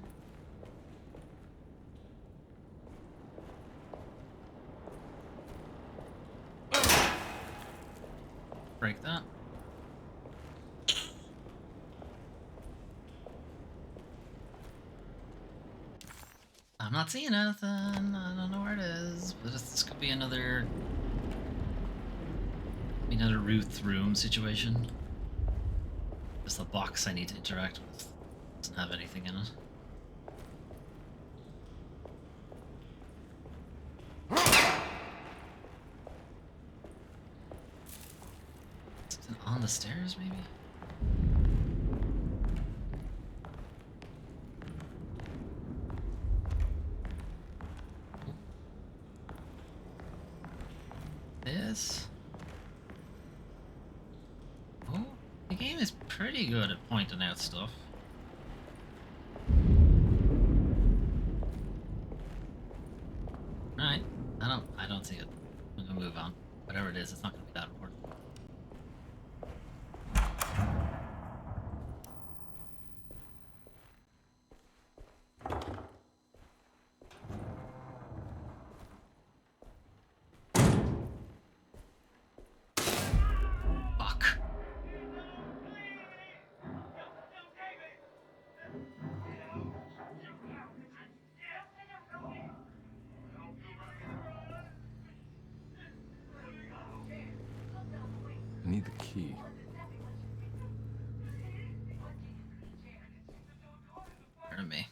Break that. I'm not seeing anything. I don't know where it is, but this could be another Ruth room situation. Just the box I need to interact with doesn't have anything in it. Something on the stairs, maybe? This. Oh, the game is pretty good at pointing out stuff. Alright, I don't see it. I'm gonna move on. Whatever it is, it's not gonna be that important. Fuck. I need the key. Pardon me.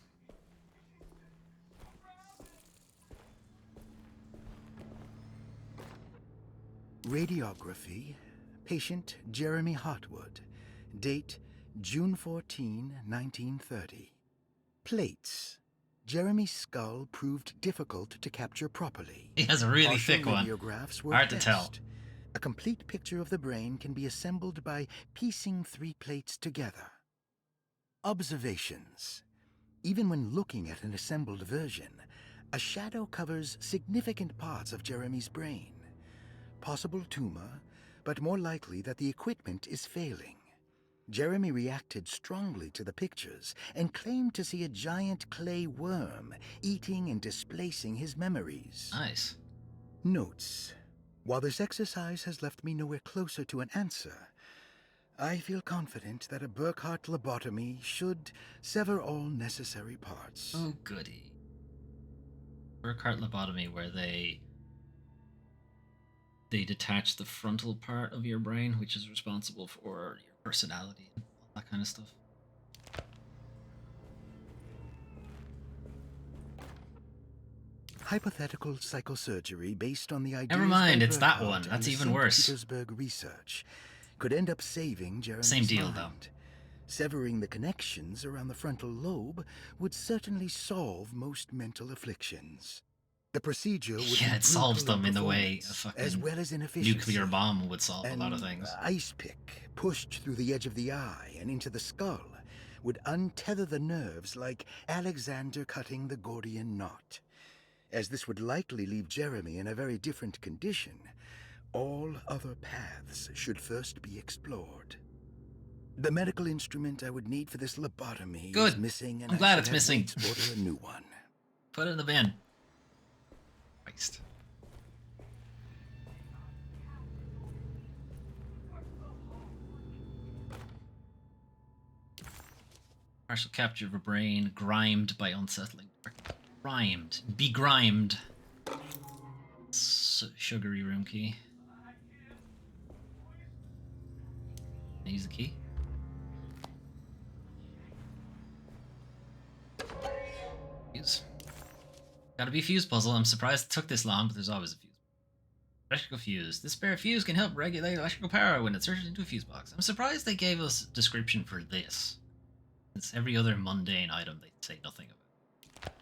Radiography. Patient Jeremy Hartwood. Date June 14, 1930. Plates. Jeremy's skull proved difficult to capture properly. He has a really Partial thick one. radiographs were Hard to tell. best. A complete picture of the brain can be assembled by piecing 3 plates together. Observations. Even when looking at an assembled version, a shadow covers significant parts of Jeremy's brain. possible tumor, but more likely that the equipment is failing. Jeremy reacted strongly to the pictures and claimed to see a giant clay worm eating and displacing his memories. Nice. Notes. While this exercise has left me nowhere closer to an answer, I feel confident that a Burkhart lobotomy should sever all necessary parts. Oh, goody. Burkhart lobotomy, where they detach the frontal part of your brain, which is responsible for your personality and all that kind of stuff. Hypothetical psychosurgery based on the ideas Never mind, by it's that Burkhart one. and That's the even St. worse. Petersburg research could end up saving Jeremy's Same deal, mind. though. Severing the connections around the frontal lobe would certainly solve most mental afflictions. The procedure would Yeah, be it solves brutal in them in the way a performance, fucking as well as inefficiency. nuclear bomb would solve a lot of An things. ice pick pushed through the edge of the eye and into the skull would untether the nerves like Alexander cutting the Gordian knot. As this would likely leave Jeremy in a very different condition, all other paths should first be explored. The medical instrument I would need for this lobotomy Good. is missing, and I'm I glad should it's have missing. Waits order a new one. Put it in the bin. Christ. Partial capture of a brain, grimed by unsettling. Grimed. Begrimed. Sugary room key. Use the key. Fuse. Gotta be a fuse puzzle. I'm surprised it took this long, but there's always a fuse. Electrical fuse. This spare fuse can help regulate electrical power when inserted into a fuse box. I'm surprised they gave us a description for this. Since every other mundane item they say nothing about.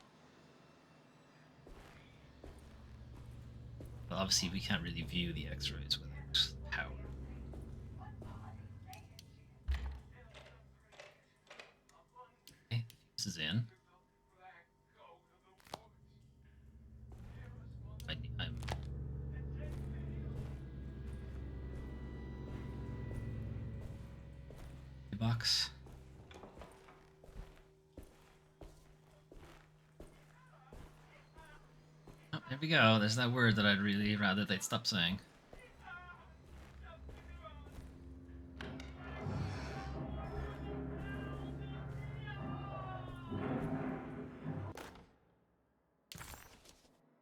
Well, obviously we can't really view the X-rays without power. Okay, fuse is in. I'm box. Oh, there we go. There's that word that I'd really rather they'd stop saying.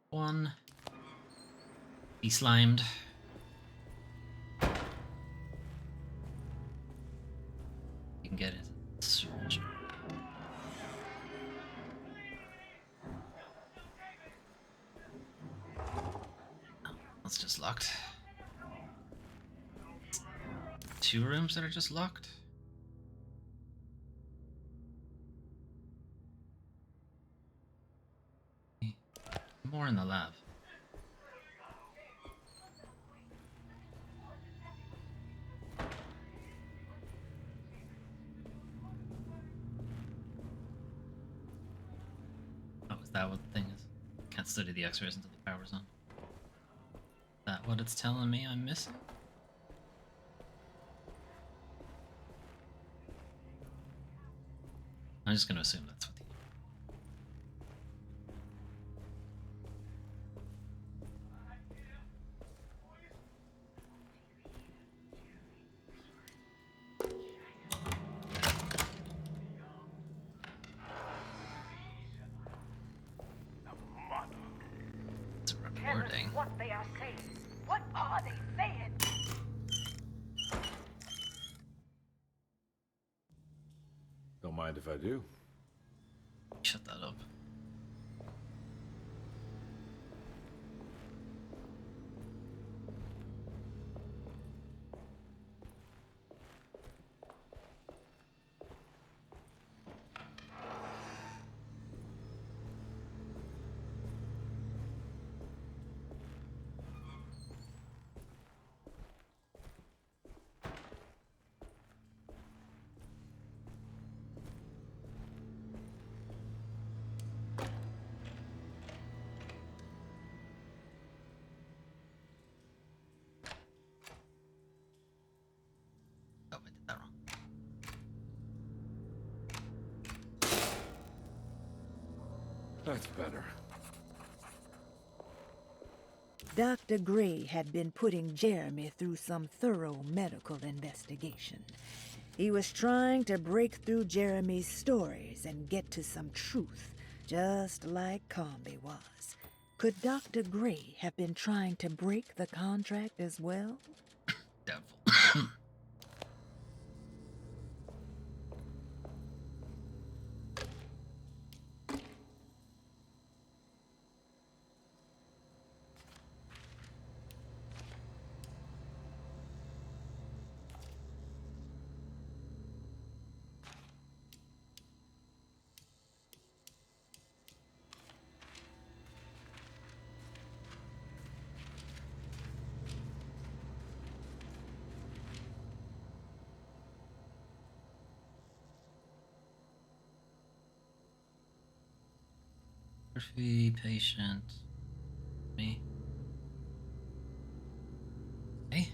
One. Be slimed. You can get it. Search. Oh, that's just locked. 2 rooms that are just locked. More in the lab. Oh, is that what the thing is? Can't study the X-rays until the power's on. Is that what it's telling me I'm missing? I'm just gonna assume that's what the... It's recording. What they are saying. What are they saying? Don't mind if I do. Shut that up. That's better. Dr. Gray had been putting Jeremy through some thorough medical investigation. He was trying to break through Jeremy's stories and get to some truth, just like Comby was. Could Dr. Gray have been trying to break the contract as well? Doubtful. Murphy, patient, me. Hey.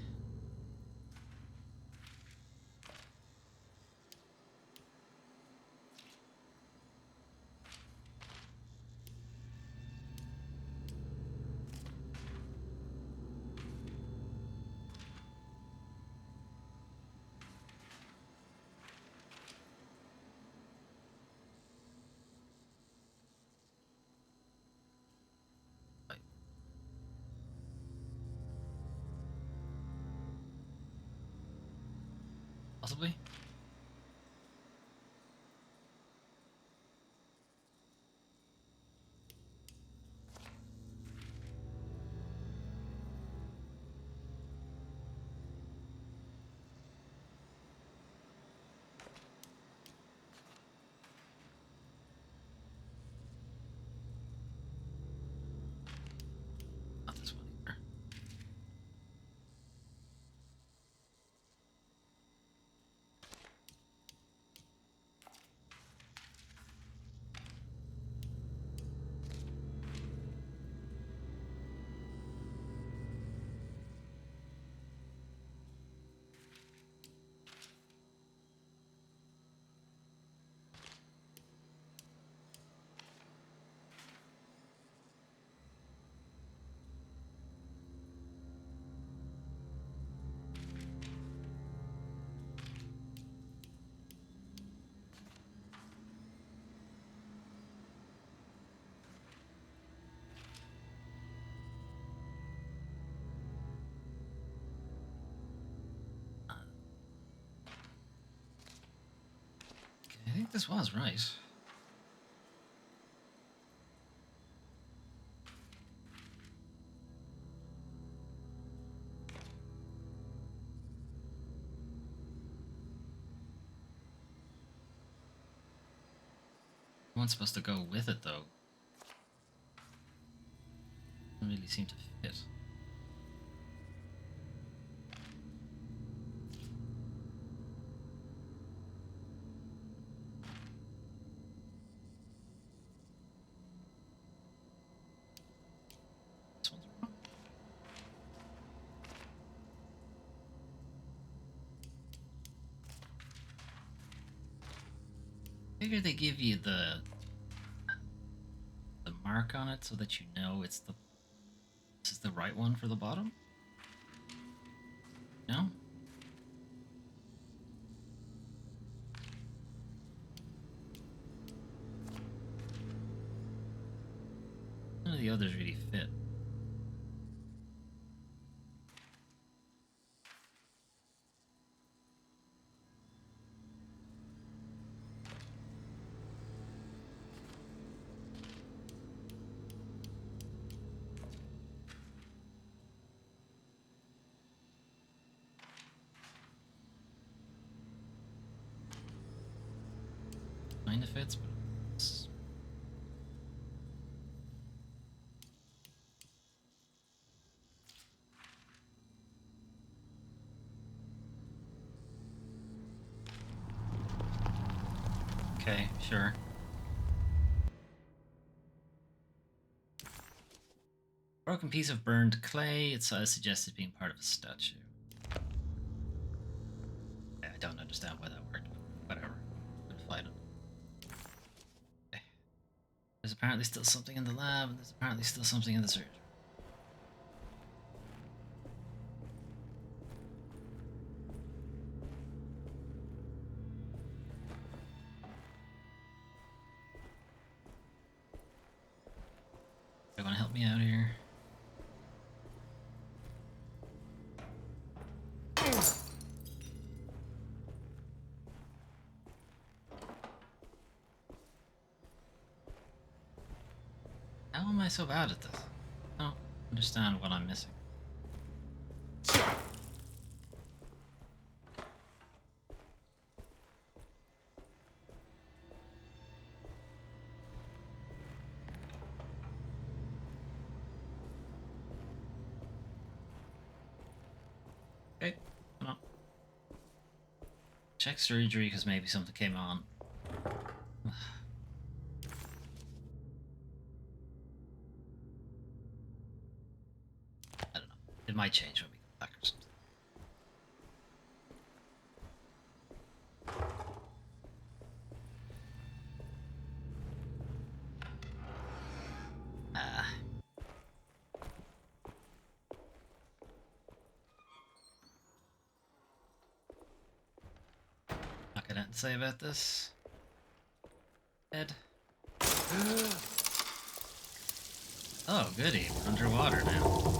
Possibly. Not this one either. I think this was right. One's supposed to go with it, though. Doesn't really seem to fit. This one's wrong. Figure they give you the mark on it so that you know this is the right one for the bottom. No? None of the others really fit. Kinda fits, but it's... Okay, sure. Broken piece of burned clay. It's suggested being part of a statue. I don't understand why that worked, but whatever. We'll fight it. Okay. There's apparently still something in the lab, and there's apparently still something in the surgery. They're gonna help me out here. How am I so bad at this? I don't understand what I'm missing. Okay, come on. Check surgery because maybe something came on. I don't know. It might change when we come back or something. Not gonna say about this. Ed. Oh, goody. We're underwater now.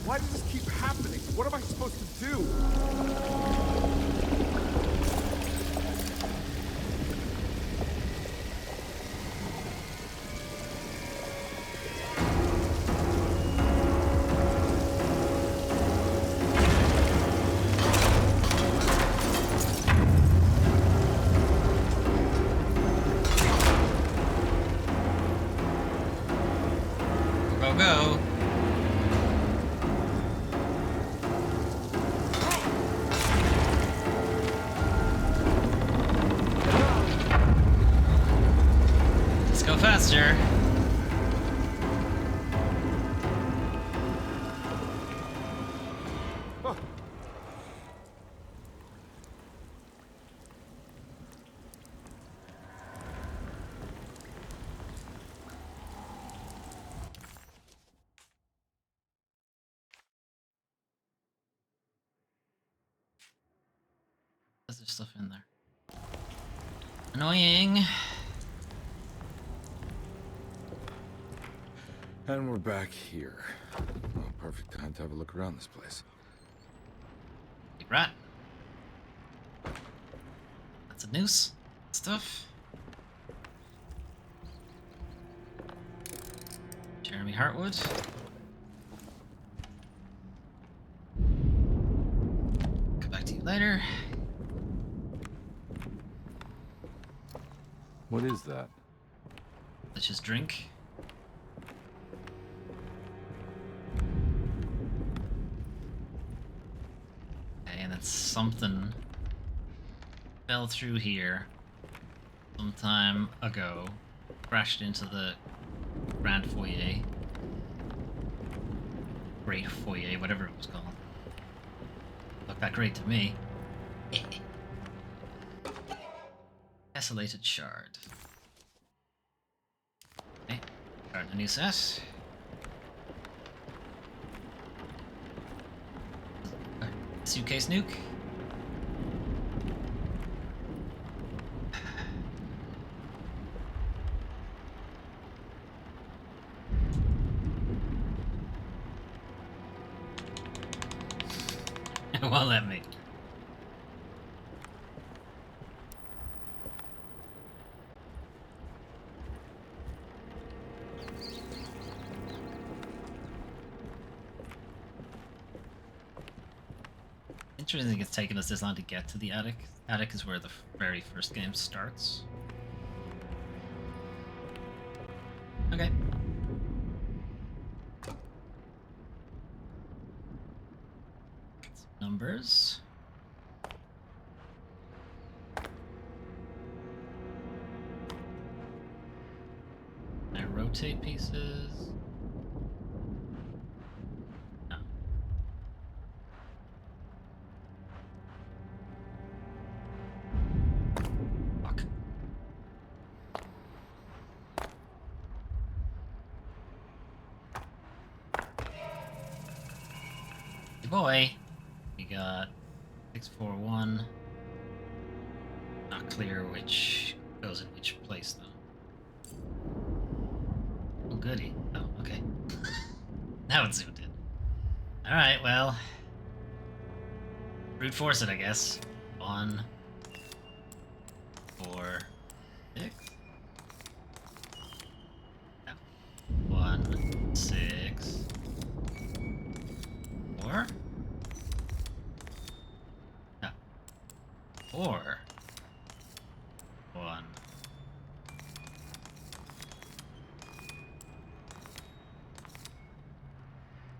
Why does this keep happening? What am I supposed to do? Go, go. Let's go faster. There's stuff in there. Annoying. And we're back here. Well, perfect time to have a look around this place. Big rat. That's a noose. Stuff. Jeremy Hartwood. Come back to you later. What is that? Let's just drink. Okay, and then something fell through here some time ago, crashed into the grand foyer. Great foyer, whatever it was called. Looked that great to me. Tessellated shard. Okay, start a new set. Suitcase nuke. It won't let me. Interesting it's taken us this long to get to the attic. Attic is where the very first game starts. Okay. Some numbers. Can I rotate pieces? No. boy. We got 641. Not clear which goes in which place though. Oh goody. Oh, okay. Now it's zoomed in. Alright, well. Brute force it, I guess. 1, 4, 6. No. 1, 6, 4. No. 4. 1.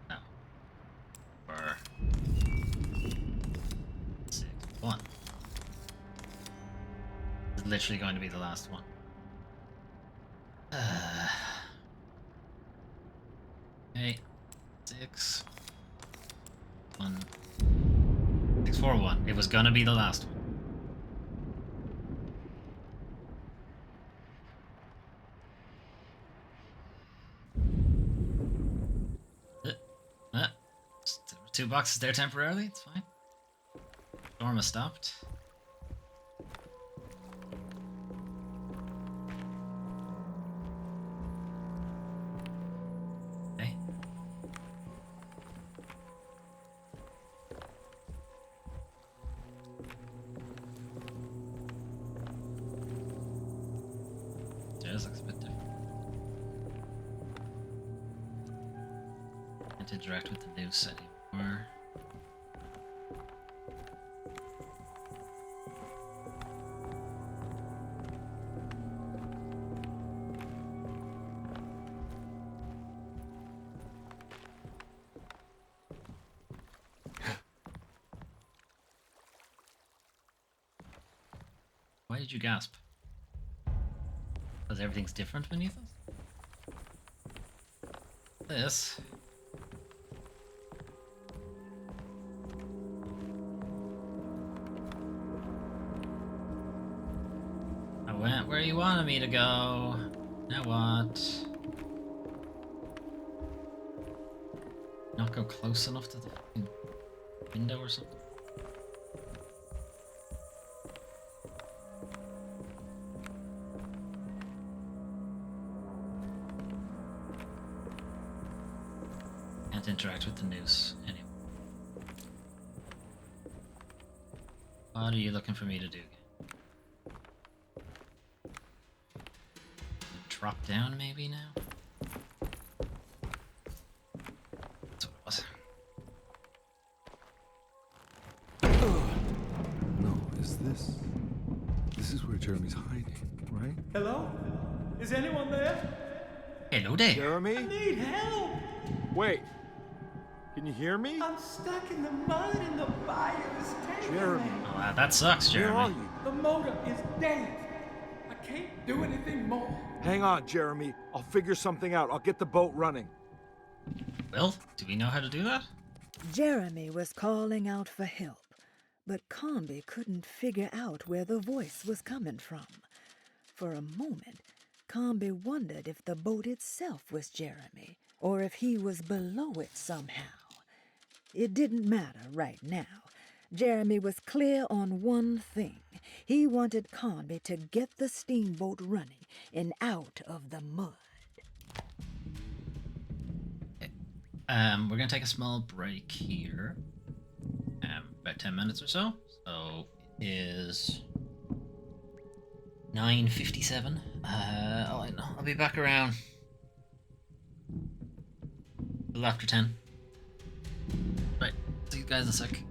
No. 4. 6. 1. This is literally going to be the last one. Okay. 6. 1. 6, 4, 1. It was gonna be the last one. Two boxes there temporarily, it's fine. Storm has stopped. Okay. Stairs looks a bit different. Can't interact with the noose anymore. Why did you gasp? Because everything's different beneath us? This. I went where you wanted me to go. Now what? Not go close enough to the fucking window or something? Can't interact with the noose anyway. What are you looking for me to do? Drop down maybe now? That's what it was. No, is this... This is where Jeremy's hiding, right? Hello? Is anyone there? Hello there. Jeremy? I need help! Wait. Can you hear me? I'm stuck in the mud and the fire is taking Jeremy. me. Oh, that sucks, Where are Jeremy. you? The motor is dead. I can't do anything more. Hang on, Jeremy. I'll figure something out. I'll get the boat running. Well, do we know how to do that? Jeremy was calling out for help, but Combi couldn't figure out where the voice was coming from. For a moment, Combi wondered if the boat itself was Jeremy, or if he was below it somehow. It didn't matter right now. Jeremy was clear on one thing. He wanted Combi to get the steamboat running and out of the mud. We're gonna take a small break here. About 10 minutes or so. So it is 9:57. I'll be back around a little after 10. Right, see you guys in a sec.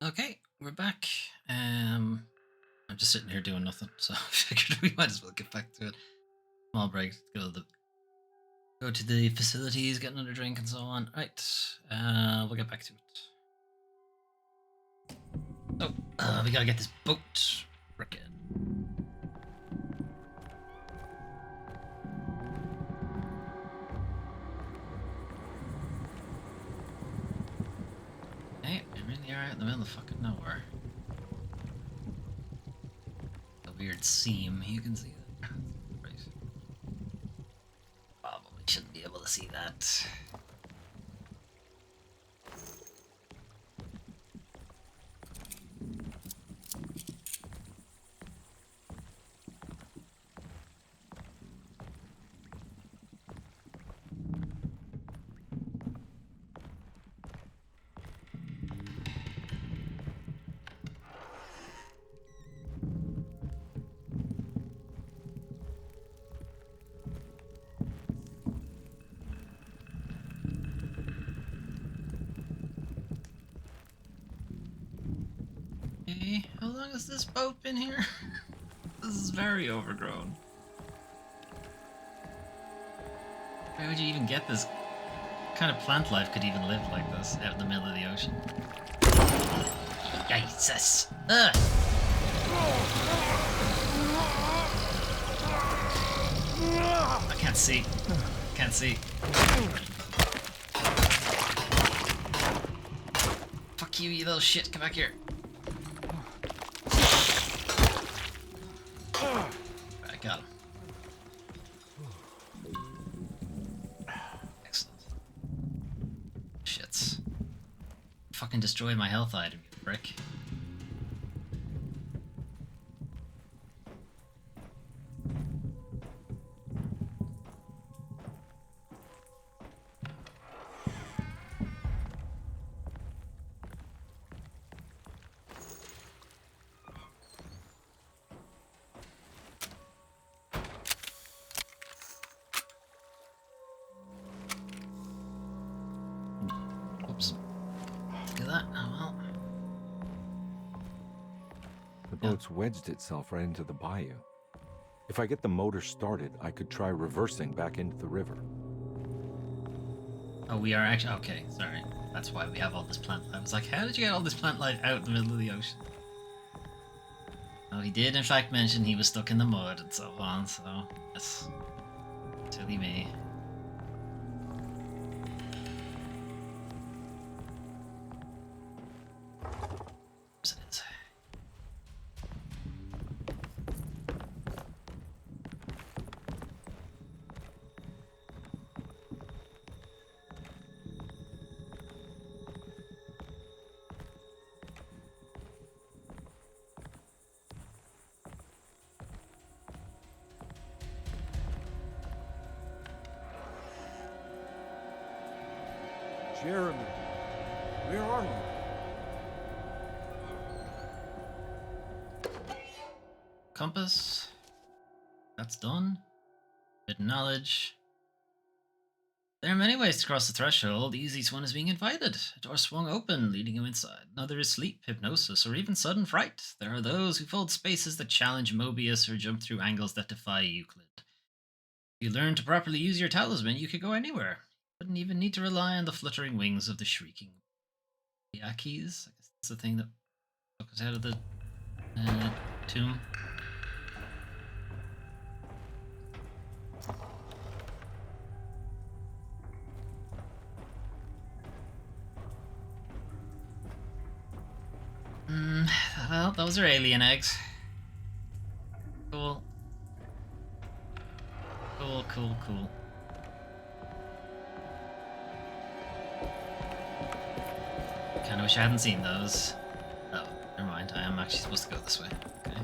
Okay, we're back. I'm just sitting here doing nothing, so I figured we might as well get back to it. Small break. Go to the facilities, get another drink, and so on. Right. We'll get back to it. Oh, we gotta get this boat frickin'. Hey, I'm in the area in the middle of fucking nowhere. A weird seam, you can see that. Right. Probably shouldn't be able to see that. Okay, how long has this boat been here? This is very overgrown. Why would you even get this? What kind of plant life could even live like this out in the middle of the ocean? Jesus! Ugh! I can't see. Can't see. Fuck you, you little shit. Come back here. I got him. Excellent. Shits. Fucking destroy my health item, you prick. Oops. Do that. Oh well. The boat's wedged itself right into the bayou. If I get the motor started, I could try reversing back into the river. Oh, we are actually... Okay, sorry. That's why we have all this plant life. I was like, how did you get all this plant life out in the middle of the ocean? Oh, he did in fact mention he was stuck in the mud and so on, so... Yes. Silly me. Jeremy, where are you? Compass. That's done. Good knowledge. There are many ways to cross the threshold. The easiest one is being invited. A door swung open, leading you inside. Another is sleep, hypnosis, or even sudden fright. There are those who fold spaces that challenge Mobius or jump through angles that defy Euclid. If you learn to properly use your talisman, you could go anywhere. You wouldn't even need to rely on the fluttering wings of the shrieking Yakis. I guess that's the thing that took us out of the tomb. Well, those are alien eggs. Cool. Cool, cool, cool. Kinda wish I hadn't seen those. Oh, never mind. I am actually supposed to go this way. Okay.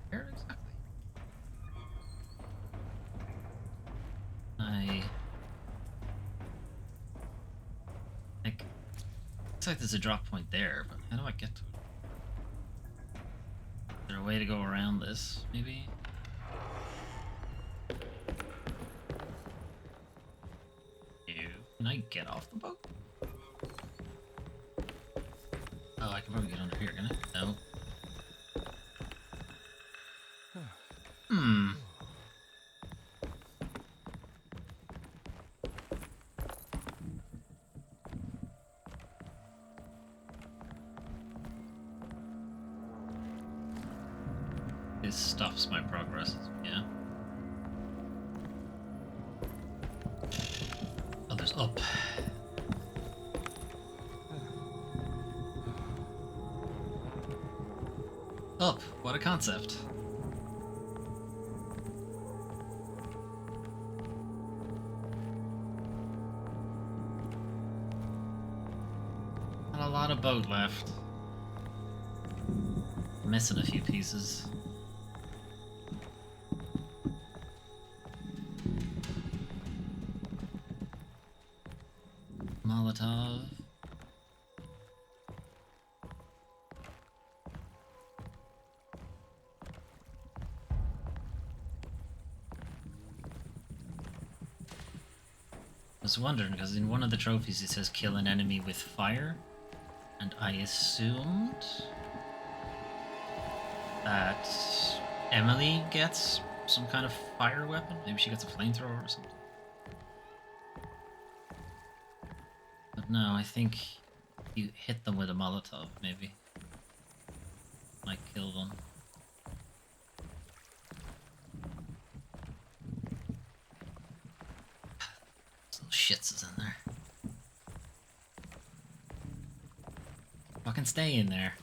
Where exactly? Looks like there's a drop point there, but how do I get to it? Is there a way to go around this, maybe? Can I get off the boat? Oh, I can probably get under here, can I? No. Hmm. This stops my progress, yeah. Oh, there's up. Up, what a concept. Not a lot of boat left. Missing a few pieces. Molotov. I was wondering, because in one of the trophies it says kill an enemy with fire, and I assumed that Emily gets some kind of fire weapon. Maybe she gets a flamethrower or something. But no, I think you hit them with a Molotov, maybe. Might kill them. Little shits is in there. Fucking stay in there.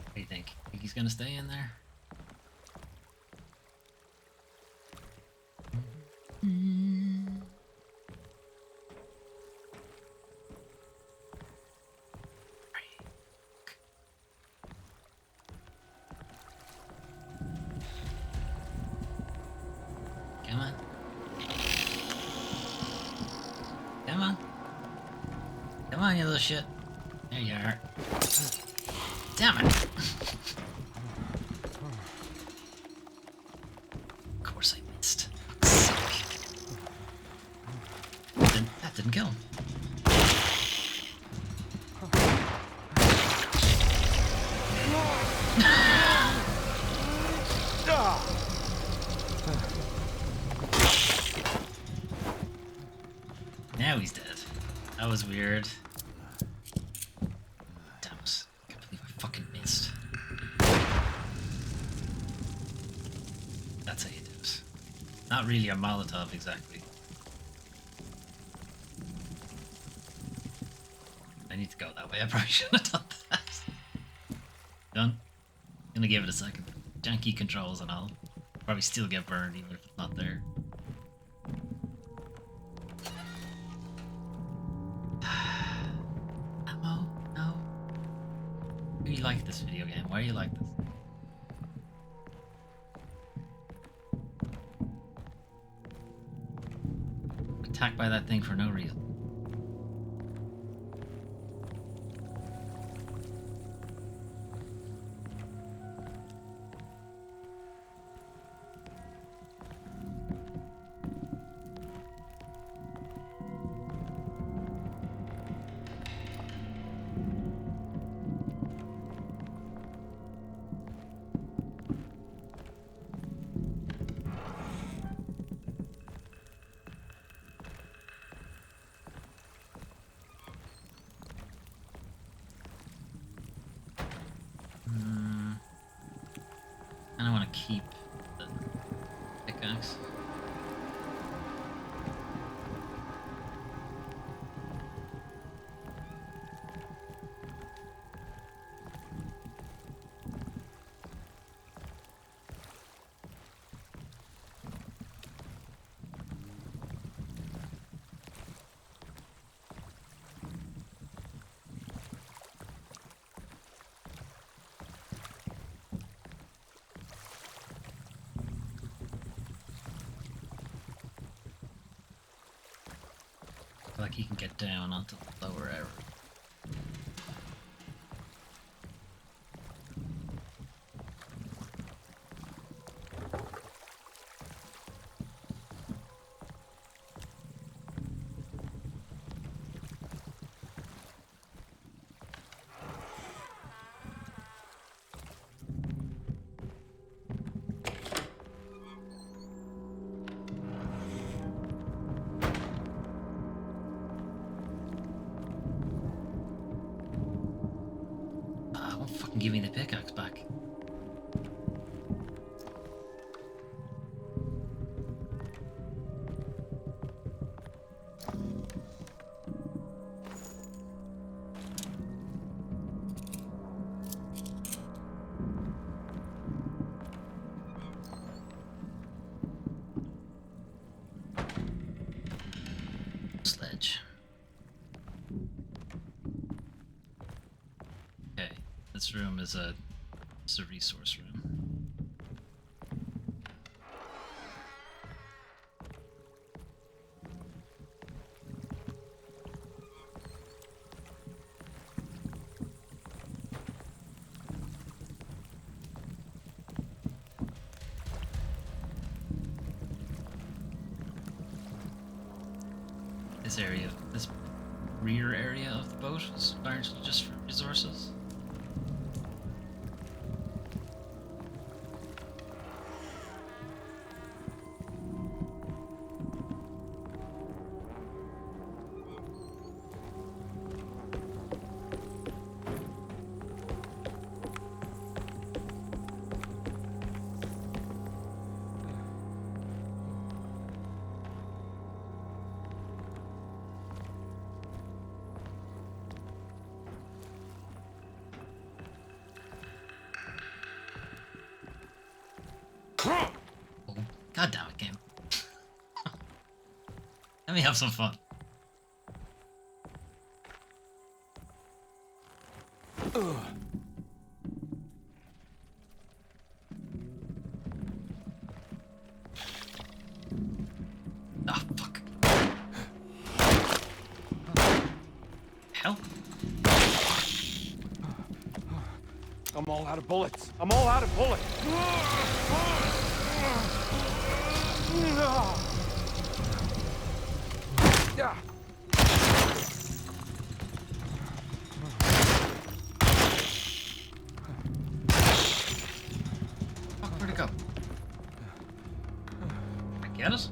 What do you think? Think he's gonna stay in there? Come on. Come on. Come on, you little shit. There you are. Damn it. Of course I missed. That didn't kill him. Now he's dead. That was weird. Damn it. I can't believe I fucking missed. That's how you do it. Not really a Molotov, exactly. I need to go that way. I probably shouldn't have done that. Done. Gonna give it a second. Janky controls and all. Probably still get burned even if it's not there. Ammo? No. Why do you like this video game? Why do you like this? Attacked by that thing for no reason. I don't want to keep the pickaxe. Like you can get down onto the lower area. Give me the pickaxe back. Sledge. Okay, this room is a resource room. This area, this rear area of the boat is largely just for resources. Oh, God damn it, game. Let me have some fun. Ah, fuck. Hell. I'm all out of bullets. I'm all out of bullets. Yeah. Fuck, where'd it go? I get it?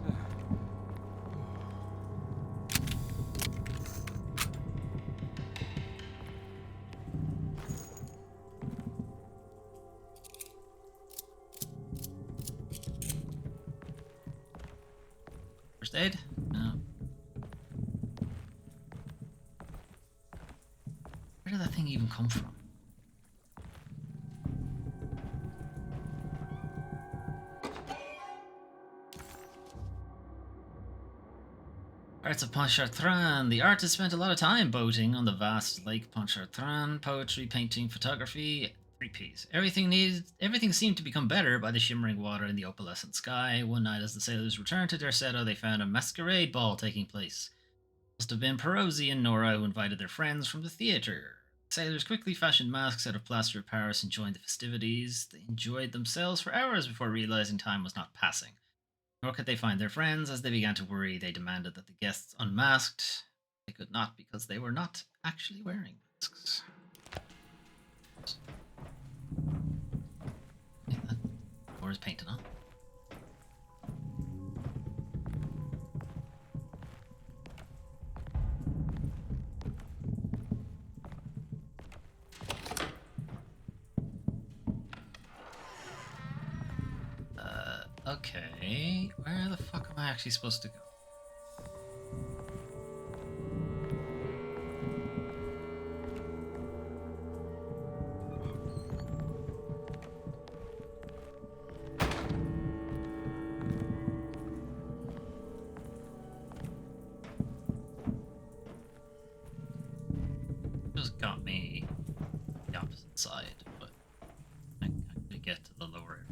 First aid? No. Where did that thing even come from? Arts of Pontchartrain. The artist spent a lot of time boating on the vast Lake Pontchartrain. Poetry, painting, photography, 3 Ps. Everything seemed to become better by the shimmering water and the opalescent sky. One night, as the sailors returned to Derceto, they found a masquerade ball taking place. Must have been Perosi and Nora who invited their friends from the theatre. Sailors quickly fashioned masks out of plaster of Paris and joined the festivities. They enjoyed themselves for hours before realizing time was not passing. Nor could they find their friends. As they began to worry, they demanded that the guests unmasked. They could not because they were not actually wearing masks. Yeah, that door is painted on. Okay, where the fuck am I actually supposed to go? Just got me the opposite side, but I can actually get to the lower area.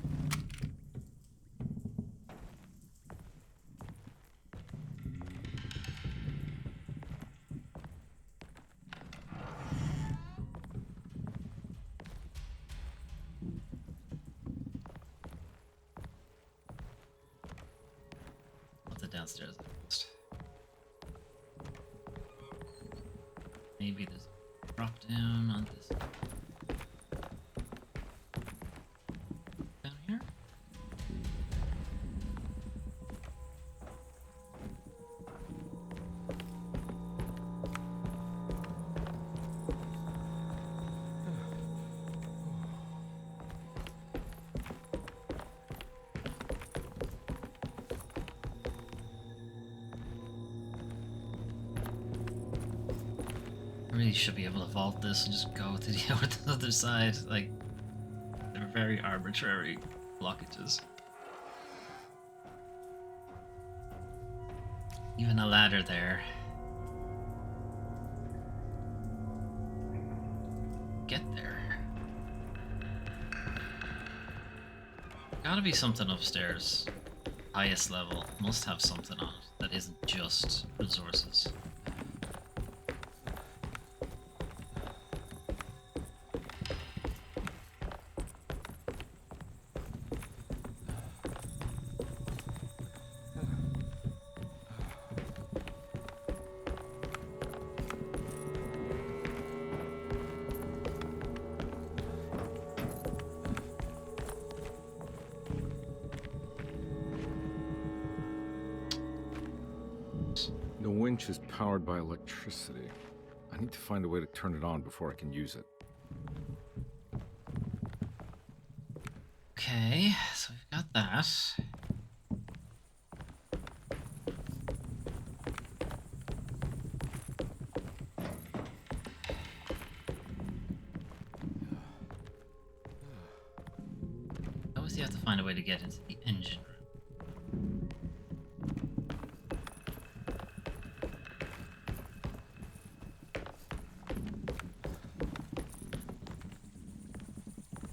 Downstairs at least. Maybe there's a drop down on this. Down here? really should be able to vault this and just go to the other side. Like, they're very arbitrary blockages. Even a ladder there. Get there. Gotta be something upstairs. Highest level. Must have something on it that isn't just resources. The winch is powered by electricity. I need to find a way to turn it on before I can use it. Okay, so we've got that. Obviously, you have to find a way to get into the engine room.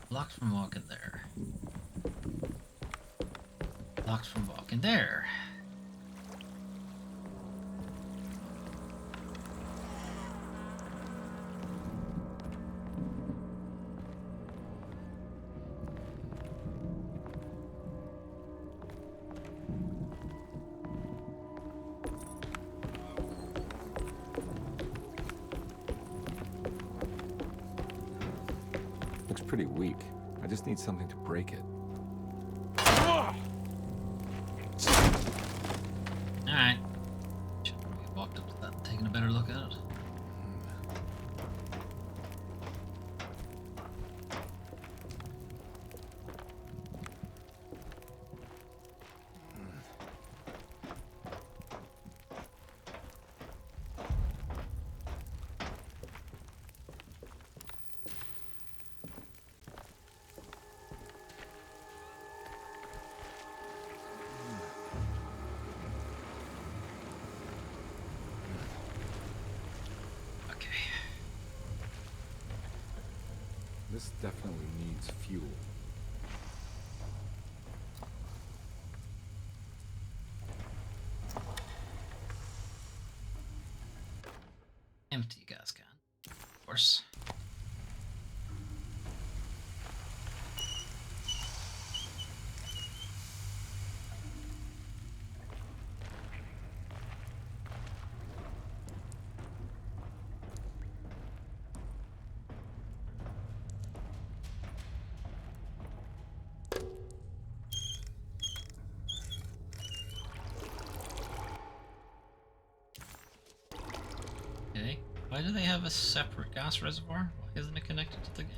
Blocked from walking there. Blocked from walking there. Looks pretty weak. I just need something to break it. Alright. Should probably have walked up to that and taken a better look at it. This definitely needs fuel. Empty gas can, of course. Okay, why do they have a separate gas reservoir? Why isn't it connected to the engine?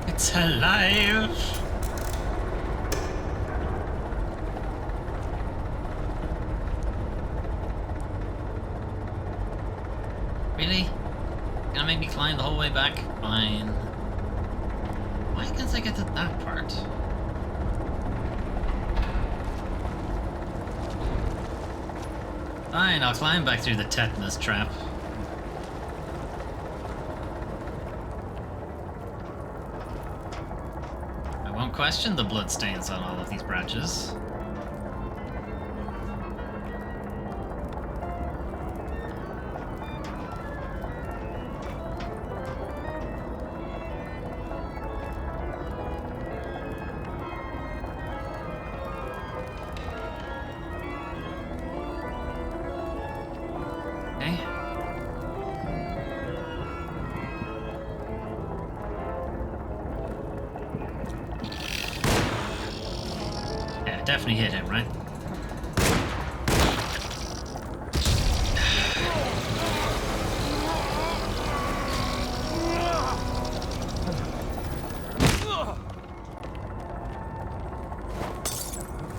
It's alive! Really? Gonna make me climb the whole way back? Fine. Why can't I get to that part? Fine, I'll climb back through the tetanus trap. I won't question the bloodstains on all of these branches. definitely hit him, right?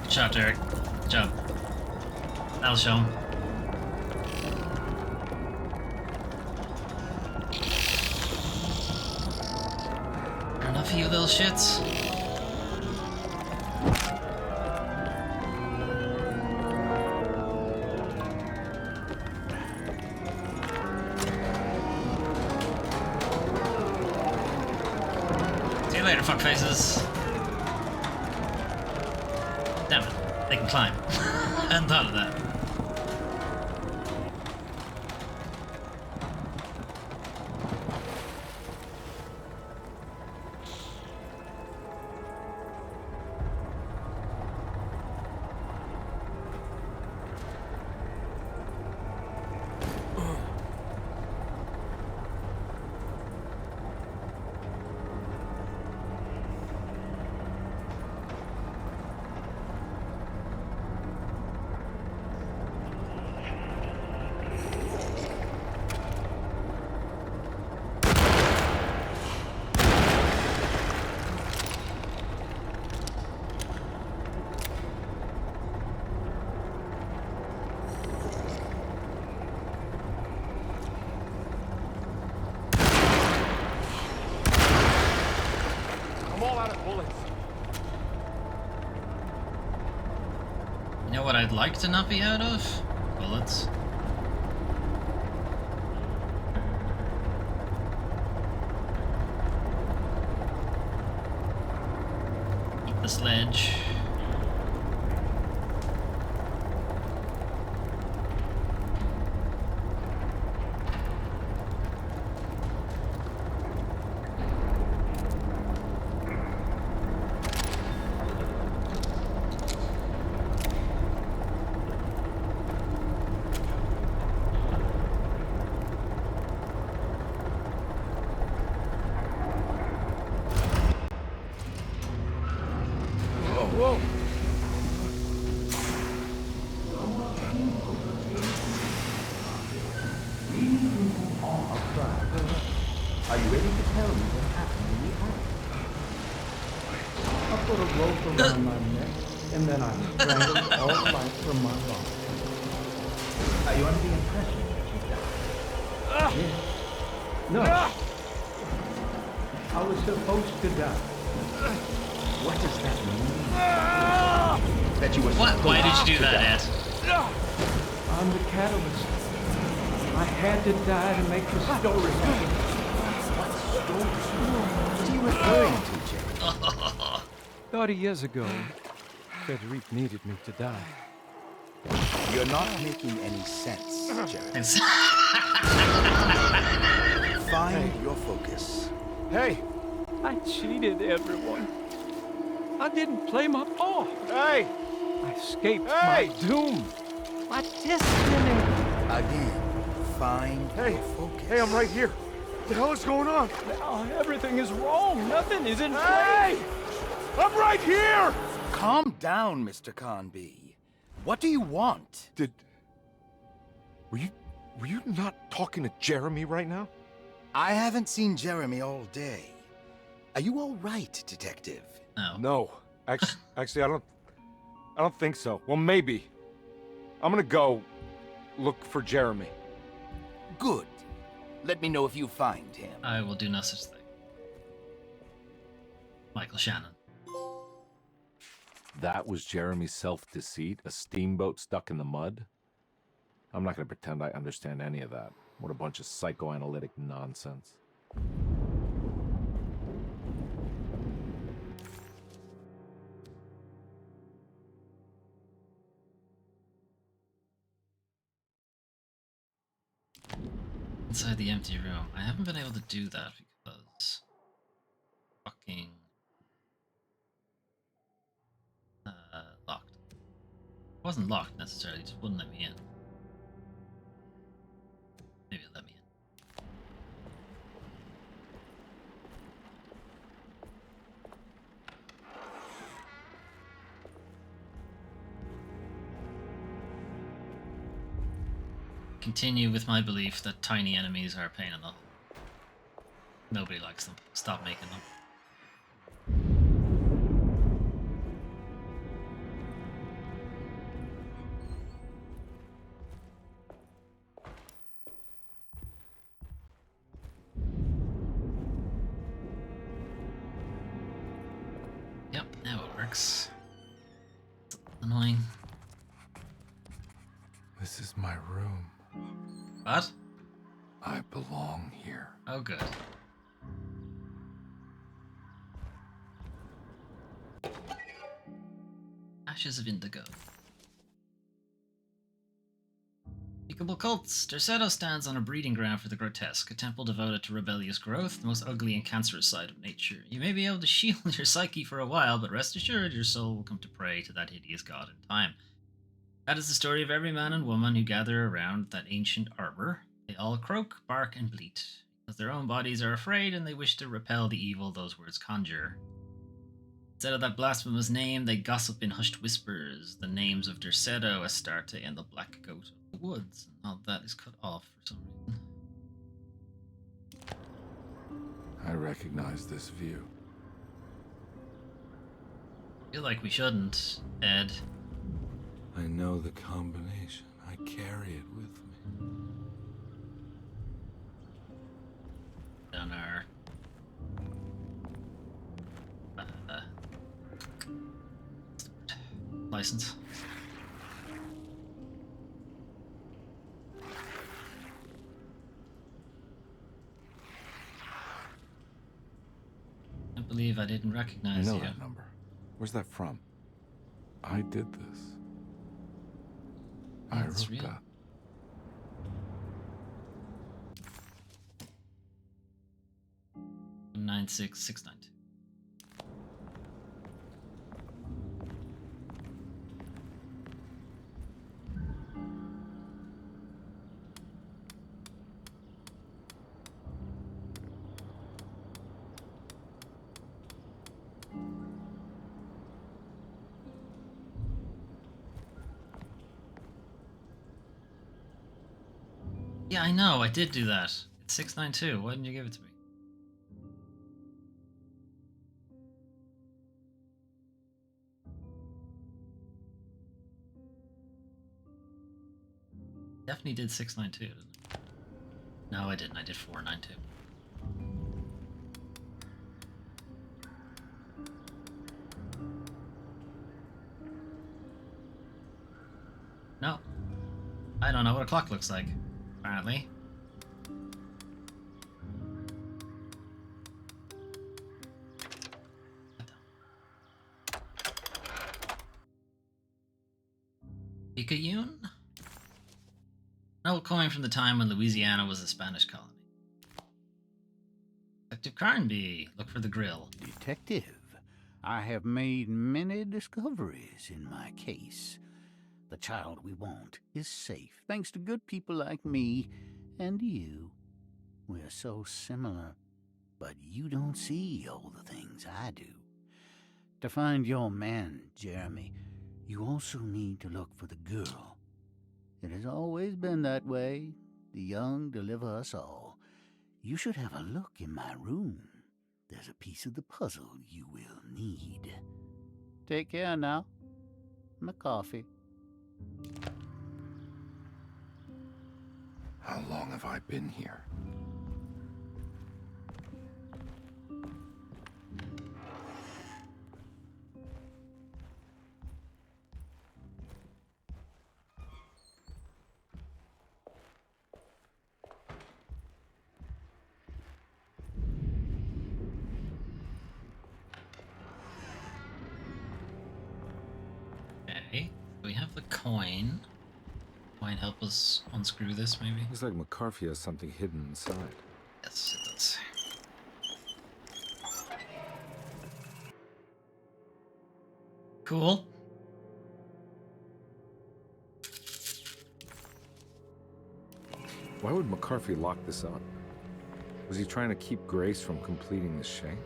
Good shot, Derek. Good job. That'll show him. Enough of you little shits. See you later, fuckfaces. Damn it, they can climb. I hadn't thought of that. I'm all out of bullets. You know what I'd like to not be out of? Bullets. Keep the sledge. Whoa! Are you ready to tell me what happened in the attic? I put a rope around my neck, and then I strangled all life from my lungs. Are you under the impression that you died? Yes. No. I was supposed to die. What does that mean? That you were supposed Why did you do to that, die? Ed? I'm the catalyst. I had to die to make the story happen. What story? What are you referring to, Jay? 30 years ago, Frederic needed me to die. You're not making any sense, Jerry. Find your focus. Hey! I cheated everyone. I didn't play my part. Hey! I escaped my doom. My destiny. Again, find your focus. Hey, I'm right here. What the hell is going on? Now everything is wrong. Nothing is in Hey! I'm right here! Calm down, Mr. Conby. What do you want? Were you not talking to Jeremy right now? I haven't seen Jeremy all day. Are you all right, Detective? No. Actually, I don't think so. Well, maybe. I'm gonna go look for Jeremy. Good. Let me know if you find him. I will do no such thing. Michael Shannon. That was Jeremy's self-deceit? A steamboat stuck in the mud? I'm not going to pretend I understand any of that. What a bunch of psychoanalytic nonsense. Inside the empty room. I haven't been able to do that because fucking locked. It wasn't locked necessarily, it just wouldn't let me in. Maybe it let me in. continue with my belief that tiny enemies are a pain in the... Nobody likes them. Stop making them. Yep, now it works. Annoying. This is my room. What? I belong here. Oh, good. Ashes of Indigo. Unspeakable cults. Derceto stands on a breeding ground for the grotesque, a temple devoted to rebellious growth, the most ugly and cancerous side of nature. You may be able to shield your psyche for a while, but rest assured your soul will come to pray to that hideous god in time. That is the story of every man and woman who gather around that ancient arbor. They all croak, bark, and bleat, because their own bodies are afraid and they wish to repel the evil those words conjure. Instead of that blasphemous name, they gossip in hushed whispers, the names of Derceto, Astarte, and the Black Goat of the Woods. And all that is cut off for some reason. I recognize this view. I feel like we shouldn't, Ed. I know the combination. I carry it with me. On our license. I believe I didn't recognize I know you. that number. Where's that from? I did this. I That's wrote real. that. 96692. Yeah, I know. I did do that. It's 692. Why didn't you give it to me? Definitely did 692, didn't I? No, I didn't. I did 492. No. I don't know what a clock looks like, apparently. Picayune? An old coin from the time when Louisiana was a Spanish colony. Detective Carnby, look for the grill. Detective, I have made many discoveries in my case. The child we want is safe, thanks to good people like me and you. We're so similar, but you don't see all the things I do. To find your man, Jeremy, you also need to look for the girl. It has always been that way. The young deliver us all. You should have a look in my room. There's a piece of the puzzle you will need. Take care now. My coffee. How long have I been here? Okay, we have the coin. Might help us unscrew this, maybe? Looks like McCarthy has something hidden inside. Yes, it does. Cool. Why would McCarthy lock this up? Was he trying to keep Grace from completing the shank?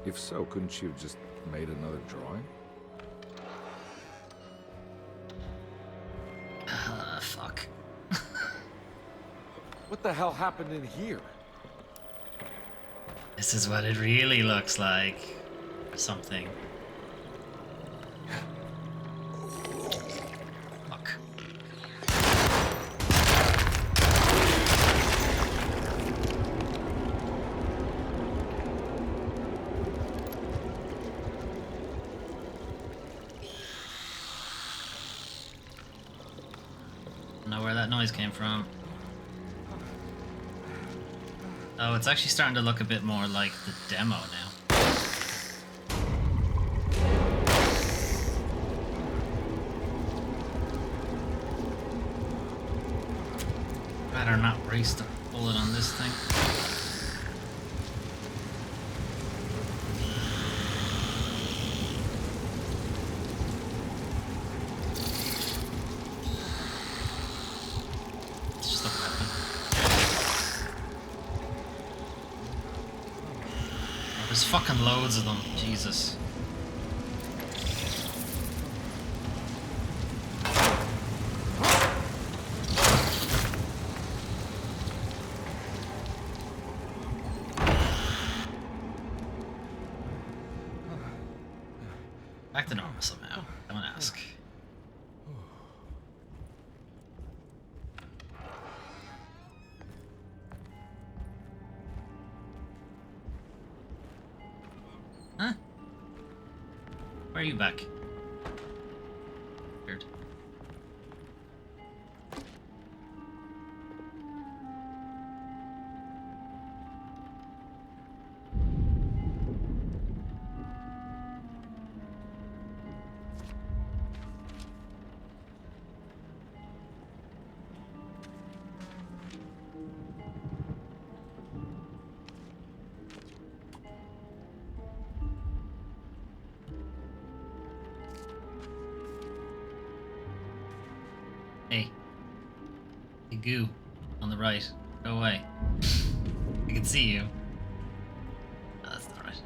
If so, couldn't she have just made another drawing? Fuck. What the hell happened in here? This is what it really looks like. Or something. Fuck. Don't know where that noise came from. Oh, it's actually starting to look a bit more like the demo now. Better not waste a bullet on this thing. It's just a weapon. There's fucking loads of them. Jesus. Back to normal somehow. Don't ask. Huh? Where are you back? Weird. Hey. Hey, goo. On the right. Go away. I can see you. Oh, that's not right.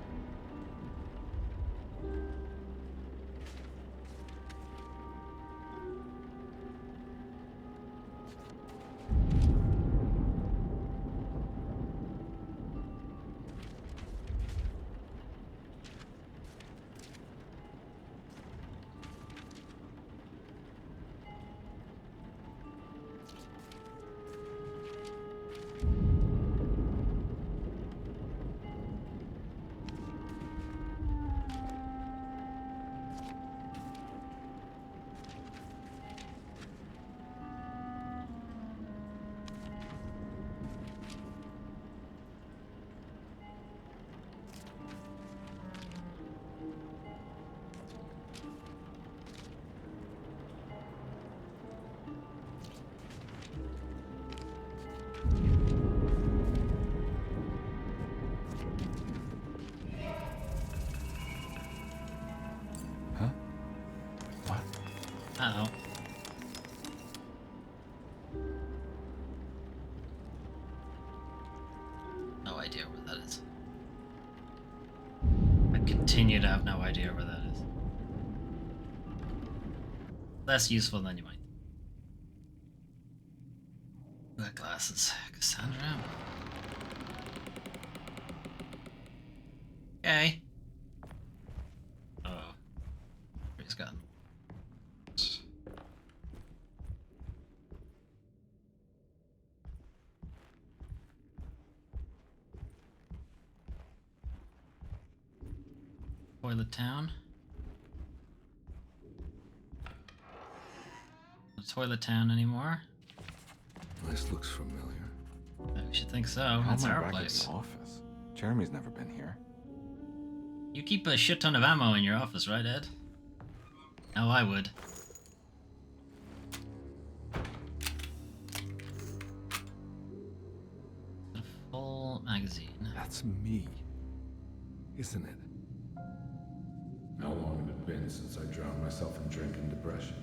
Uh-oh. No idea where that is. I continue to have no idea where that is. Less useful than you might. Who got glasses? Cassandra? Okay. Oh. He's got. Toilet Town. No Toilet Town anymore. This looks familiar. We should think so. How That's am I our back place. at the office? Jeremy's never been here. You keep a shit ton of ammo in your office, right, Ed? No, I would. A full magazine. That's me, isn't it? How long had it been since I drowned myself in drink and depression?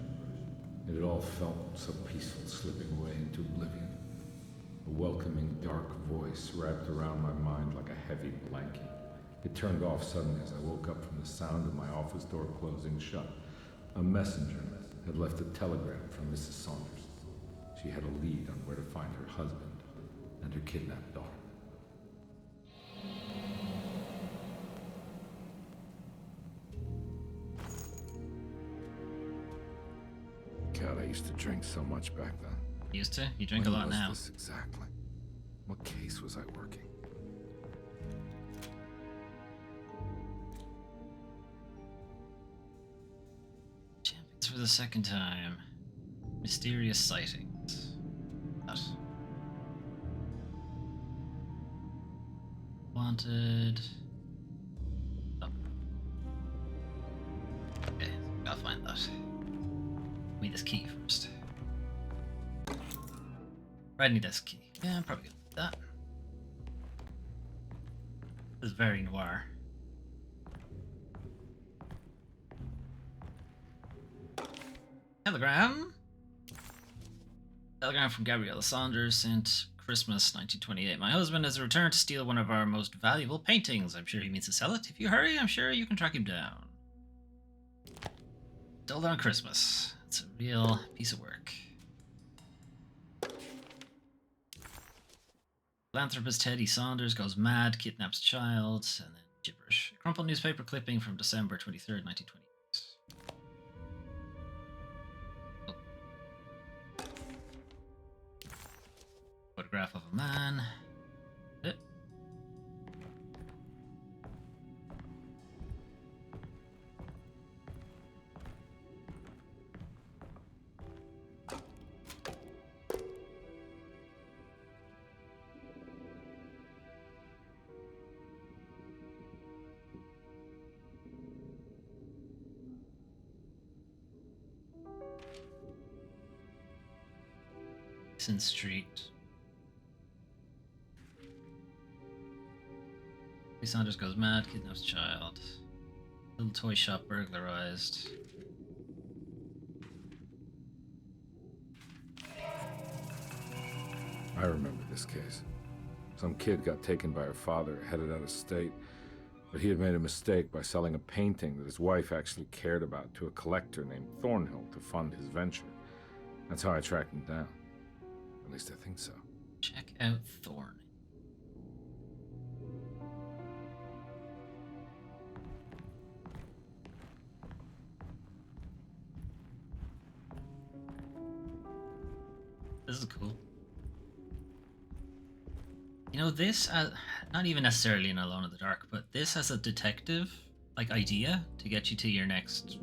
It had all felt so peaceful, slipping away into oblivion. A welcoming, dark voice wrapped around my mind like a heavy blanket. It turned off suddenly as I woke up from the sound of my office door closing shut. A messenger had left a telegram from Mrs. Saunders. She had a lead on where to find her husband. your kidnapped daughter. God, I used to drink so much back then. Used to? You drink When a lot was now. this exactly? What case was I working? Champions for the second time. Mysterious sightings. That. Wanted. Oh. Okay, gotta find that. Give me this key first. I need this key. Yeah, I'm probably gonna need that. This is very noir. Telegram. Telegram from Gabriella Saunders sent Christmas 1928. My husband has returned to steal one of our most valuable paintings. I'm sure he means to sell it. If you hurry, I'm sure you can track him down. Stole it on Christmas. It's a real piece of work. Philanthropist Teddy Saunders goes mad, kidnaps child, and then gibberish. A crumpled newspaper clipping from December 23rd, 1928. Photograph of a man. Street. Saunders goes mad, kidnaps child. Little toy shop burglarized. I remember this case. Some kid got taken by her father, headed out of state, but he had made a mistake by selling a painting that his wife actually cared about to a collector named Thornhill to fund his venture. That's how I tracked him down. At least I think so. Check out Thorn. This is cool. You know, this, not even necessarily in Alone in the Dark, but this as a detective, like, idea to get you to your next,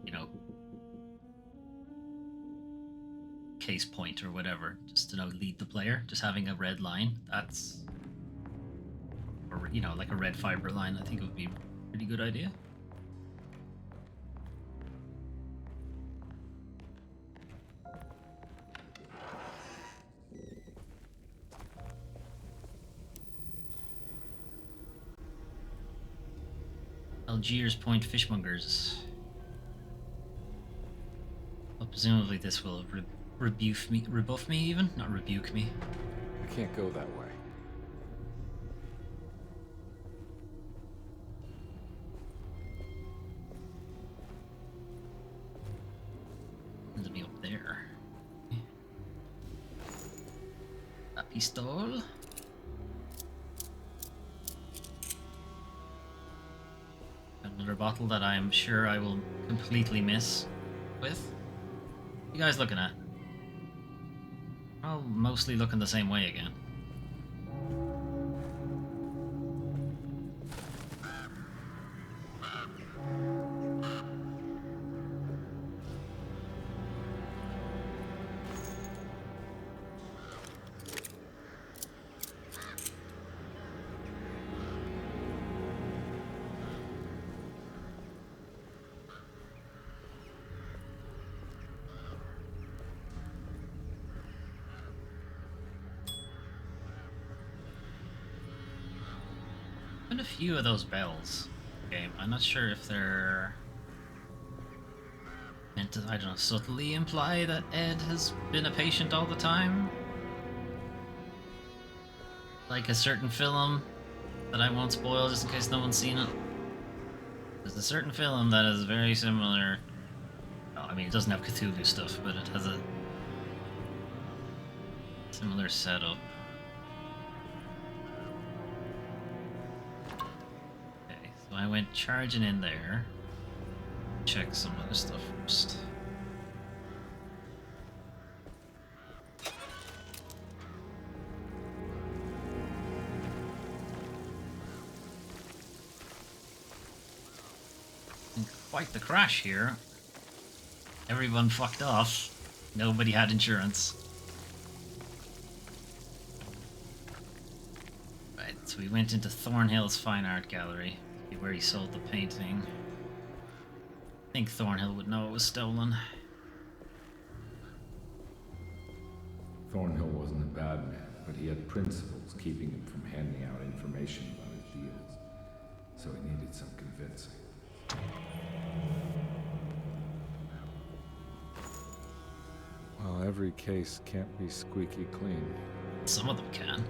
you know, case point or whatever, just to lead the player, just having a red line, that's, or, you know, like a red fiber line, I think it would be a pretty good idea. Algiers Point Fishmongers. Well, presumably this will rebuff me even? Not rebuke me. I can't go that way. It'll be up there. A pistol. Another bottle that I'm sure I will completely miss with. What are you guys looking at? All mostly looking the same way again. Been a few of those bells game. I'm not sure if they're meant to, I don't know, subtly imply that Ed has been a patient all the time. Like a certain film that I won't spoil just in case no one's seen it. There's a certain film that is very similar. Oh, I mean, it doesn't have Cthulhu stuff, but it has a similar setup. I went charging in there. Check some other stuff first. Quite the crash here. Everyone fucked off. Nobody had insurance. Right, so we went into Thornhill's Fine Art Gallery, where he sold the painting. I think Thornhill would know it was stolen. Thornhill wasn't a bad man, but he had principles keeping him from handing out information about his deals. So he needed some convincing. Well, every case can't be squeaky clean. Some of them can.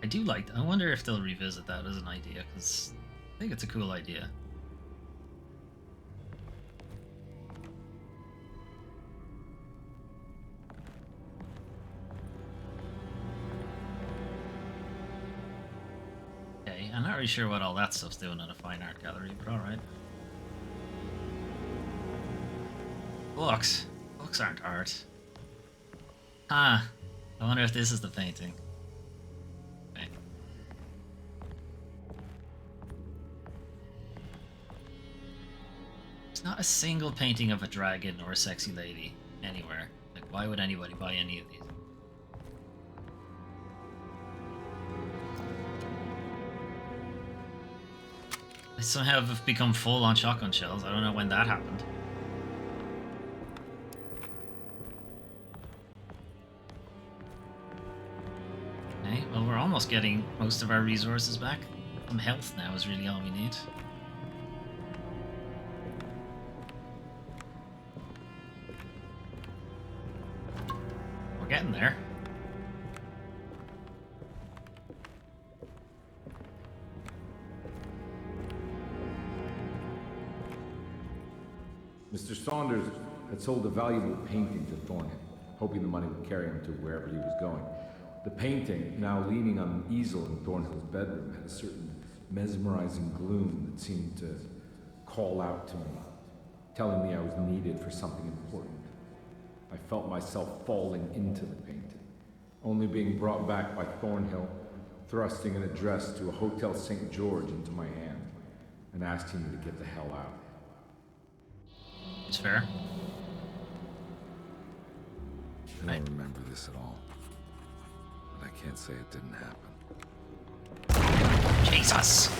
I do like that. I wonder if they'll revisit that as an idea, because I think it's a cool idea. Okay, I'm not really sure what all that stuff's doing in a fine art gallery, but alright. Books. Books aren't art. Huh. I wonder if this is the painting. Okay. There's not a single painting of a dragon or a sexy lady anywhere. Like, why would anybody buy any of these? They somehow have become full on shotgun shells. I don't know when that happened. Okay, well, we're almost getting most of our resources back. Some health now is really all we need. We're getting there. Mr. Saunders had sold a valuable painting to Thornhill, hoping the money would carry him to wherever he was going. The painting, now leaning on an easel in Thornhill's bedroom, had a certain mesmerizing gloom that seemed to call out to me, telling me I was needed for something important. I felt myself falling into the painting, only being brought back by Thornhill, thrusting an address to a Hotel St. George into my hand, and asking me to get the hell out. It's fair. I don't remember this at all. But I can't say it didn't happen. Jesus!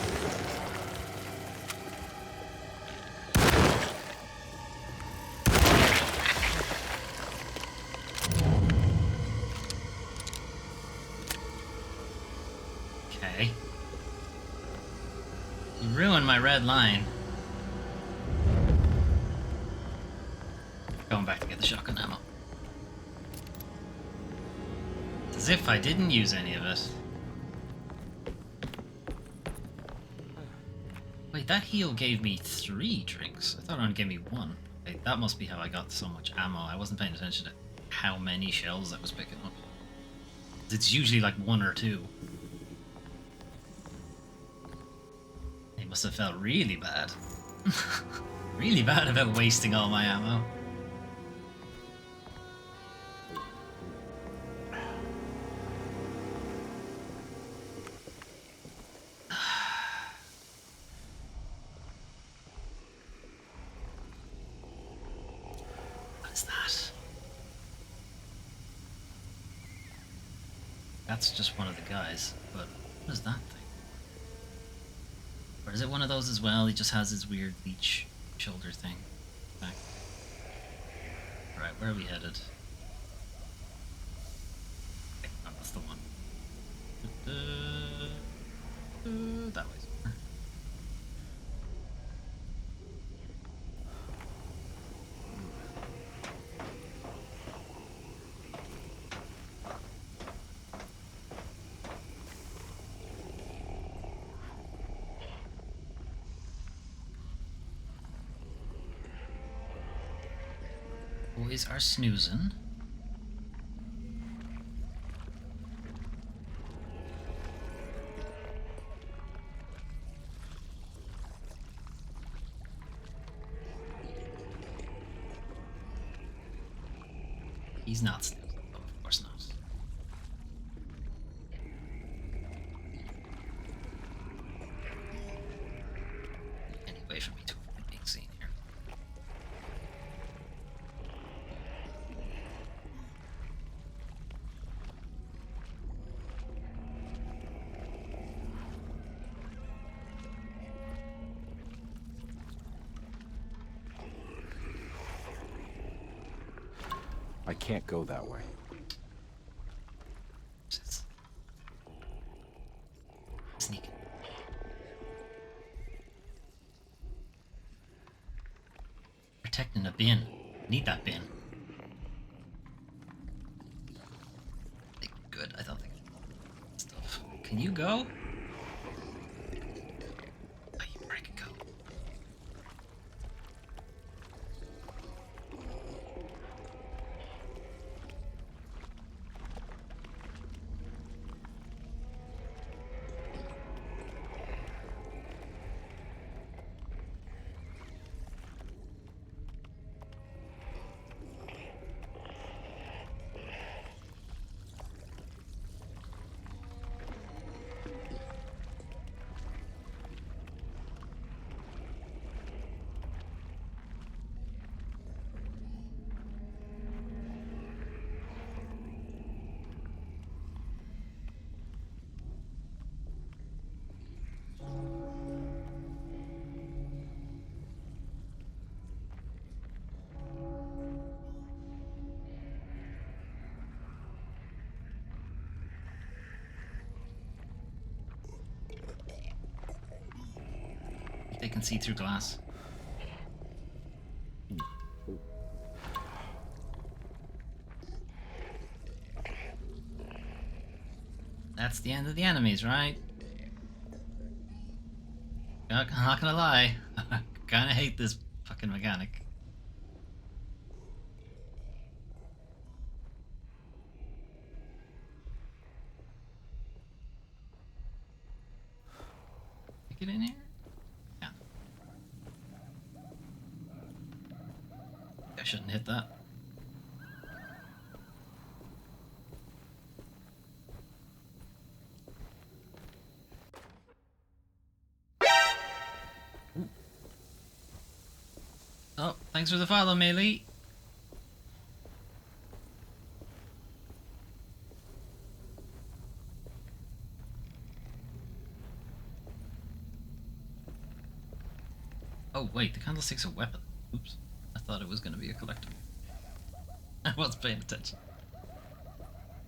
Okay. You ruined my red line. Going back to get the shotgun ammo. As if I didn't use any of it. Wait, that heal gave me 3 drinks. I thought it only gave me 1. Wait, that must be how I got so much ammo. I wasn't paying attention to how many shells I was picking up. It's usually like 1 or 2. It must have felt really bad. Really bad about wasting all my ammo. That's just one of the guys, but what is that thing? Or is it one of those as well? He just has his weird leech shoulder thing. Back. Right, where are we headed? Okay, oh, that's the one. That way. Boys are snoozing. He's not still. Oh, of course not. Any way for me to avoid being seen here. I can't go that way. Sneaking. Protecting a bin. Need that bin. Good, I don't think. Stuff. Can you go? Oh, you break and go. They can see through glass. That's the end of the enemies, right? I'm not gonna lie. I kinda hate this fucking mechanic. Get in here? Yeah. I shouldn't hit that. Oh, thanks for the follow, Melee. Oh, wait, the candlestick's a weapon. Oops. I thought it was going to be a collectible. I wasn't paying attention.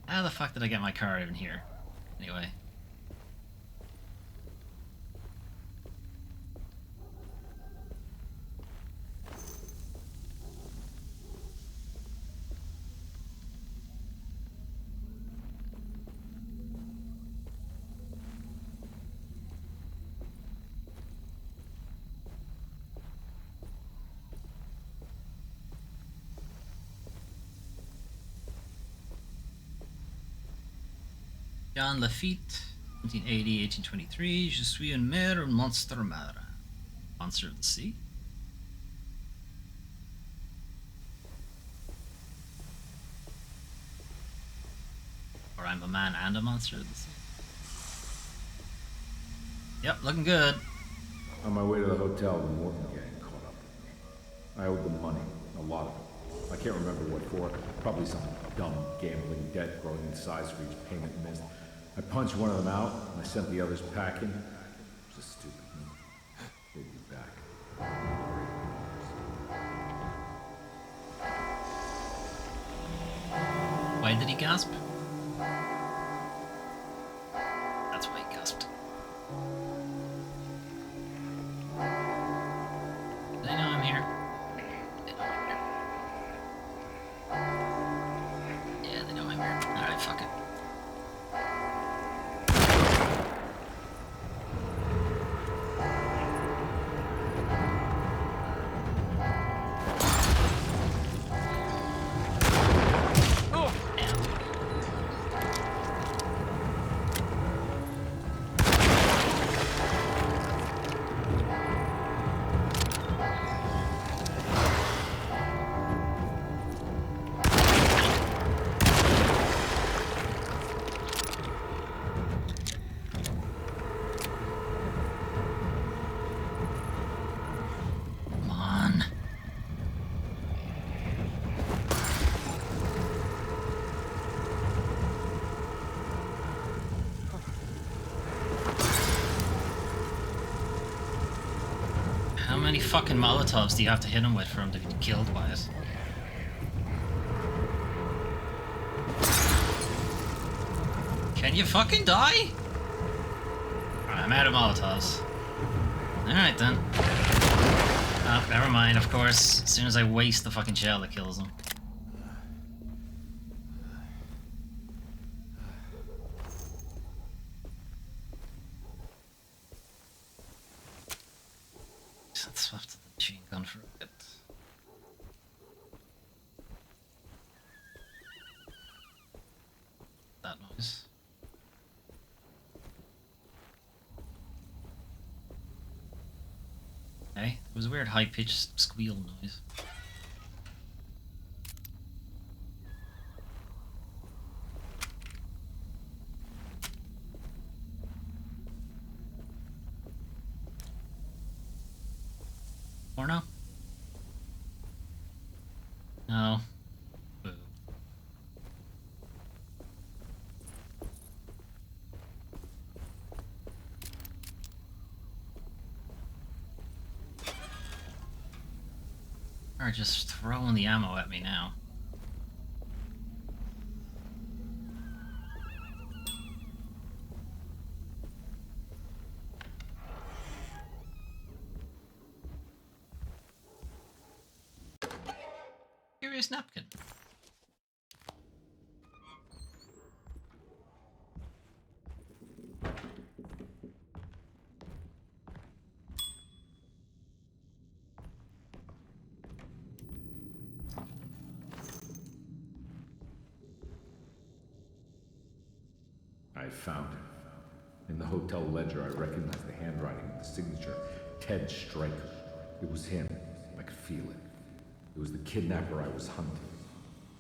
How the fuck did I get my car in here? Anyway. John Lafitte, 1980-1823. Je suis un mer monster marin. Monster of the sea. Or I'm a man and a monster of the sea. Yep, looking good. On my way to the hotel, the Morton gang caught up with me. I owed them money, a lot of it. I can't remember what for. Probably some dumb gambling debt growing in size for each payment missed. I punched one of them out, and I sent the others packing. It was a stupid move. They'd be back. Why did he gasp? That's why he gasped. They know I'm here. They know I'm here. Yeah, they know I'm here. Alright, fuck it. many fucking Molotovs do you have to hit him with for him to get killed by it? Can you fucking die? I'm out of Molotovs. Alright then. Oh, never mind, of course. As soon as I waste the fucking shell, it kills him. Let's swap to the machine gun for a bit. That noise. Okay, it was a weird high-pitched squeal noise. Porno? No. Boo. Or just throwing the ammo at me now. Curious napkin. I found him. In the hotel ledger, I recognized the handwriting of the signature, Ted Stryker. It was him. I could feel it. It was the kidnapper I was hunting.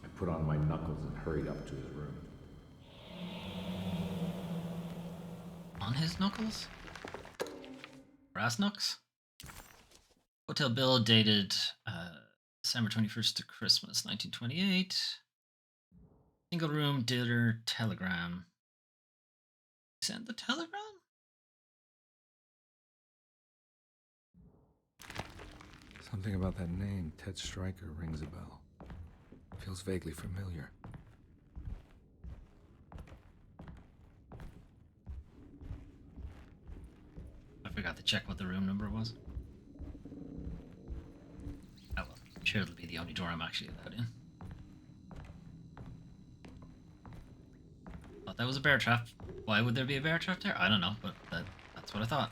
I put on my knuckles and hurried up to his room. On his knuckles? Brass knucks? Hotel bill dated December 21st to Christmas, 1928. Single room dinner telegram. Send the telegram? Something about that name, Ted Stryker, rings a bell. Feels vaguely familiar. I forgot to check what the room number was. Oh well, I'm sure it'll be the only door I'm actually allowed in. Thought that was a bear trap. Why would there be a bear trap there? I don't know, but that's what I thought.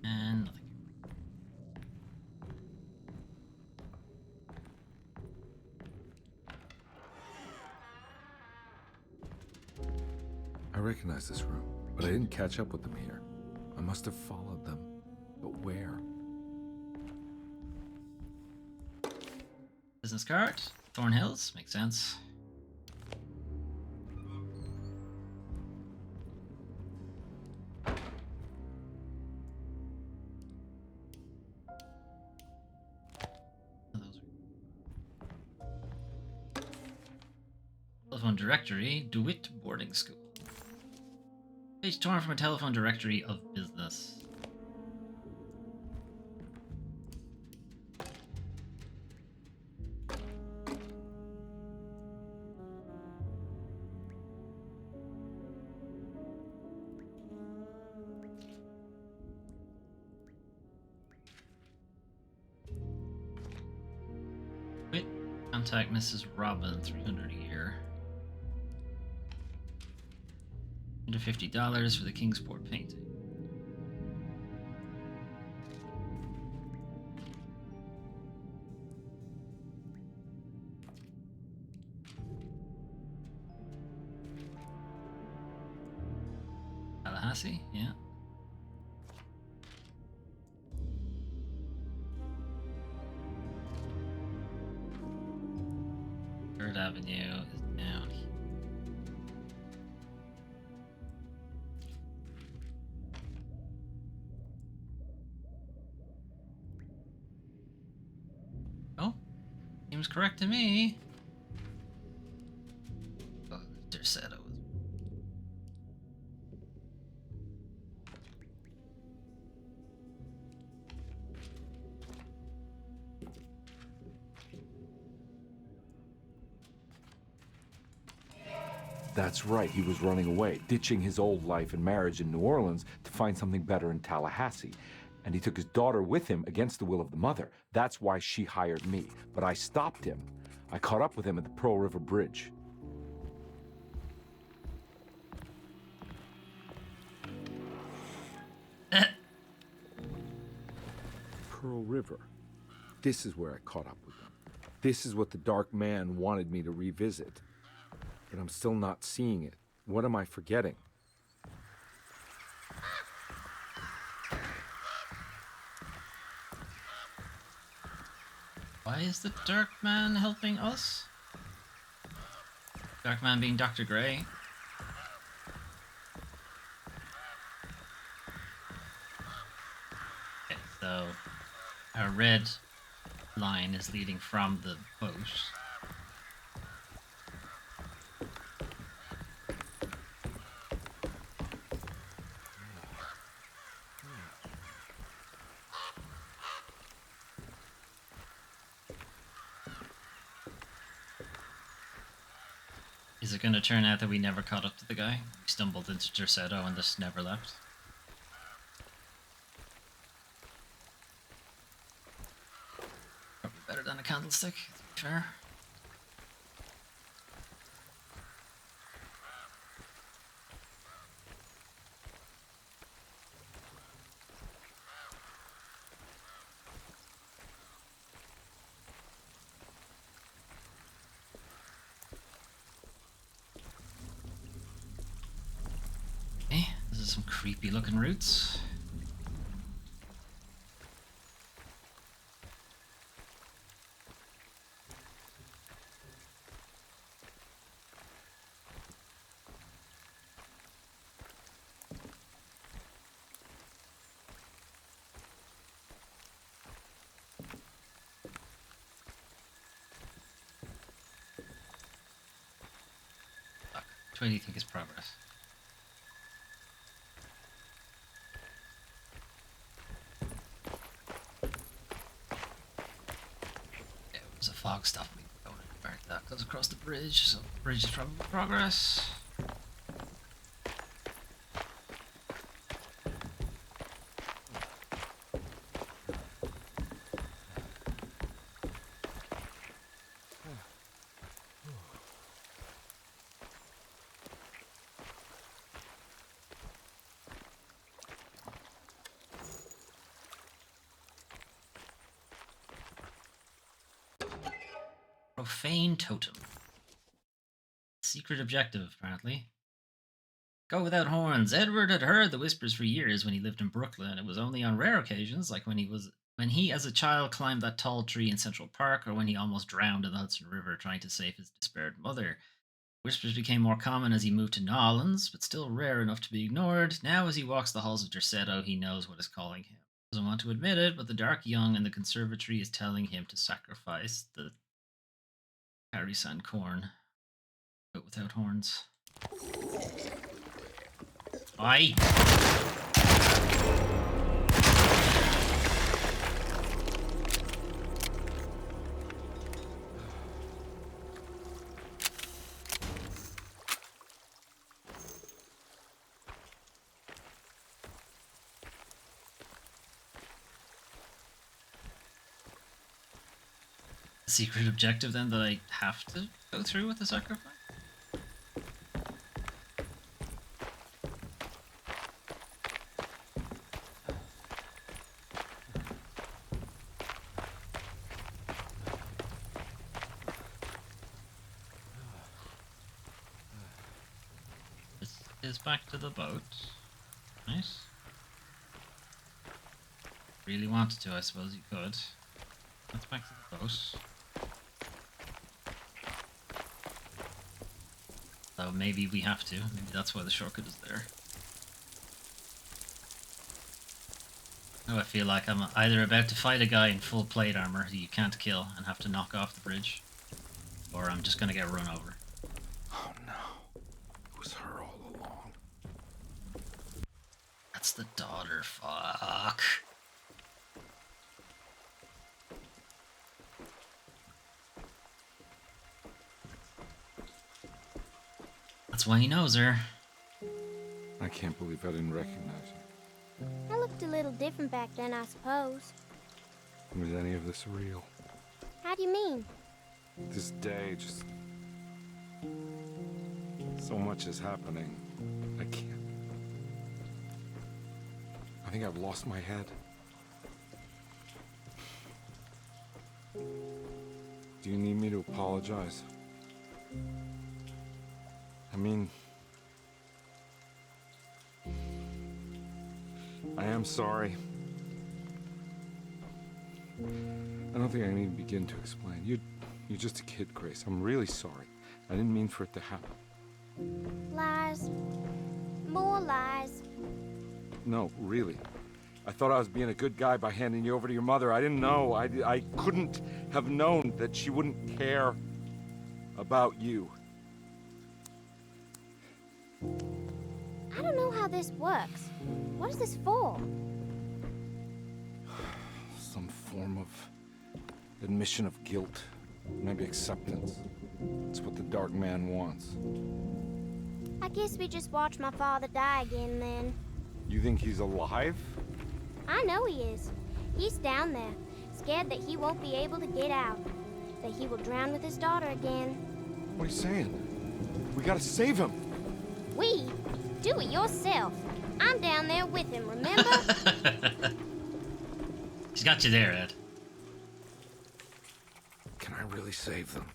And nothing. I recognize this room, but I didn't catch up with them here. I must have followed them. But where? Business card. Thorn Hills. Makes sense. Telephone directory. DeWitt Boarding School. Page torn from a telephone directory of business. Wait, contact Mrs. Robin, 300 a year. $50 for the Kingsport painting. Tallahassee, yeah. Third Avenue is down here. Seems correct to me. Oh, Derceto. That's right, he was running away, ditching his old life and marriage in New Orleans to find something better in Tallahassee. And he took his daughter with him against the will of the mother. That's why she hired me. But I stopped him. I caught up with him at the Pearl River Bridge. Pearl River. This is where I caught up with him. This is what the Dark Man wanted me to revisit. But I'm still not seeing it. What am I forgetting? Why is the Dark Man helping us? Dark Man being Dr. Gray. Okay, so our red line is leading from the boat. Is it going to turn out that we never caught up to the guy? We stumbled into Derceto and just never left? Probably better than a candlestick, to be fair. This is some creepy looking roots. What do you think is progress? There's a fog stuff we don't burn that goes across the bridge, so the bridge is probably progress. Profane totem. Secret objective, apparently. Go without horns. Edward had heard the whispers for years when he lived in Brooklyn. It was only on rare occasions, like when he as a child climbed that tall tree in Central Park, or when he almost drowned in the Hudson River trying to save his despaired mother. Whispers became more common as he moved to Nolans, but still rare enough to be ignored. Now as he walks the halls of Derceto, he knows what is calling him. He doesn't want to admit it, but the dark young in the conservatory is telling him to sacrifice the Harry-san corn, but without horns. Aye. Secret objective then that I have to go through with the sacrifice? This is back to the boat. Nice. Really wanted to, I suppose you could. That's back to the boat. So maybe we have to. Maybe that's why the shortcut is there. Oh, I feel like I'm either about to fight a guy in full plate armor who you can't kill and have to knock off the bridge, or I'm just gonna get run over. Oh no. It was her all along. That's the daughter, fuck. That's why he knows her. I can't believe I didn't recognize you. I looked a little different back then, I suppose. Was any of this real? How do you mean? This day, just... so much is happening. I can't... I think I've lost my head. Do you need me to apologize? I mean... I am sorry. I don't think I need to begin to explain. You're just a kid, Grace. I'm really sorry. I didn't mean for it to happen. Lies. More lies. No, really. I thought I was being a good guy by handing you over to your mother. I didn't know. I couldn't have known that she wouldn't care about you. I don't know how this works. What is this for? Some form of admission of guilt. Maybe acceptance. It's what the Dark Man wants. I guess we just watch my father die again then. You think he's alive? I know he is. He's down there, scared that he won't be able to get out. That he will drown with his daughter again. What are you saying? We gotta save him. We? Do it yourself. I'm down there with him, remember? He's got you there, Ed. Can I really save them?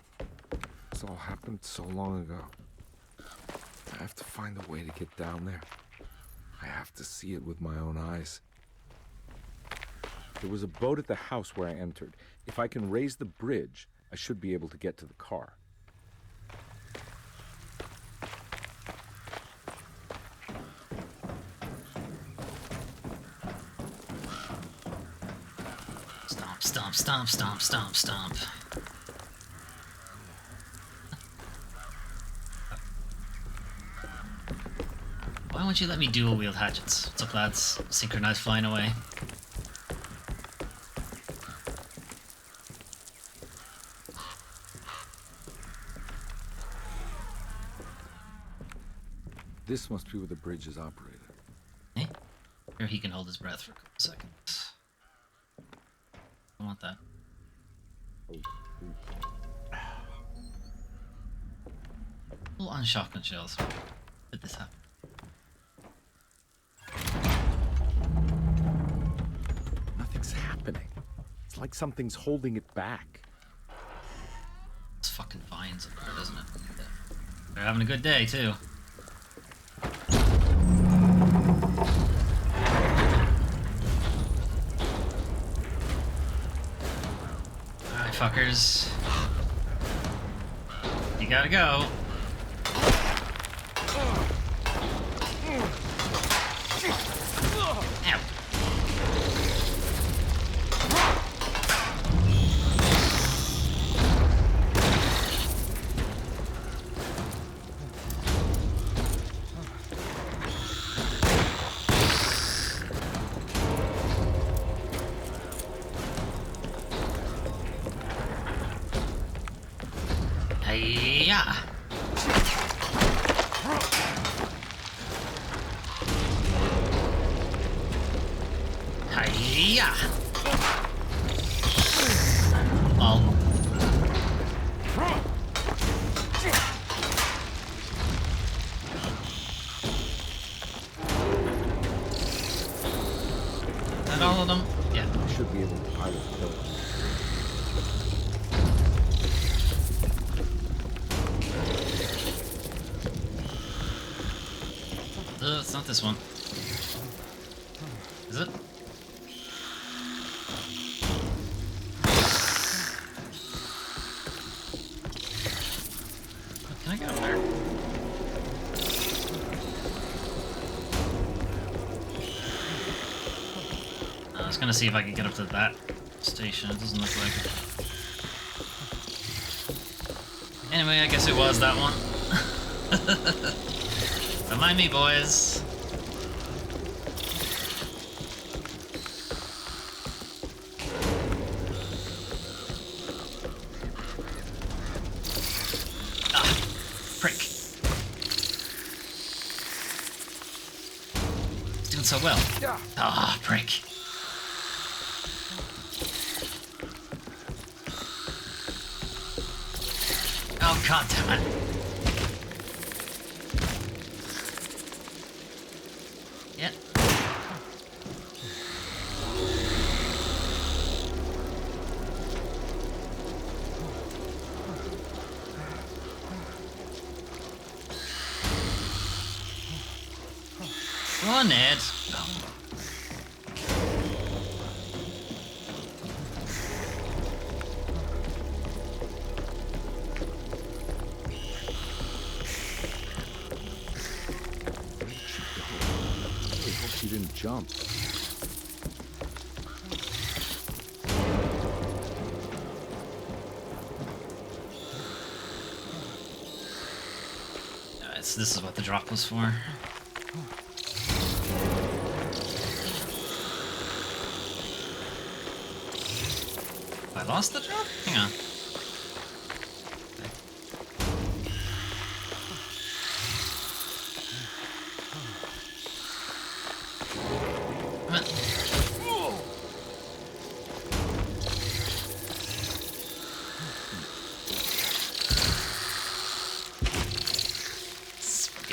This all happened so long ago. I have to find a way to get down there. I have to see it with my own eyes. There was a boat at the house where I entered. If I can raise the bridge, I should be able to get to the car. Stomp, stomp, stomp, stomp, stomp. Why won't you let me dual wield hatchets? What's up, lads? Synchronized flying away. This must be where the bridge is operated. Eh? Here he can hold his breath for a couple seconds. I want that. Full on shotgun shells. How did this happen? Nothing's happening. It's like something's holding it back. It's fucking vines up there, isn't it? They're having a good day, too. Alright, fuckers. You gotta go. Ow. Hiya! Hiya! Oh. Is that all of them? Yeah. I should be able to pilot the boat. It's not this one. Is it? Can I get up there? gonna see if I can get up to that station. It doesn't look like it. Anyway, I guess it was that one. Don't mind me, boys. Ah, prick. He's doing so well. Ah, prick. Oh, god damn it. Yeah. Go on, Ned. Oh. She didn't jump. Alright, so this is what the drop was for. I lost the drop? Hang on.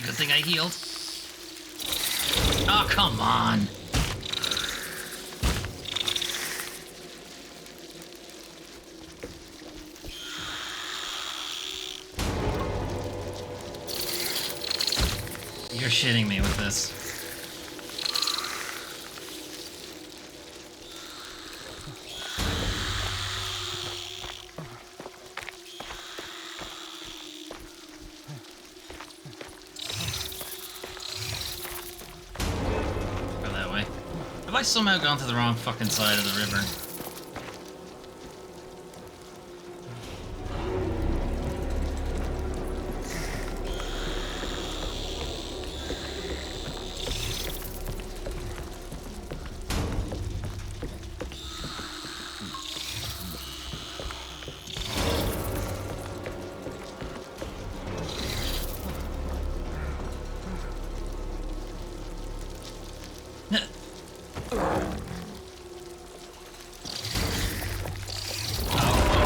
Good thing I healed. Oh, come on. You're shitting me with this. Go that way. Have I somehow gone to the wrong fucking side of the river?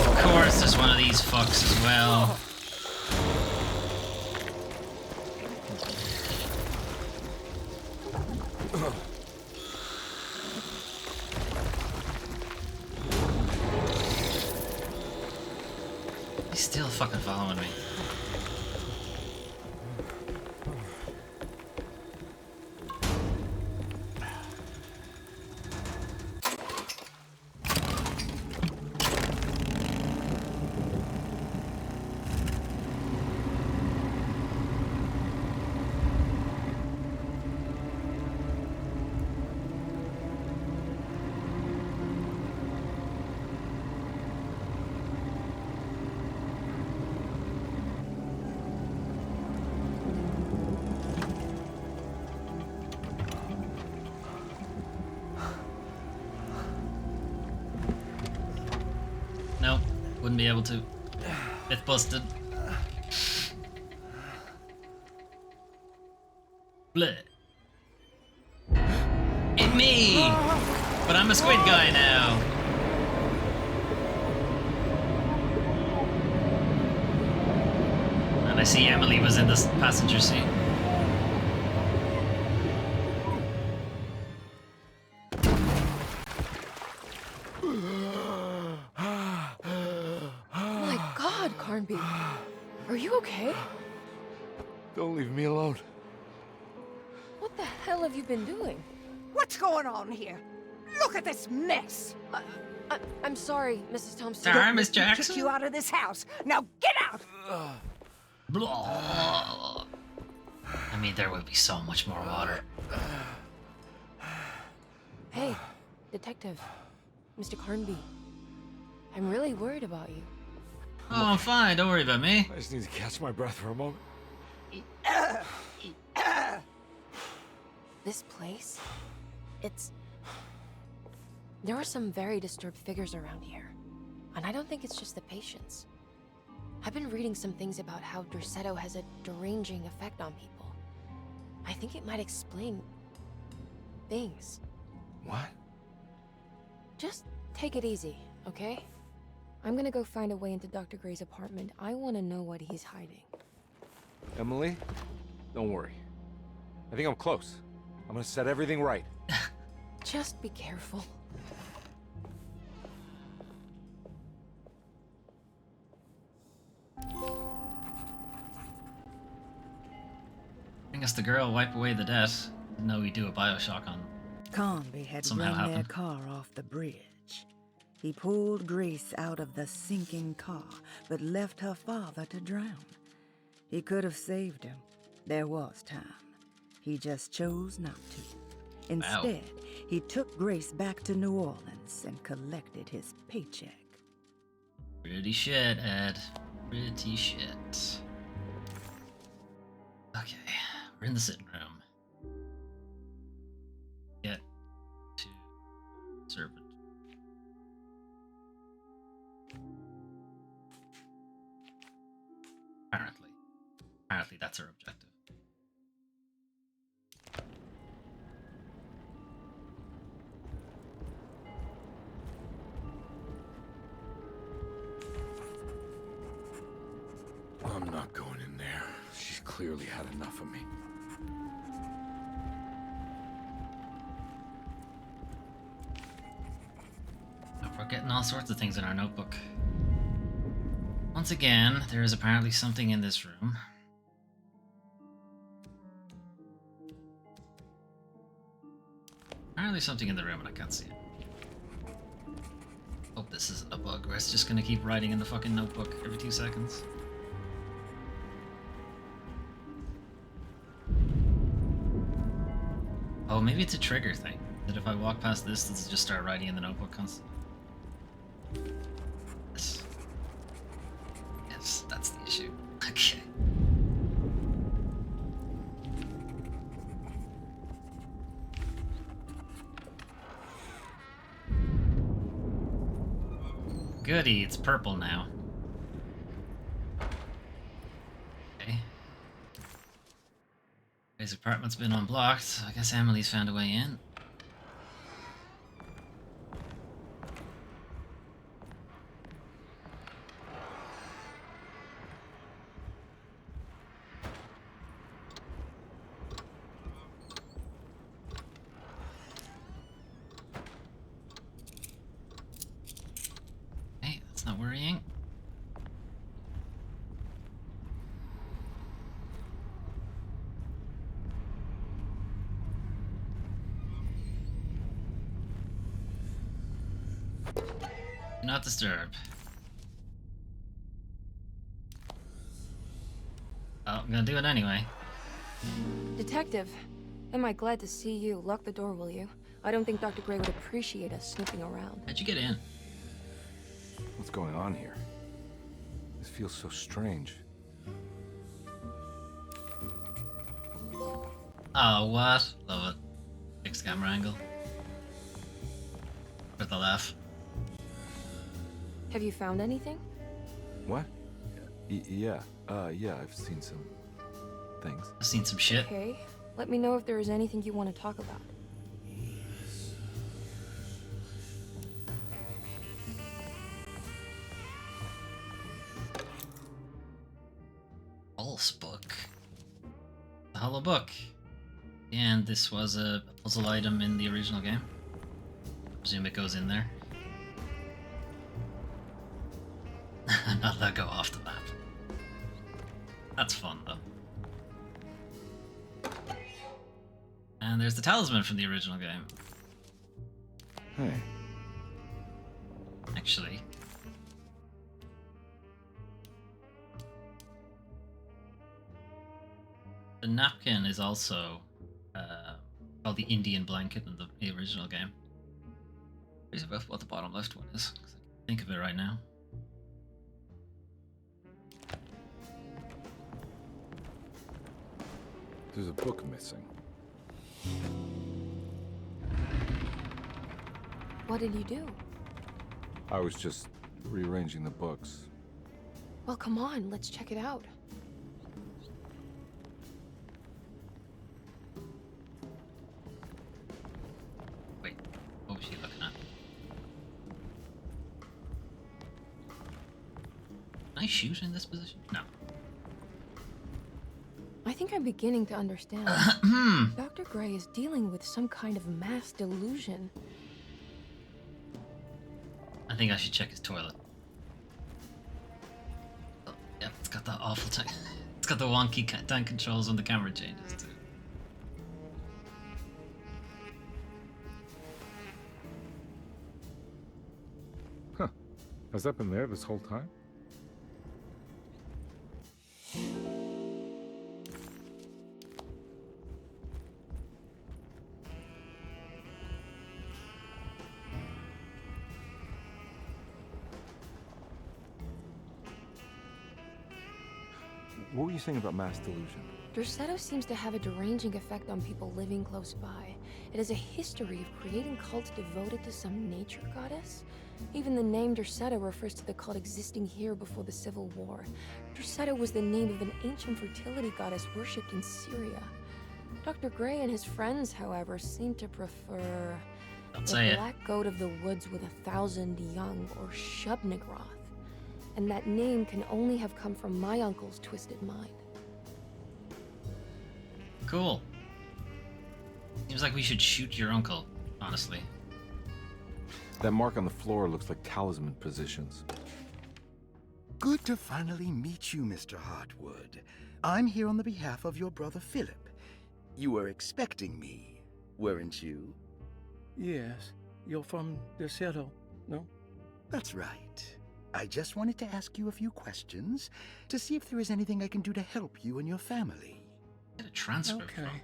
Of course, there's one of these fucks as well. He's still fucking following me. Nope, wouldn't be able to. It's busted. Bleh. It me! But I'm a squid guy now. And I see Emily was in the passenger seat. My God, Carnby. Are you okay? Don't leave me alone. What the hell have you been doing? What's going on here? Look at this mess! I'm sorry, Mrs. Thompson. Sorry, Miss Took Jackson. you out of this house. Now get out! Blah. I mean, there would be so much more water. Hey, Detective, Mr. Carnby. I'm really worried about you. Oh, I'm fine. Don't worry about me. I just need to catch my breath for a moment. This place? There are some very disturbed figures around here. And I don't think it's just the patients. I've been reading some things about how Derceto has a deranging effect on people. I think it might explain things. What? Just take it easy, okay? I'm gonna go find a way into Dr. Gray's apartment. I want to know what he's hiding. Emily, don't worry. I think I'm close. I'm gonna set everything right. Just be careful. Bring us the girl, wipe away the debt. Didn't know we do a Bioshock on. Conby had Somehow run their happened. car off the bridge. He pulled Grace out of the sinking car, but left her father to drown. He could have saved him. There was time. He just chose not to. Instead, he took Grace back to New Orleans and collected his paycheck. Pretty shit, Ed. Pretty shit. Okay, we're in the sitting room. Get to servant. Apparently that's our objective. I'm not going in there. She's clearly had enough of me. We're getting all sorts of things in our notebook. Once again, there is apparently something in this room. Apparently something in the room and I can't see it. Hope this isn't a bug where it's just gonna keep writing in the fucking notebook every 2 seconds. Oh, maybe it's a trigger thing. That if I walk past this, does it just start writing in the notebook constantly? Yes. Yes, that's the issue. Okay. Goody, it's purple now. Okay. His apartment's been unblocked, so I guess Emily's found a way in. Okay, that's not worrying. Do not disturb. Oh, I'm gonna do it anyway. Detective, am I glad to see you. Lock the door, will you? I don't think Dr. Gray would appreciate us snooping around. How'd you get in? What's going on here? This feels so strange. Oh, what? Love it. Fixed camera angle. For the laugh. Have you found anything? What? Yeah, I've seen some things. I've seen some shit. Okay, let me know if there is anything you want to talk about. Pulse book. The hollow book. And this was a puzzle item in the original game. Presume it goes in there. Not let go off the map. That's fun though. And there's the talisman from the original game. Hey. Actually. The napkin is also called the Indian blanket in the original game. Curious about what the bottom left one is, 'cause I can't think of it right now. There's a book missing. What did you do? I was just rearranging the books. Well, come on, let's check it out. Wait, what was she looking at? Can I shoot in this position? No. I think I'm beginning to understand. Dr. Gray is dealing with some kind of mass delusion. I think I should check his toilet. Oh, yep, it's got the awful tank. It's got the wonky tank controls when the camera changes too. Huh. Has that been there this whole time? What were you saying about mass delusion? Derceto seems to have a deranging effect on people living close by. It has a history of creating cults devoted to some nature goddess. Even the name Derceto refers to the cult existing here before the Civil War. Derceto was the name of an ancient fertility goddess worshipped in Syria. Dr. Gray and his friends, however, seem to prefer the black goat of the woods with 1,000 young, or Shub-Nigroth. And that name can only have come from my uncle's twisted mind. Cool. Seems like we should shoot your uncle, honestly. That mark on the floor looks like talisman positions. Good to finally meet you, Mr. Hartwood. I'm here on the behalf of your brother Philip. You were expecting me, weren't you? Yes. You're from Derceto, no? That's right. I just wanted to ask you a few questions to see if there is anything I can do to help you and your family. Get a transfer. Okay.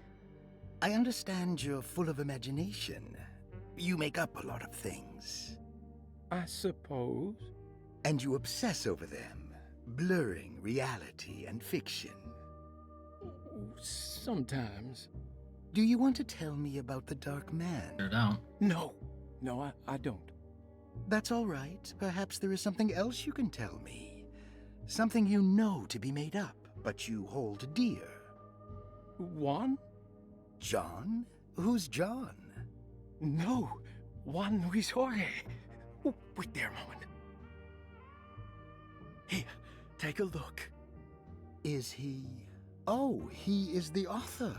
I understand you're full of imagination. You make up a lot of things. I suppose. And you obsess over them, blurring reality and fiction. Sometimes. Do you want to tell me about the Dark Man? Sure don't. No. No, I don't. That's all right. Perhaps there is something else you can tell me. Something you know to be made up, but you hold dear. Juan? John? Who's John? No. Juan Luis Jorge. Oh, wait there a moment. Here, take a look. Is he... Oh, he is the author.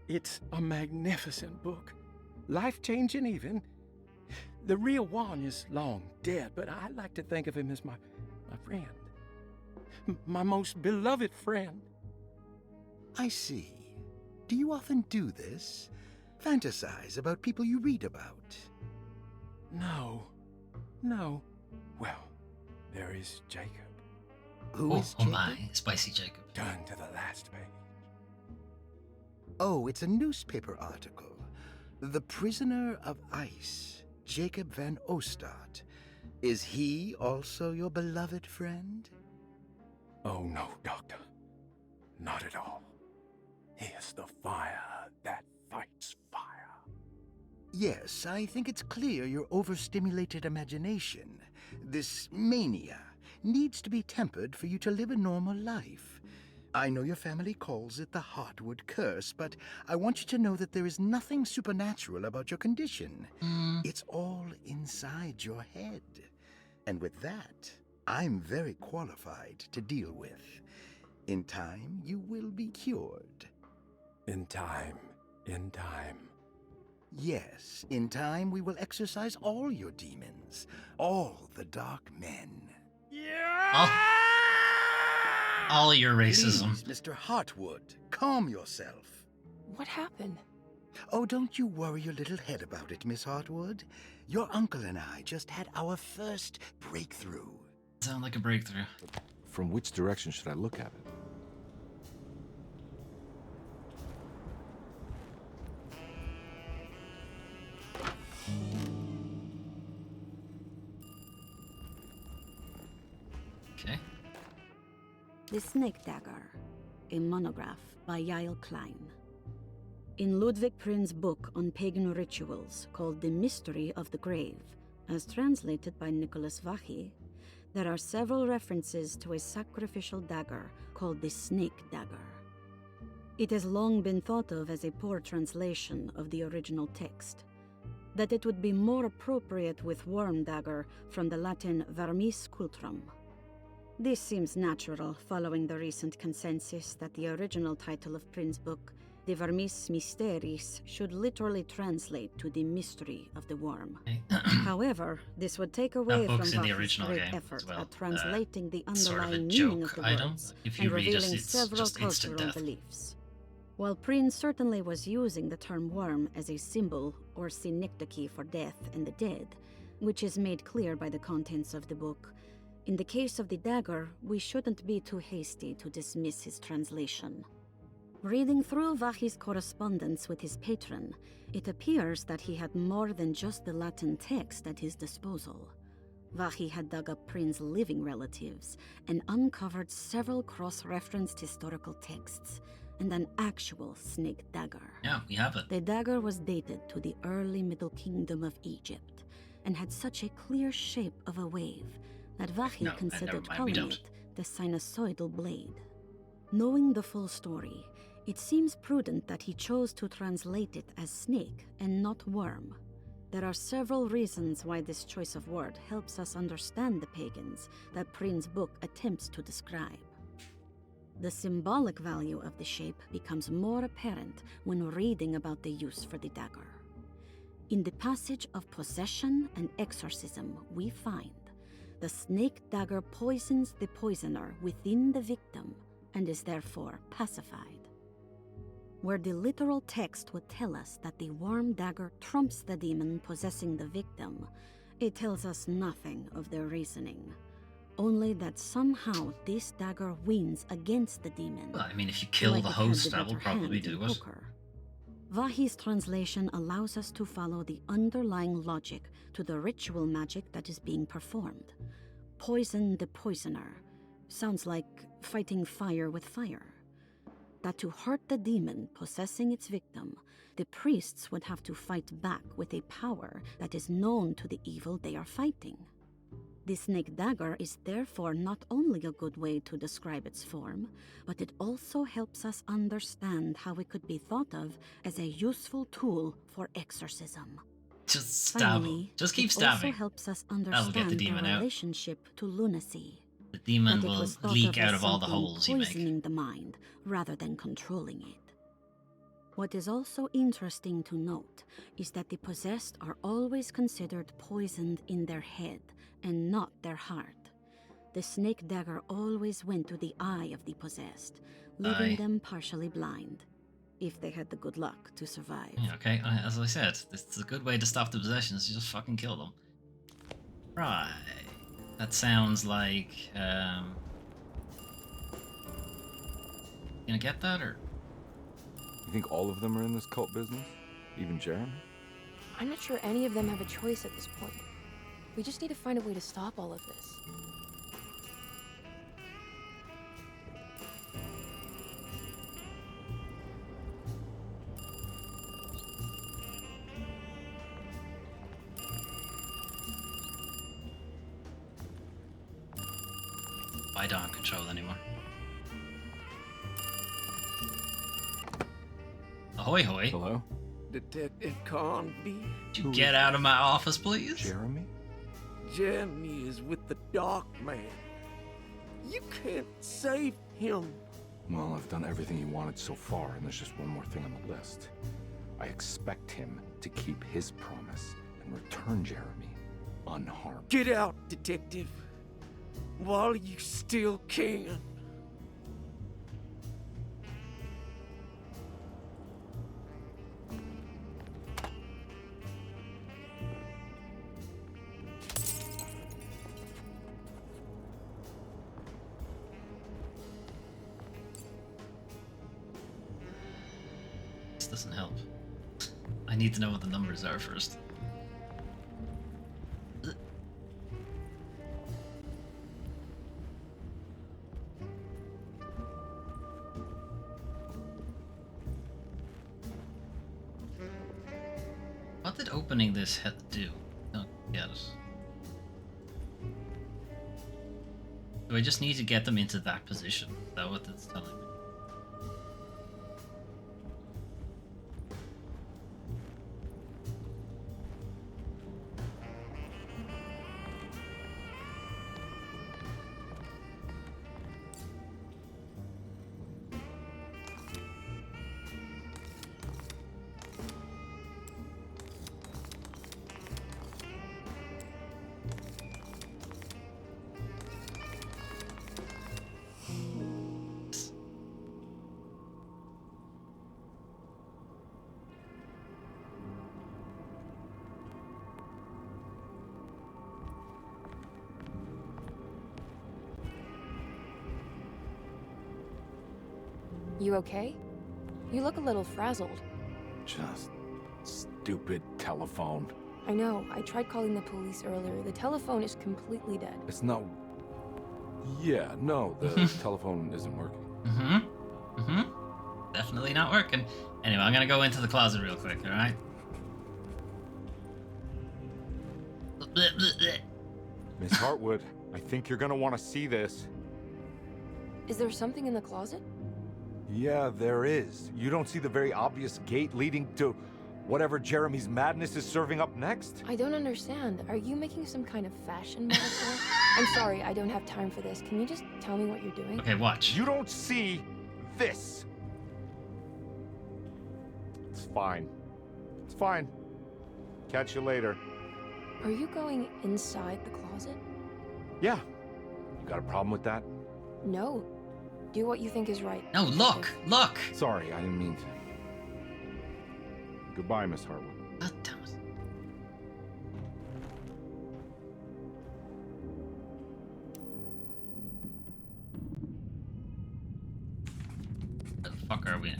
It's a magnificent book. Life-changing even. The real Juan is long dead, but I like to think of him as my friend. My most beloved friend. I see. Do you often do this? Fantasize about people you read about? No. No. Well, there is Jacob. Who is Jacob? Oh my, spicy Jacob. Turn to the last page. Oh, it's a newspaper article. The Prisoner of Ice, Jacob van Ostad. Is he also your beloved friend? Oh, no, Doctor. Not at all. He is the fire that fights fire. Yes, I think it's clear your overstimulated imagination, this mania, needs to be tempered for you to live a normal life. I know your family calls it the Hartwood Curse, but I want you to know that there is nothing supernatural about your condition. It's all inside your head. And with that, I'm very qualified to deal with. In time, you will be cured. In time. In time. Yes, in time we will exorcise all your demons, all the dark men. All your racism. Please, Mr. Hartwood, calm yourself. What happened? Oh, don't you worry your little head about it, Miss Hartwood. Your uncle and I just had our first breakthrough. Sound like a breakthrough. From which direction should I look at it? Okay. The Snake Dagger, a monograph by Yael Klein. In Ludwig Prin's book on pagan rituals called The Mystery of the Grave, as translated by Nicholas Vachy, there are several references to a sacrificial dagger called the Snake Dagger. It has long been thought of as a poor translation of the original text, that it would be more appropriate with worm dagger from the Latin vermis cultrum. This seems natural following the recent consensus that the original title of Prin's book, De Vermis Mysteris, should literally translate to the mystery of the worm. However, this would take away from book's in the Vachy's original great game effort as well. at translating the Sort of a underlying meaning of joke the item. words If you and read it, revealing it's several just instant cultural death. beliefs. While Prin certainly was using the term worm as a symbol or synecdoche for death and the dead, which is made clear by the contents of the book, in the case of the dagger, we shouldn't be too hasty to dismiss his translation. Reading through Vachy's correspondence with his patron, it appears that he had more than just the Latin text at his disposal. Vachy had dug up Prin's living relatives and uncovered several cross-referenced historical texts and an actual snake dagger. Yeah, we have it. The dagger was dated to the early Middle Kingdom of Egypt and had such a clear shape of a wave that Vachy No, considered never mind, we calling don't. it the sinusoidal blade. Knowing the full story, it seems prudent that he chose to translate it as snake and not worm. There are several reasons why this choice of word helps us understand the pagans that Prin's book attempts to describe. The symbolic value of the shape becomes more apparent when reading about the use for the dagger. In the passage of possession and exorcism, we find the snake dagger poisons the poisoner within the victim and is therefore pacified. Where the literal text would tell us that the worm dagger trumps the demon possessing the victim, it tells us nothing of their reasoning. Only that somehow this dagger wins against the demon. Well, I mean, if you kill like the it had host, the that will better probably hand in do it. poker. Vachy's translation allows us to follow the underlying logic to the ritual magic that is being performed. Poison the poisoner sounds like fighting fire with fire. That to hurt the demon possessing its victim, the priests would have to fight back with a power that is known to the evil they are fighting. The snake dagger is therefore not only a good way to describe its form, but it also helps us understand how it could be thought of as a useful tool for exorcism. Just stab him. Finally, Just keep it stabbing. also helps us That'll get understand the demon their out. relationship to lunacy. The demon That it will was thought leak of out as of all the something holes you make. poisoning the mind rather than controlling it. What is also interesting to note is that the possessed are always considered poisoned in their head and not their heart. The snake dagger always went to the eye of the possessed, leaving Aye. them partially blind, if they had the good luck to survive. Yeah, okay, as I said, this is a good way to stop the possessions. You just fucking kill them. Right. That sounds like, you gonna get that, or? You think all of them are in this cult business? Even Jeremy? I'm not sure any of them have a choice at this point. We just need to find a way to stop all of this. I don't have control anymore. Ahoy hoy. Hello? Detective Conby. Could you get out of my office, please? Jeremy? Jeremy is with the Dark Man. You can't save him. Well, I've done everything he wanted so far, and there's just one more thing on the list. I expect him to keep his promise and return Jeremy unharmed. Get out, Detective. While you still can. This doesn't help. I need to know what the numbers are first. opening this do? Don't get it. Do I just need to get them into that position? Is that what it's telling me? You okay? You look a little frazzled. Just stupid telephone. I know. I tried calling the police earlier. The telephone is completely dead. It's not... Yeah, no, the telephone isn't working. Definitely not working. Anyway, I'm gonna go into the closet real quick, alright? Miss Hartwood, I think you're gonna want to see this. Is there something in the closet? Yeah, there is. You don't see the very obvious gate leading to whatever Jeremy's madness is serving up next? I don't understand. Are you making some kind of fashion metaphor? I'm sorry, I don't have time for this. Can you just tell me what you're doing? Okay, watch. You don't see this. It's fine. It's fine. Catch you later. Are you going inside the closet? Yeah. You got a problem with that? No. Do what you think is right. No, look! Look! Sorry, I didn't mean to. Goodbye, Miss Hartwood. God damn it. Where the fuck are we now?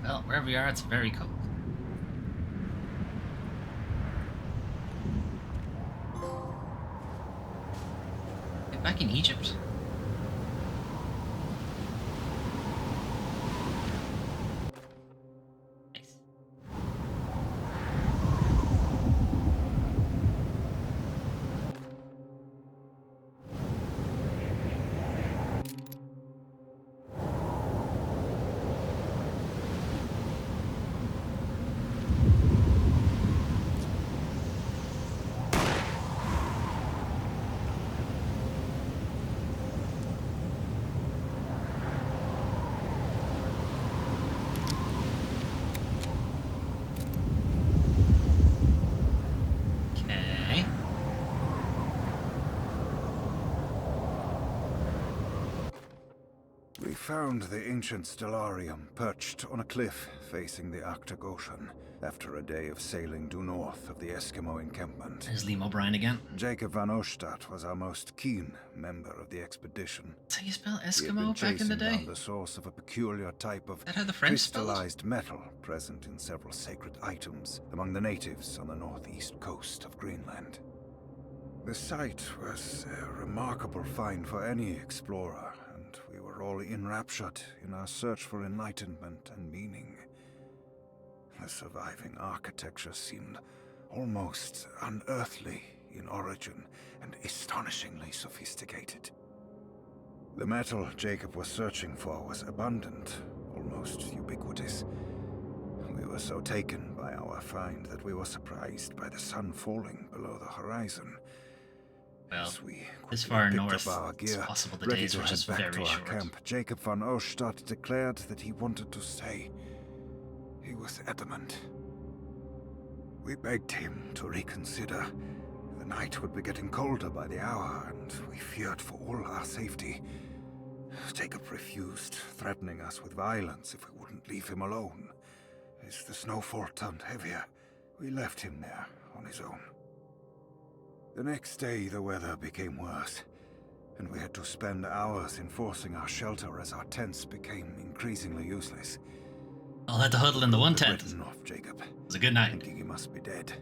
Well, wherever we are, it's very cold. Get back in Egypt? Nice. Okay. We found the ancient stellarium perched on a cliff facing the Arctic Ocean after a day of sailing due north of the Eskimo encampment. There's Liam O'Brien again. Jacob van Ostadt was our most keen member of the expedition. That's how you spell He had Eskimo been back in the chasing day? down the source of a peculiar type of That how the French spelled it? crystallized metal present in several sacred items among the natives on the northeast coast of Greenland. The site was a remarkable find for any explorer, and we were all enraptured in our search for enlightenment and meaning. The surviving architecture seemed almost unearthly in origin and astonishingly sophisticated. The metal Jacob was searching for was abundant, almost ubiquitous. We were so taken by our find that we were surprised by the sun falling below the horizon. Well, As we this far picked north, up our it's gear, possible the ready days to were head just back very to our short. camp, Jacob van Ostadt declared that he wanted to stay. He was adamant. We begged him to reconsider. The night would be getting colder by the hour, and we feared for all our safety. Jacob refused, threatening us with violence if we wouldn't leave him alone. As the snowfall turned heavier, we left him there on his own. The next day, the weather became worse, and we had to spend hours enforcing our shelter as our tents became increasingly useless. I'll have to huddle in the one I'd tent. written off Jacob. It was a good night. Thinking he must be dead.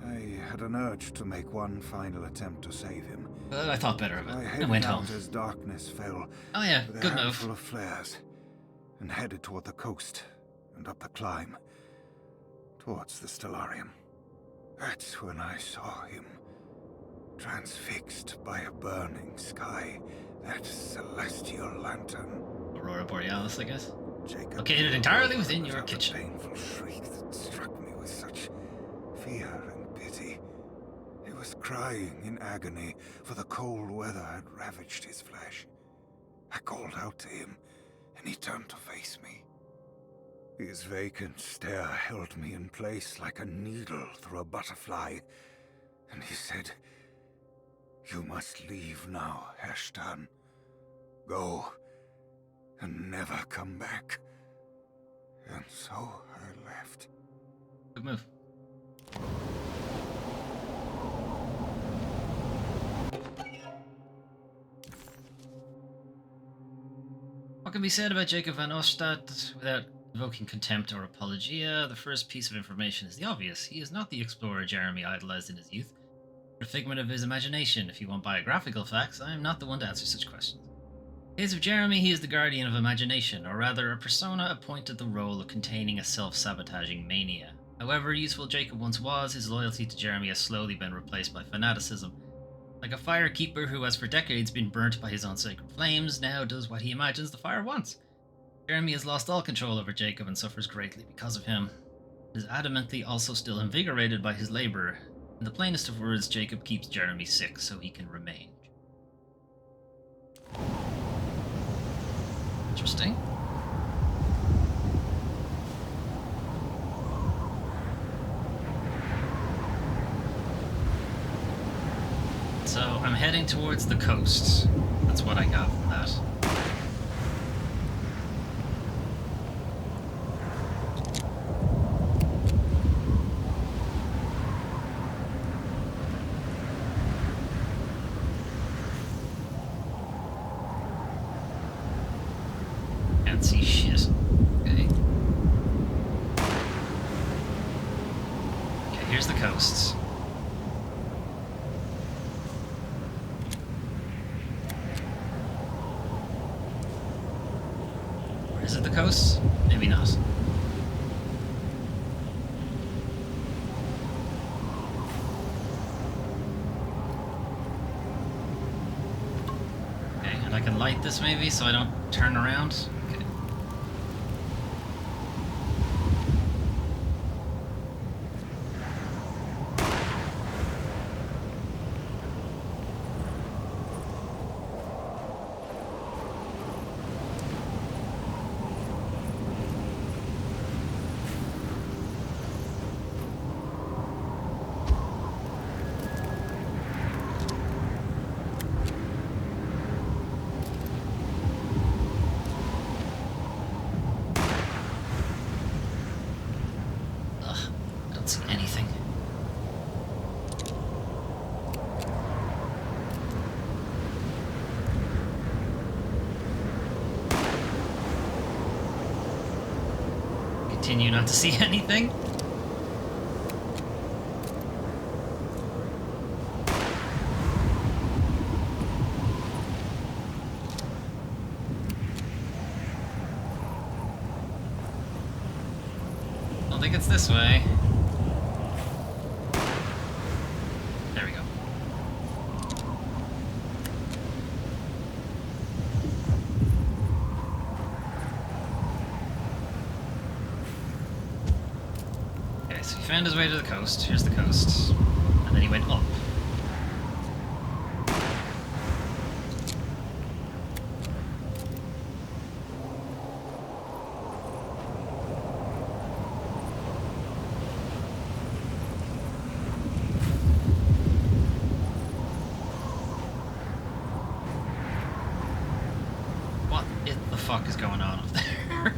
I had an urge to make one final attempt to save him. But I thought better of it. I went headed home. out as darkness fell. Oh yeah, with a good move. handful of flares, and headed toward the coast and up the climb towards the Stellarium. That's when I saw him, transfixed by a burning sky, that celestial lantern. Aurora Borealis, I guess. Jacob Located entirely within your let out a kitchen. painful shriek that struck me with such fear and pity. He was crying in agony, for the cold weather had ravaged his flesh. I called out to him, and he turned to face me. His vacant stare held me in place like a needle through a butterfly, and he said, "You must leave now, Heshtan. Go, and never come back." And so I left. Good move. What can be said about Jacob van Ostad without evoking contempt or apologia? The first piece of information is the obvious. He is not the explorer Jeremy idolized in his youth, but a figment of his imagination. If you want biographical facts, I am not the one to answer such questions. In the case of Jeremy, he is the guardian of imagination, or rather a persona appointed the role of containing a self-sabotaging mania. However useful Jacob once was, his loyalty to Jeremy has slowly been replaced by fanaticism. Like a firekeeper who has for decades been burnt by his own sacred flames, now does what he imagines the fire wants. Jeremy has lost all control over Jacob and suffers greatly because of him. He is adamantly also still invigorated by his labor. In the plainest of words, Jacob keeps Jeremy sick so he can remain. Interesting. So I'm heading towards the coast. That's what I got from that. Can't see shit. Okay. Okay, here's the coast. Is it the coast? Maybe not. Okay, and I can light this maybe so I don't turn around. Okay. Ugh, I don't see anything. Continue not to see anything. I don't think it's this way. There we go. Okay, so he found his way to the coast. Here's the coast. And then he went up. What the fuck is going on up there?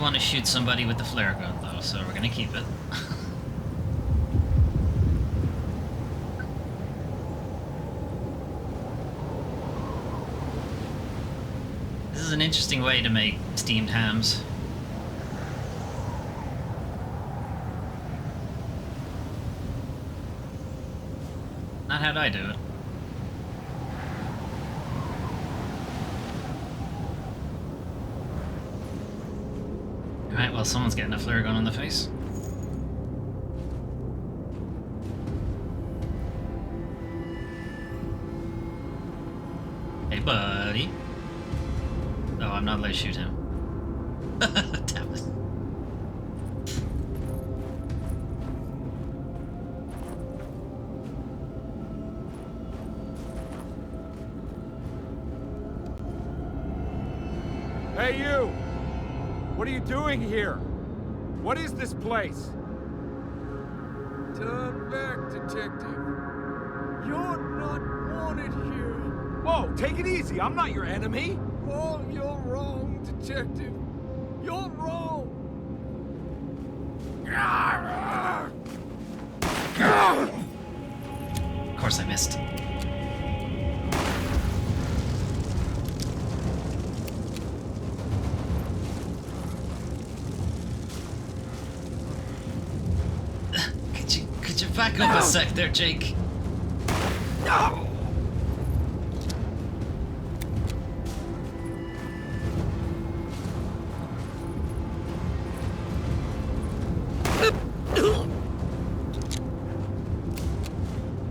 want to shoot somebody with the flare gun, though, so we're gonna keep it. This is an interesting way to make steamed hams. Not how'd I do it. Alright, well, someone's getting a flare gun in the face. Hey, buddy. Oh, I'm not allowed to shoot him. Damn it. Hey, you! What are you doing here? What is this place? Turn back, detective. You're not wanted here. Whoa, take it easy. I'm not your enemy. Oh, you're wrong, detective. You're wrong. Of course I missed. Could you back up a sec there, Jake? No!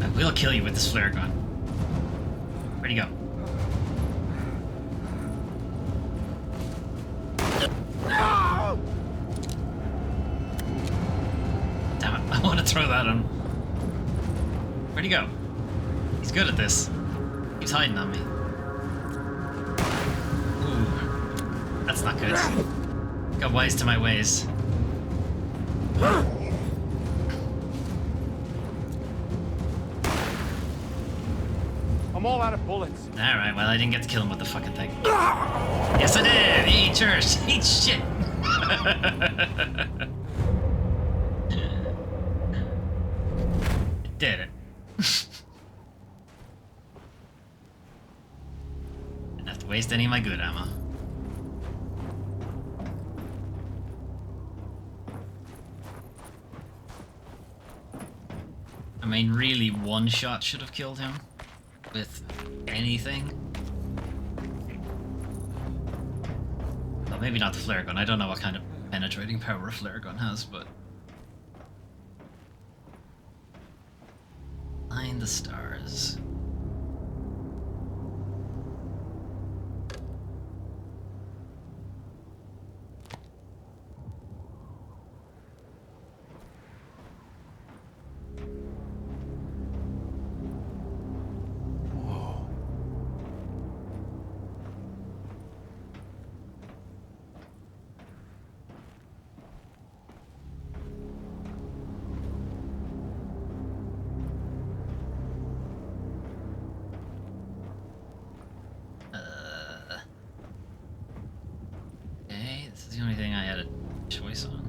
I will kill you with this flare gun. Where'd he go? Damn it, I want to throw that on. Where'd he go? He's good at this. He's hiding on me. Ooh, that's not good. Got wise to my ways. I'm all out of bullets. Alright, well, I didn't get to kill him with the fucking thing. Yes, I did! Eat yours! Eat shit! Did it. Didn't have to waste any of my good ammo. I mean, really, one shot should have killed him. With anything. Well, maybe not the flare gun. I don't know what kind of penetrating power a flare gun has, but... Line the stars. Okay, this is the only thing I had a choice on.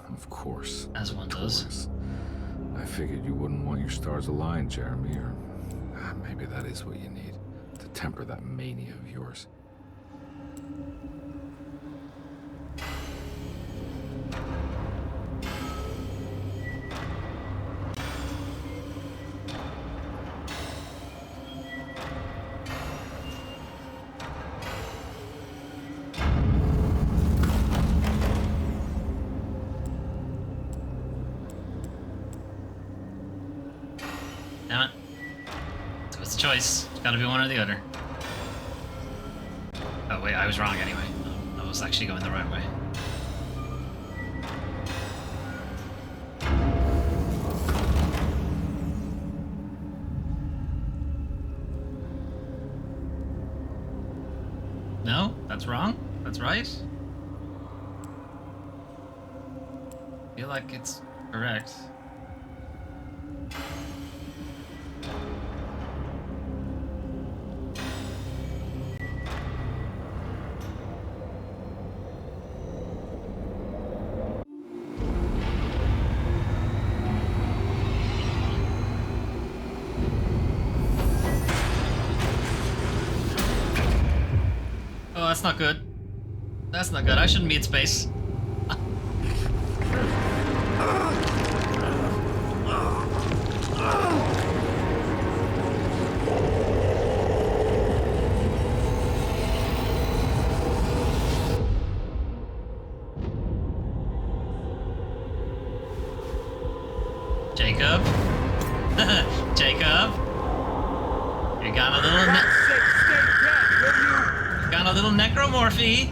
Of course. As one does. I figured you wouldn't want your stars aligned, Jeremy, or maybe that is what you need to temper that mania of yours. Damn it. So it's a choice. It's gotta be one or the other. Oh wait, I was wrong anyway. I was actually going the right way. No, that's wrong. That's right. I feel like it's correct. Oh, that's not good. That's not good. I shouldn't be in space. Jacob? Jacob? You got a little got a little necromorphy.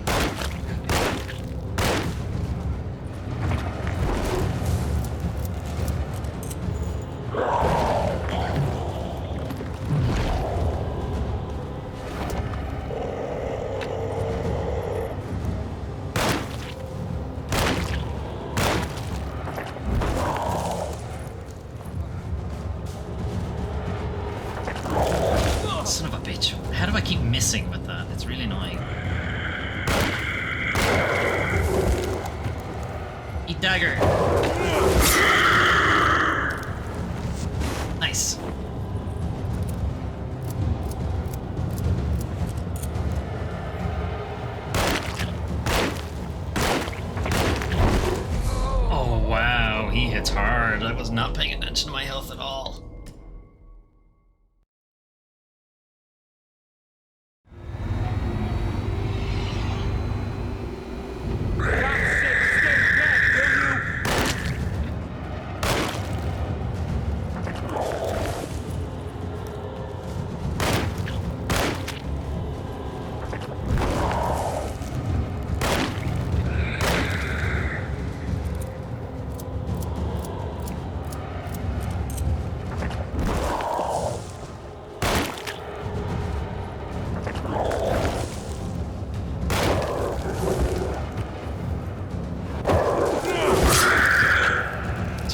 Son of a bitch. How do I keep missing with that? It's really annoying. Eat dagger. Nice. Oh wow, he hits hard. I was not paying attention to my health at all.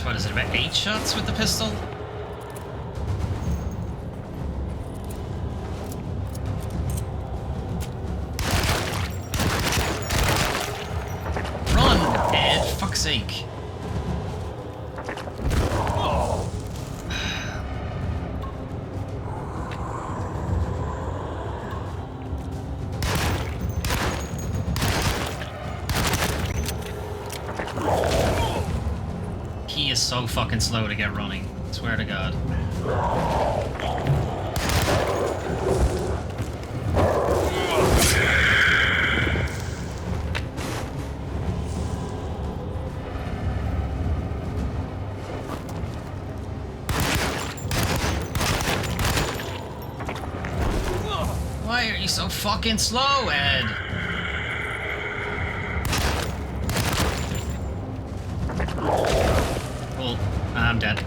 What is it, about 8 shots with the pistol? Run, Ed, fuck's sake. He is so fucking slow to get running. Swear to God. Why are you so fucking slow, Ed? Cool. I'm dead.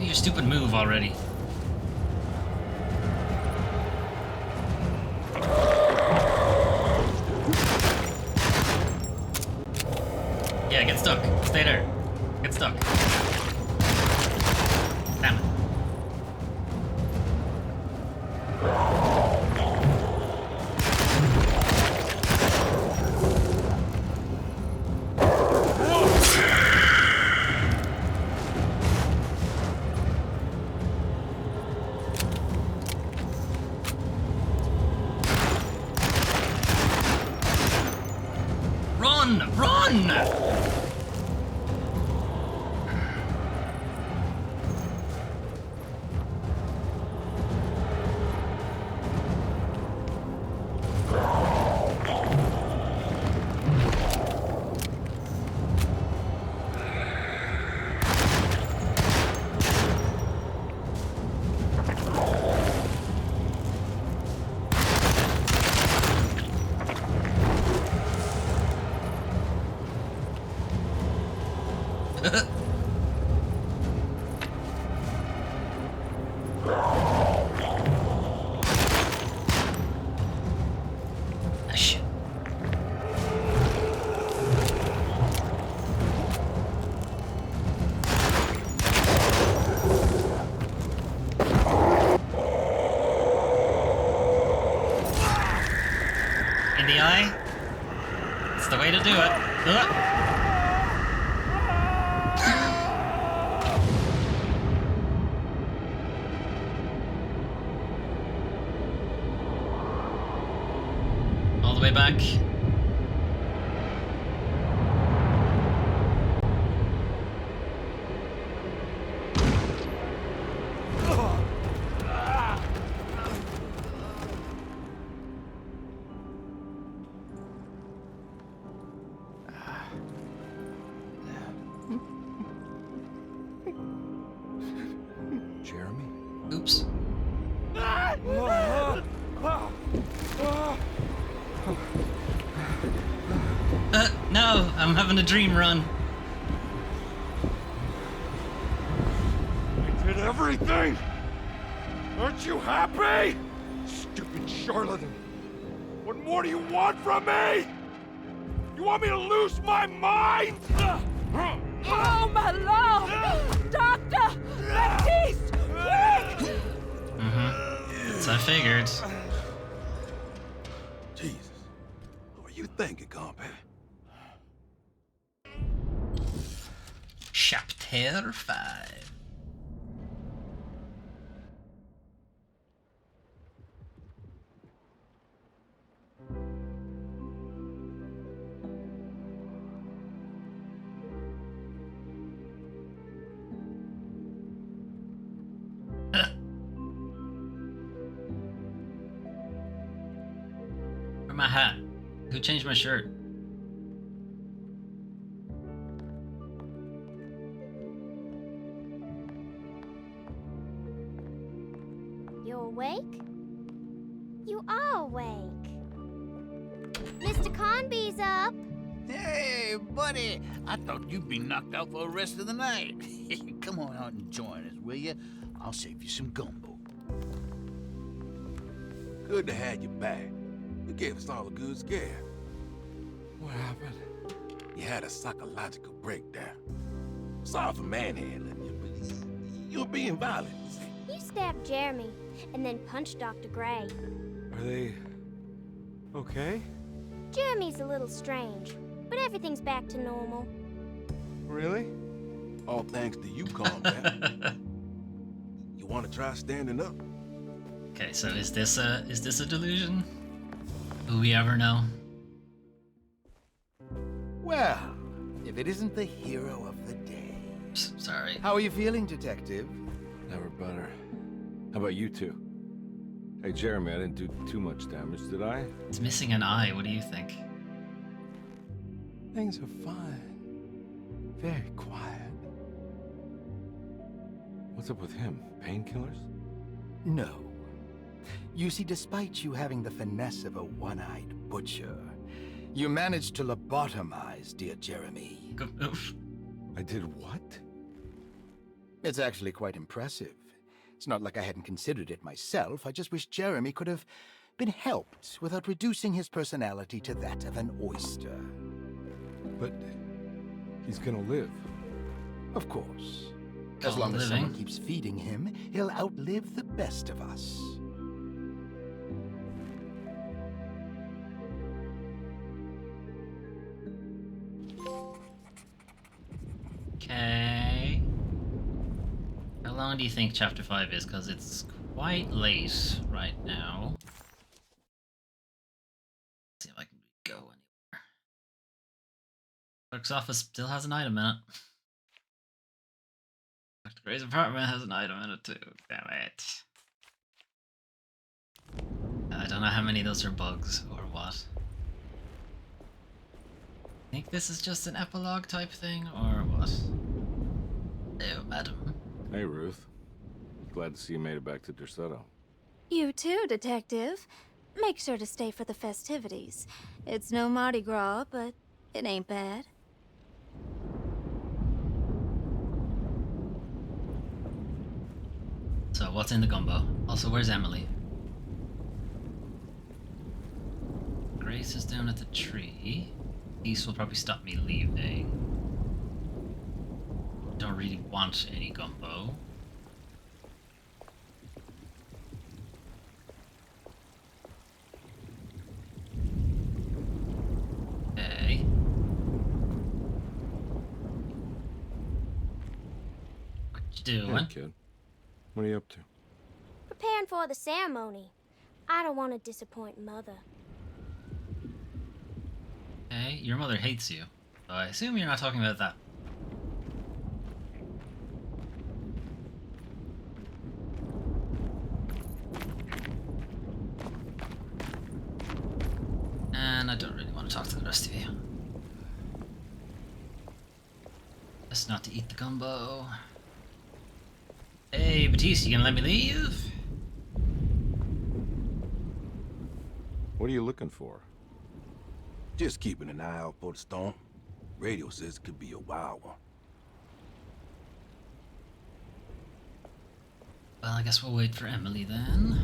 Your stupid move already. Yeah, get stuck. Stay there. Get stuck. Damn it. Run! Run! In the eye? It's the way to do it. All the way back. Jeremy? Oops. No, I'm having a dream run. I did everything! Aren't you happy? Stupid charlatan! What more do you want from me? You want me to lose my mind? Oh, my lord! Doctor! Baptiste! Quick! So I figured. Jesus. What were you thinking, compadre? Chapter 5. Where's my hat? Who changed my shirt? You awake? You are awake. Mr. Conby's up. Hey, buddy. I thought you'd be knocked out for the rest of the night. Come on out and join us, will you? I'll save you some gumbo. Good to have you back. You gave us all a good scare. What happened? You had a psychological breakdown. Sorry for manhandling you, but you were being violent. You stabbed Jeremy and then punched Dr. Gray. Are they okay? Jeremy's a little strange, but everything's back to normal. Really? All thanks to you, combat. You want to try standing up? Okay, so is this a delusion? Will we ever know? Well, if it isn't the hero of the day. Sorry. How are you feeling, detective? Never better. How about you two? Hey, Jeremy, I didn't do too much damage, did I? It's missing an eye. What do you think? Things are fine. Very quiet. What's up with him? Painkillers? No. You see, despite you having the finesse of a one-eyed butcher, you managed to lobotomize dear Jeremy. I did what? It's actually quite impressive. It's not like I hadn't considered it myself. I just wish Jeremy could have been helped without reducing his personality to that of an oyster. But he's gonna live. Of course. As long as someone keeps feeding him, he'll outlive the best of us. Okay. How long do you think Chapter 5 is? Because it's quite late right now. Let's see if I can go Clerk's office still has an item in it. Dr. Gray's apartment has an item in it too. Damn it. I don't know how many of those are bugs or what. I think this is just an epilogue type thing or what? Hello, madam. Hey, Ruth. Glad to see you made it back to Derceto. You too, Detective. Make sure to stay for the festivities. It's no Mardi Gras, but it ain't bad. So, what's in the gumbo? Also, where's Emily? Grace is down at the tree. These will probably stop me leaving. Don't really want any gumbo. Okay. What you doing? Hey, kid. What are you up to? Preparing for the ceremony. I don't want to disappoint Mother. Okay, your mother hates you. So I assume you're not talking about that. And I don't really want to talk to the rest of you. Best not to eat the gumbo. Hey, Batiste, you gonna let me leave? What are you looking for? Just keeping an eye out for the storm. Radio says it could be a wild one. Well, I guess we'll wait for Emily then.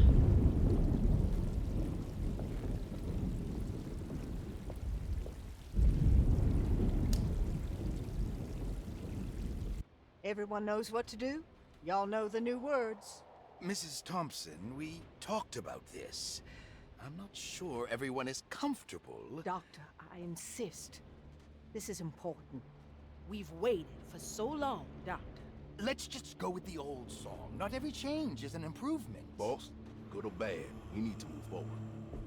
Everyone knows what to do? Y'all know the new words. Mrs. Thompson, we talked about this. I'm not sure everyone is comfortable. Doctor, I insist. This is important. We've waited for so long, Doctor. Let's just go with the old song. Not every change is an improvement. Boss, good or bad, we need to move forward.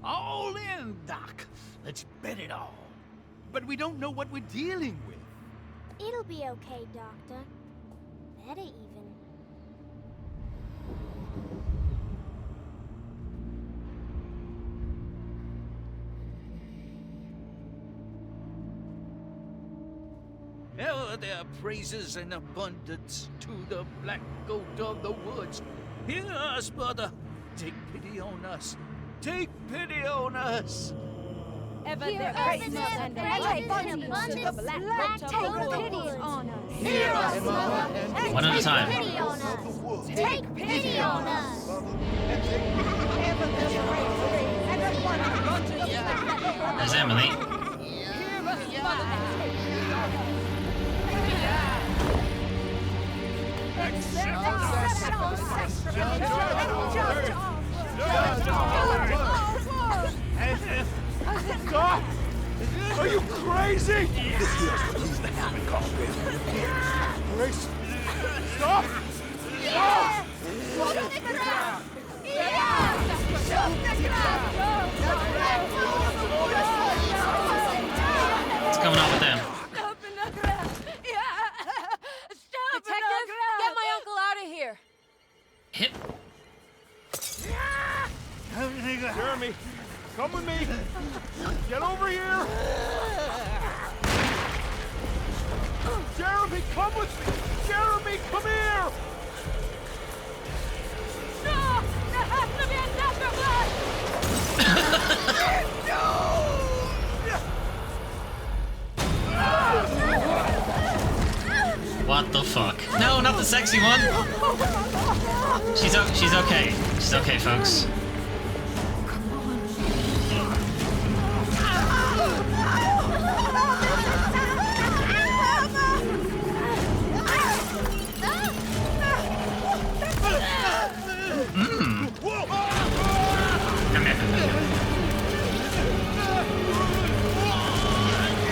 All in, Doc. Let's bet it all. But we don't know what we're dealing with. It'll be okay, Doctor. Better even. Ever their praises and abundance to the black goat of the woods. Hear us, Mother. Take pity on us. Take pity on us. Ever Hear their us, praises Mother. and Praises abundance and to the black goat Take of the pity woods. on us. Hear us, Mother. And One at a take time. Pity on us. Take pity on us. Ever their praises and abundance. There's Emily. Hear us, Mother. Stop! Are you crazy? This here's what needs to happen, Carl. Grace, stop! Stop! What's going on with them? Detective, get my uncle out of here. Hit. Jeremy, come with me. Get over here. Jeremy, come with me. Jeremy, come here. No! There has to be a What the fuck? No, not the sexy one. She's okay. She's okay, folks.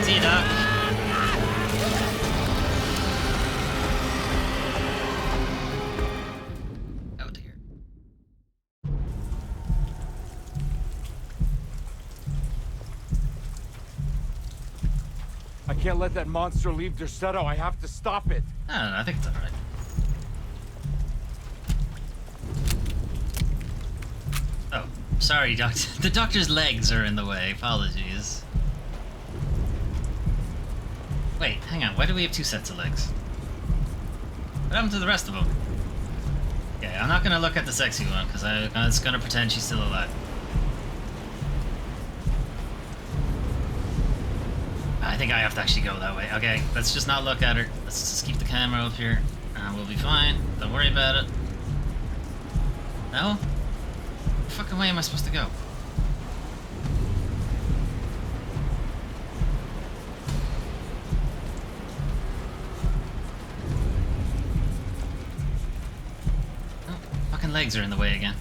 See you, Doc. Oh dear. I can't let that monster leave Derceto. I have to stop it. I don't know, I think it's alright. Oh, sorry, doctor. The doctor's legs are in the way. Apologies. Wait, hang on. Why do we have 2 sets of legs? What happened to the rest of them? Okay, I'm not gonna look at the sexy one, because it's gonna pretend she's still alive. I think I have to actually go that way. Okay, let's just not look at her. Let's just keep the camera up here, and we'll be fine. Don't worry about it. No? What fucking way am I supposed to go? Oh, fucking legs are in the way again.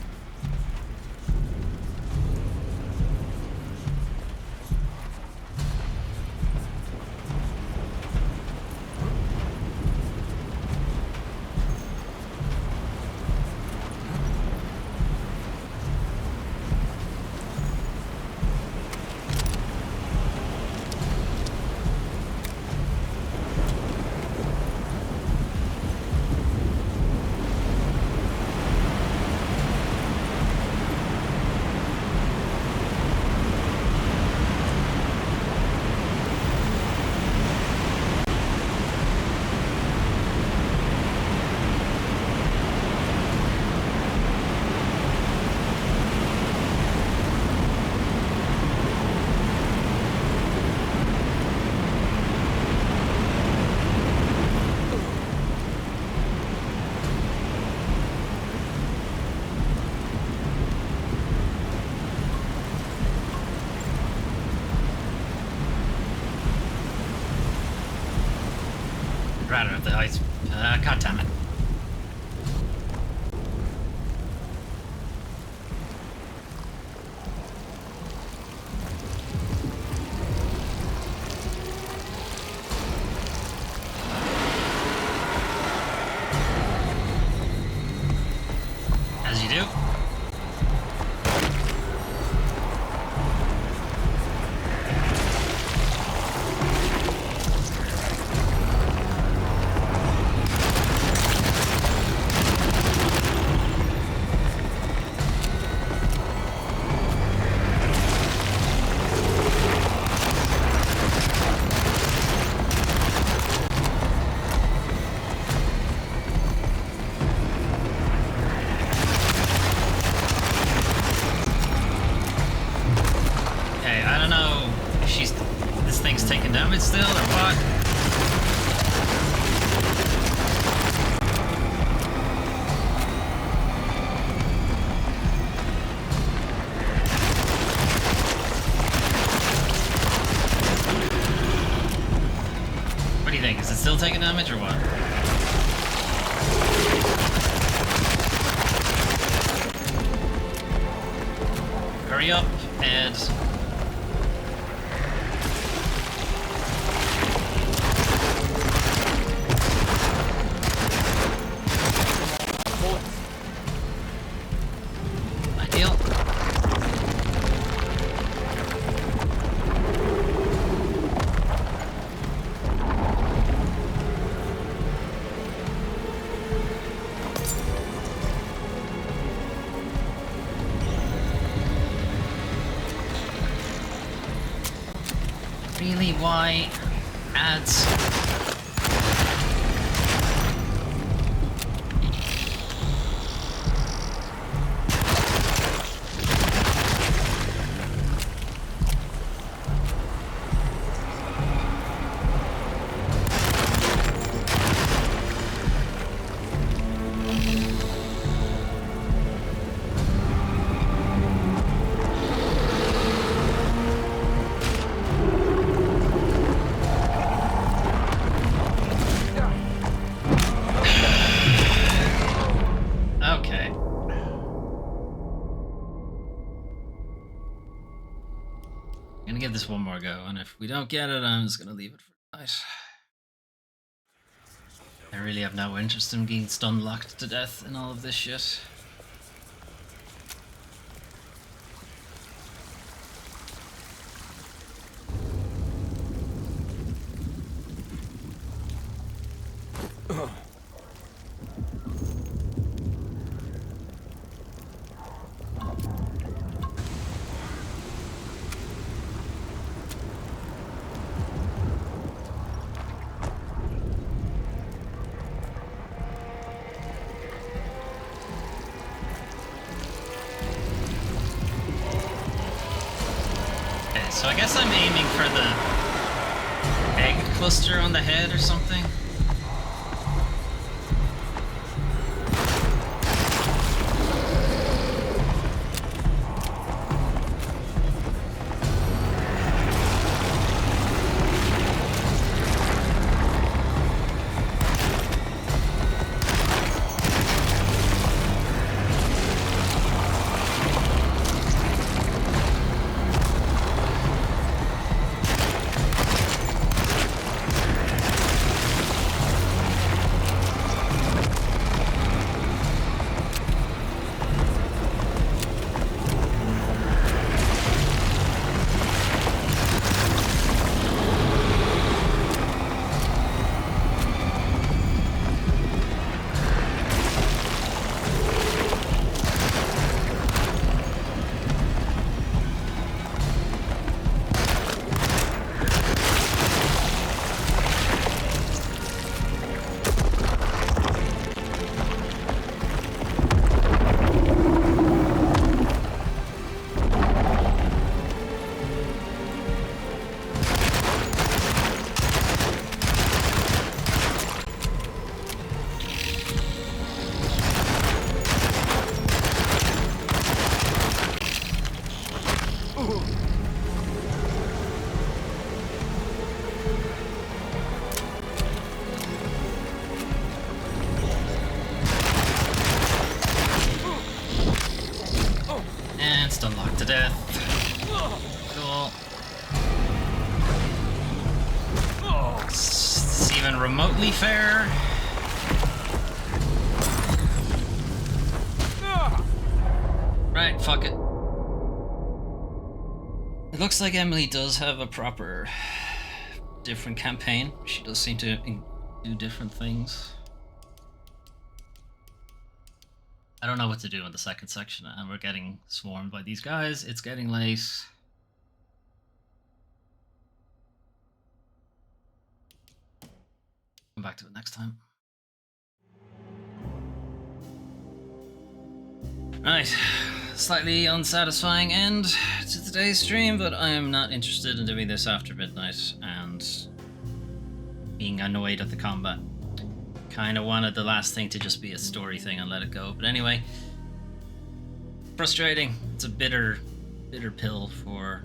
Rather of the ice. God damn it. As you do. Damage still, or what? What do you think? Is it still taking damage, or what? Hurry up, Ed. Really, why ads? Give this one more go, and if we don't get it, I'm just gonna leave it for tonight. I really have no interest in being stun locked to death in all of this shit. So I guess I'm aiming for the egg cluster on the head or something. And stun locked to death. Cool. It's even remotely fair. Right, fuck it. It looks like Emily does have a proper different campaign. She does seem to do different things. I don't know what to do in the second section, and we're getting swarmed by these guys. It's getting late. Come back to it next time. Right, slightly unsatisfying end to today's stream, but I am not interested in doing this after midnight and being annoyed at the combat. Kind of wanted the last thing to just be a story thing and let it go, but anyway, frustrating. It's a bitter pill for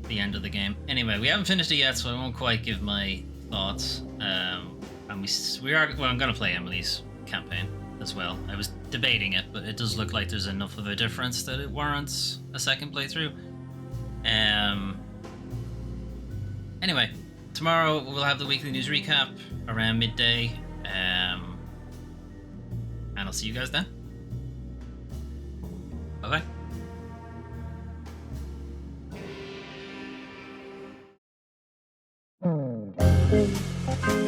the end of the game. Anyway, we haven't finished it yet, so I won't quite give my thoughts. And I'm gonna play Emily's campaign as well. I was debating it, but it does look like there's enough of a difference that it warrants a second playthrough. Anyway, tomorrow we'll have the weekly news recap around midday. And I'll see you guys then. Bye bye.